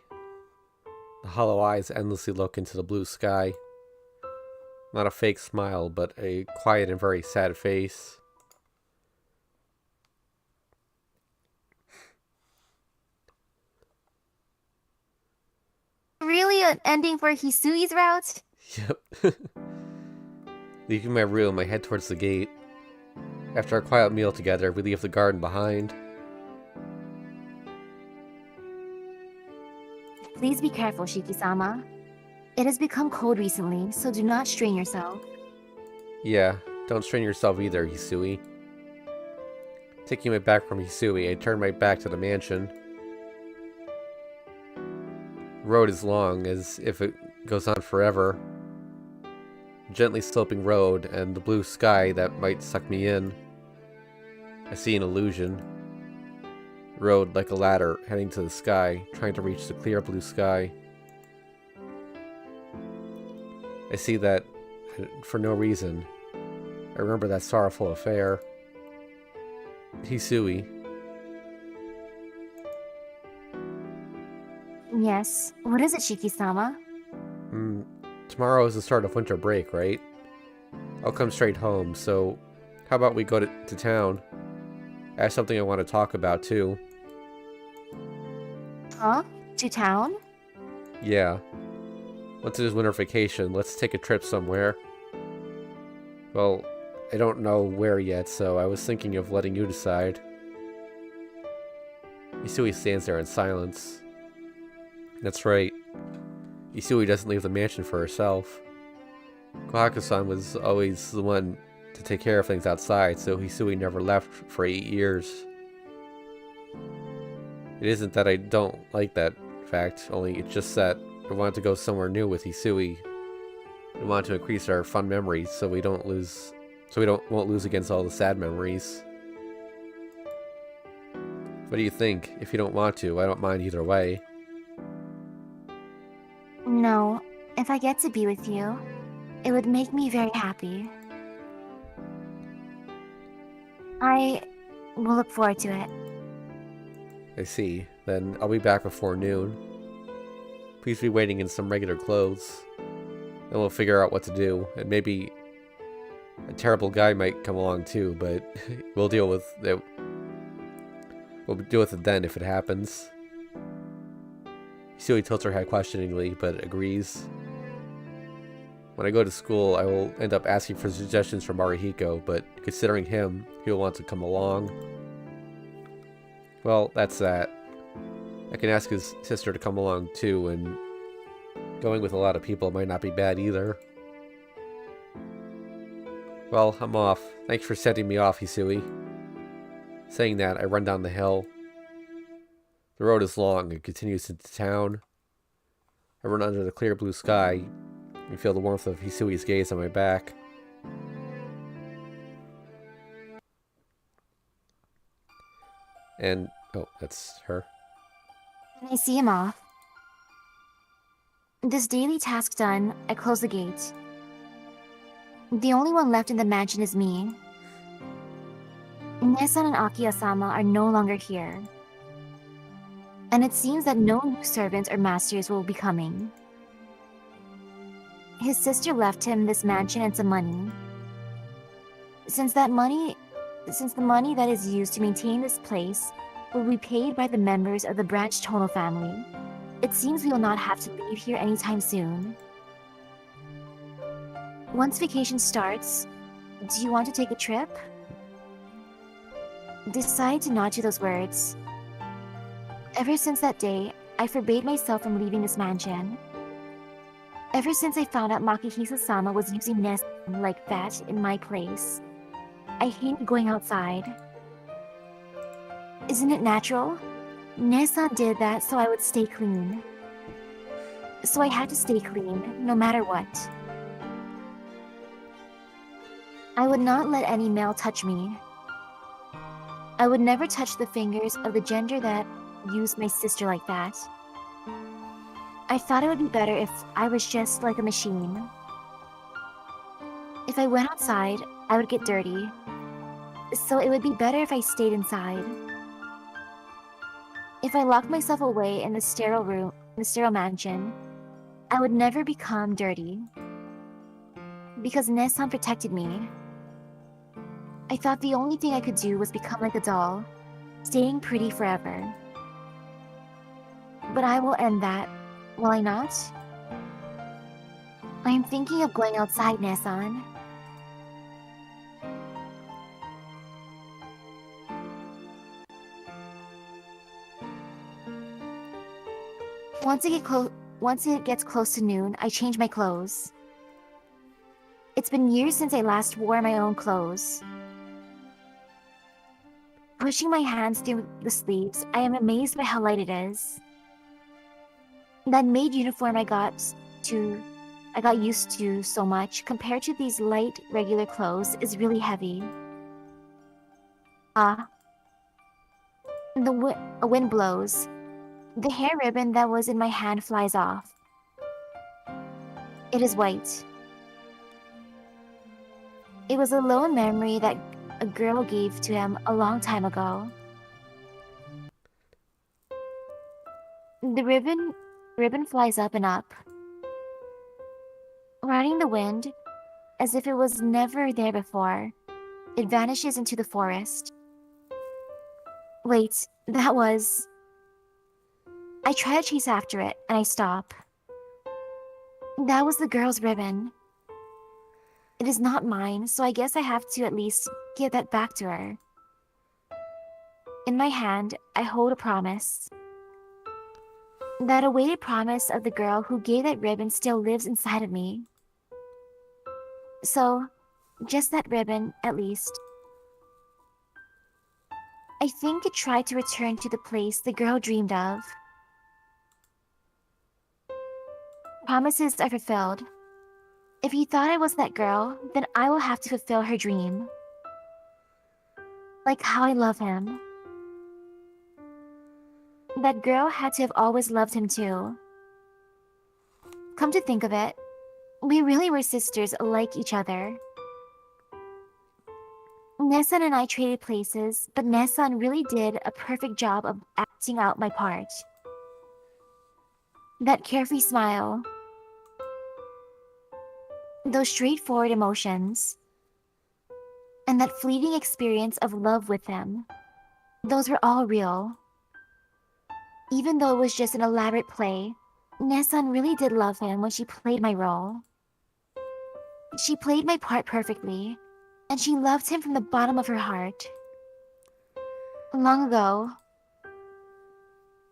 The hollow eyes endlessly look into the blue sky. Not a fake smile, but a quiet and very sad face. Really an ending for Hisui's route? Yep. Leaving my room, I head towards the gate. After our quiet meal together, we leave the garden behind. Please be careful, Shiki-sama. It has become cold recently, so do not strain yourself. Yeah, don't strain yourself either, Hisui. Taking my back from Hisui, I turn my back to the mansion. The road is long, as if it goes on forever. A gently sloping road, and the blue sky that might suck me in. I see an illusion. Road like a ladder, heading to the sky, trying to reach the clear blue sky. I see that for no reason. I remember that sorrowful affair. Hisui. Yes. What is it, Shiki-sama? Tomorrow is the start of winter break, right? I'll come straight home, so how about we go to town? I have something I want to talk about, too. Huh? To town? Yeah. Once it is winter vacation, let's take a trip somewhere. Well, I don't know where yet, so I was thinking of letting you decide. Isui stands there in silence. That's right. Isui doesn't leave the mansion for herself. Kohaku-san was always the one to take care of things outside, so Hisui never left for 8 years. It isn't that I don't like that fact, only it's just that I wanted to go somewhere new with Hisui. I want to increase our fun memories so we won't lose against all the sad memories. What do you think? If you don't want to, I don't mind either way. No, if I get to be with you, it would make me very happy. I will look forward to it. I see. Then I'll be back before noon. Please be waiting in some regular clothes. Then we'll figure out what to do, and maybe a terrible guy might come along too, but we'll deal with it. We'll deal with it then if it happens. Hisui tilts her head questioningly, but agrees. When I go to school, I will end up asking for suggestions from Marihiko, but considering him, he'll want to come along. Well, that's that. I can ask his sister to come along too, and going with a lot of people might not be bad either. Well, I'm off. Thanks for sending me off, Hisui. Saying that, I run down the hill. The road is long and continues into town. I run under the clear blue sky and feel the warmth of Hisui's gaze on my back. And, oh, that's her. When I see him off. This daily task done, I close the gate. The only one left in the mansion is me. Nesan and Akiya-sama are no longer here. And it seems that no new servants or masters will be coming. His sister left him this mansion and some money. Since the money that is used to maintain this place will be paid by the members of the Branch Tono family, it seems we will not have to leave here anytime soon. Once vacation starts, do you want to take a trip? Decide to nod to those words. Ever since that day, I forbade myself from leaving this mansion. Ever since I found out Makihisa-sama was using Nest like that in my place, I hated going outside. Isn't it natural? Nesan did that so I would stay clean. So I had to stay clean, no matter what. I would not let any male touch me. I would never touch the fingers of the gender that used my sister like that. I thought it would be better if I was just like a machine. If I went outside, I would get dirty. So it would be better if I stayed inside. If I locked myself away in the sterile room, the sterile mansion, I would never become dirty. Because Nesan protected me. I thought the only thing I could do was become like a doll, staying pretty forever. But I will end that, will I not? I am thinking of going outside, Nesan. Once it gets close to noon, I change my clothes. It's been years since I last wore my own clothes. Pushing my hands through the sleeves, I am amazed by how light it is. That maid uniform I got used to so much compared to these light, regular clothes is really heavy. A wind blows. The hair ribbon that was in my hand flies off. It is white. It was a lone memory that a girl gave to him a long time ago. The ribbon flies up and up, riding the wind as if it was never there before. It vanishes into the forest. Wait, that was... I try to chase after it, and I stop. That was the girl's ribbon. It is not mine, so I guess I have to at least give that back to her. In my hand, I hold a promise. That awaited promise of the girl who gave that ribbon still lives inside of me. So, just that ribbon, at least. I think it tried to return to the place the girl dreamed of. Promises are fulfilled. If he thought I was that girl, then I will have to fulfill her dream. Like how I love him. That girl had to have always loved him too. Come to think of it, we really were sisters like each other. Nessun and I traded places, but Nessun really did a perfect job of acting out my part. That carefree smile, those straightforward emotions, and that fleeting experience of love with them, those were all real. Even though it was just an elaborate play, Nessun really did love him when she played my role. She played my part perfectly, and she loved him from the bottom of her heart. Long ago,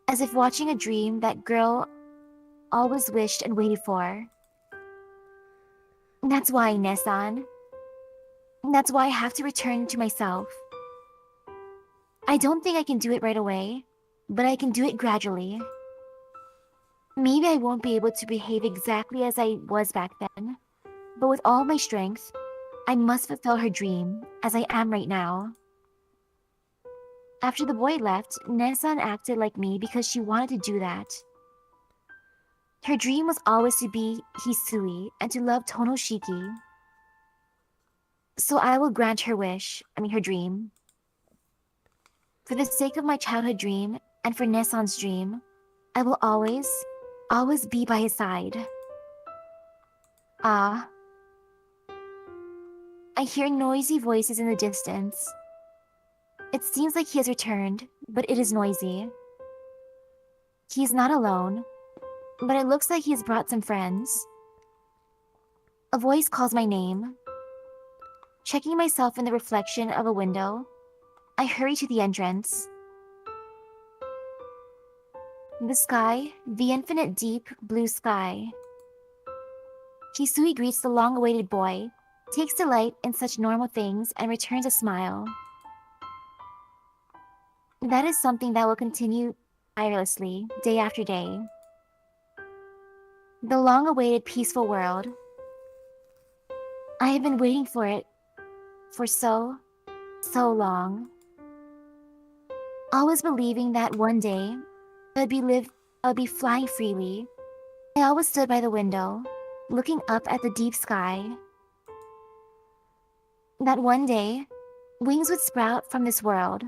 as if watching a dream that girl always wished and waited for. That's why, Nessun. That's why I have to return to myself. I don't think I can do it right away, but I can do it gradually. Maybe I won't be able to behave exactly as I was back then, but with all my strength, I must fulfill her dream, as I am right now. After the boy left, Nessun acted like me because she wanted to do that. Her dream was always to be Hisui and to love Tonoshiki. So I will grant her wish, her dream. For the sake of my childhood dream and for Nessun's dream, I will always, always be by his side. Ah. I hear noisy voices in the distance. It seems like he has returned, but it is noisy. He is not alone, but it looks like he has brought some friends. A voice calls my name. Checking myself in the reflection of a window, I hurry to the entrance. The sky, the infinite deep blue sky. Hisui greets the long-awaited boy, takes delight in such normal things, and returns a smile. That is something that will continue tirelessly, day after day. The long-awaited peaceful world. I have been waiting for it for so long. Always believing that one day I would be flying freely. I always stood by the window, looking up at the deep sky. That one day, wings would sprout from this world.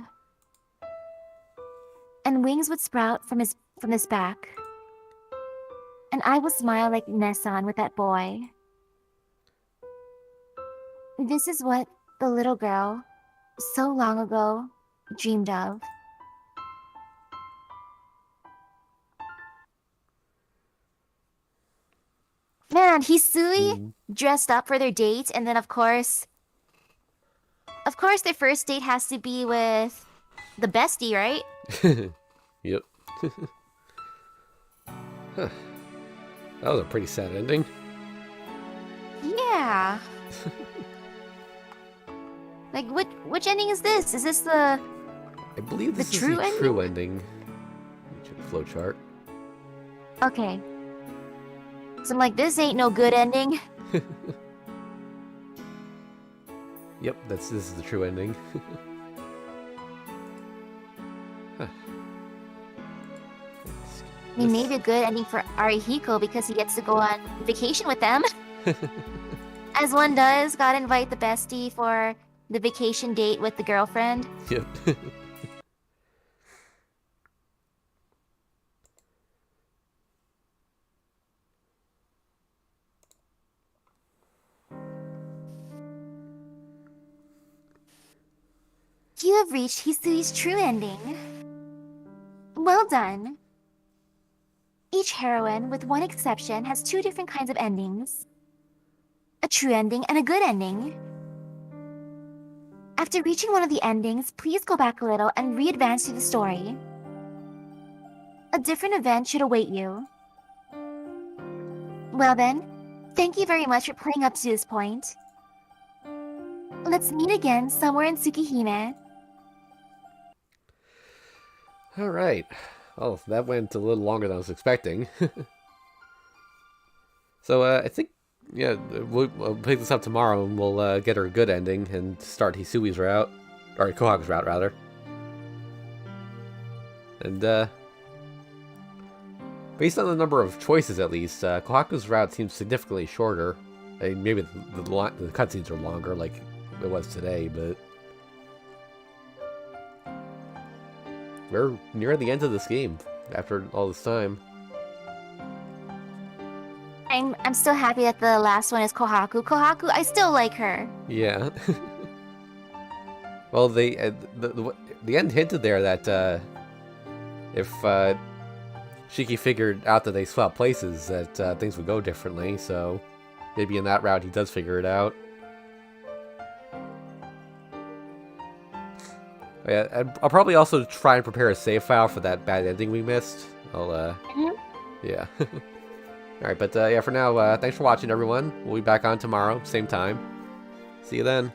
And wings would sprout from this back. And I will smile like Nessun with that boy. This is what the little girl, so long ago, dreamed of. Man, Hisui dressed up for their date, and then of course, their first date has to be with the bestie, right? Yep. Huh. That was a pretty sad ending. Yeah. Like, which ending is this? Is this the... I believe this is true the ending? true ending. Let me check the flowchart. Okay. So I'm like, this ain't no good ending. Yep, this is the true ending. Huh. I mean, maybe a good ending for Arihiko because he gets to go on vacation with them. As one does, gotta invite the bestie for the vacation date with the girlfriend. Yep. You have reached Hisui's true ending. Well done. Each heroine, with one exception, has two different kinds of endings. A true ending and a good ending. After reaching one of the endings, please go back a little and re-advance through the story. A different event should await you. Well then, thank you very much for playing up to this point. Let's meet again somewhere in Tsukihime. Alright. Oh, that went a little longer than I was expecting. So, I think, yeah, we'll pick this up tomorrow and we'll get her a good ending and start Hisui's route. Or Kohaku's route, rather. And, but Based on the number of choices, at least, Kohaku's route seems significantly shorter. I mean, maybe the cutscenes are longer, like it was today, but... We're near the end of this game, after all this time. I'm still happy that the last one is Kohaku. Kohaku, I still like her. Yeah. Well, the end hinted there that if Shiki figured out that they swapped places, that things would go differently. So maybe in that route he does figure it out. Yeah, I'll probably also try and prepare a save file for that bad ending we missed. Yeah. Alright, but yeah, for now, thanks for watching, everyone. We'll be back on tomorrow, same time. See you then.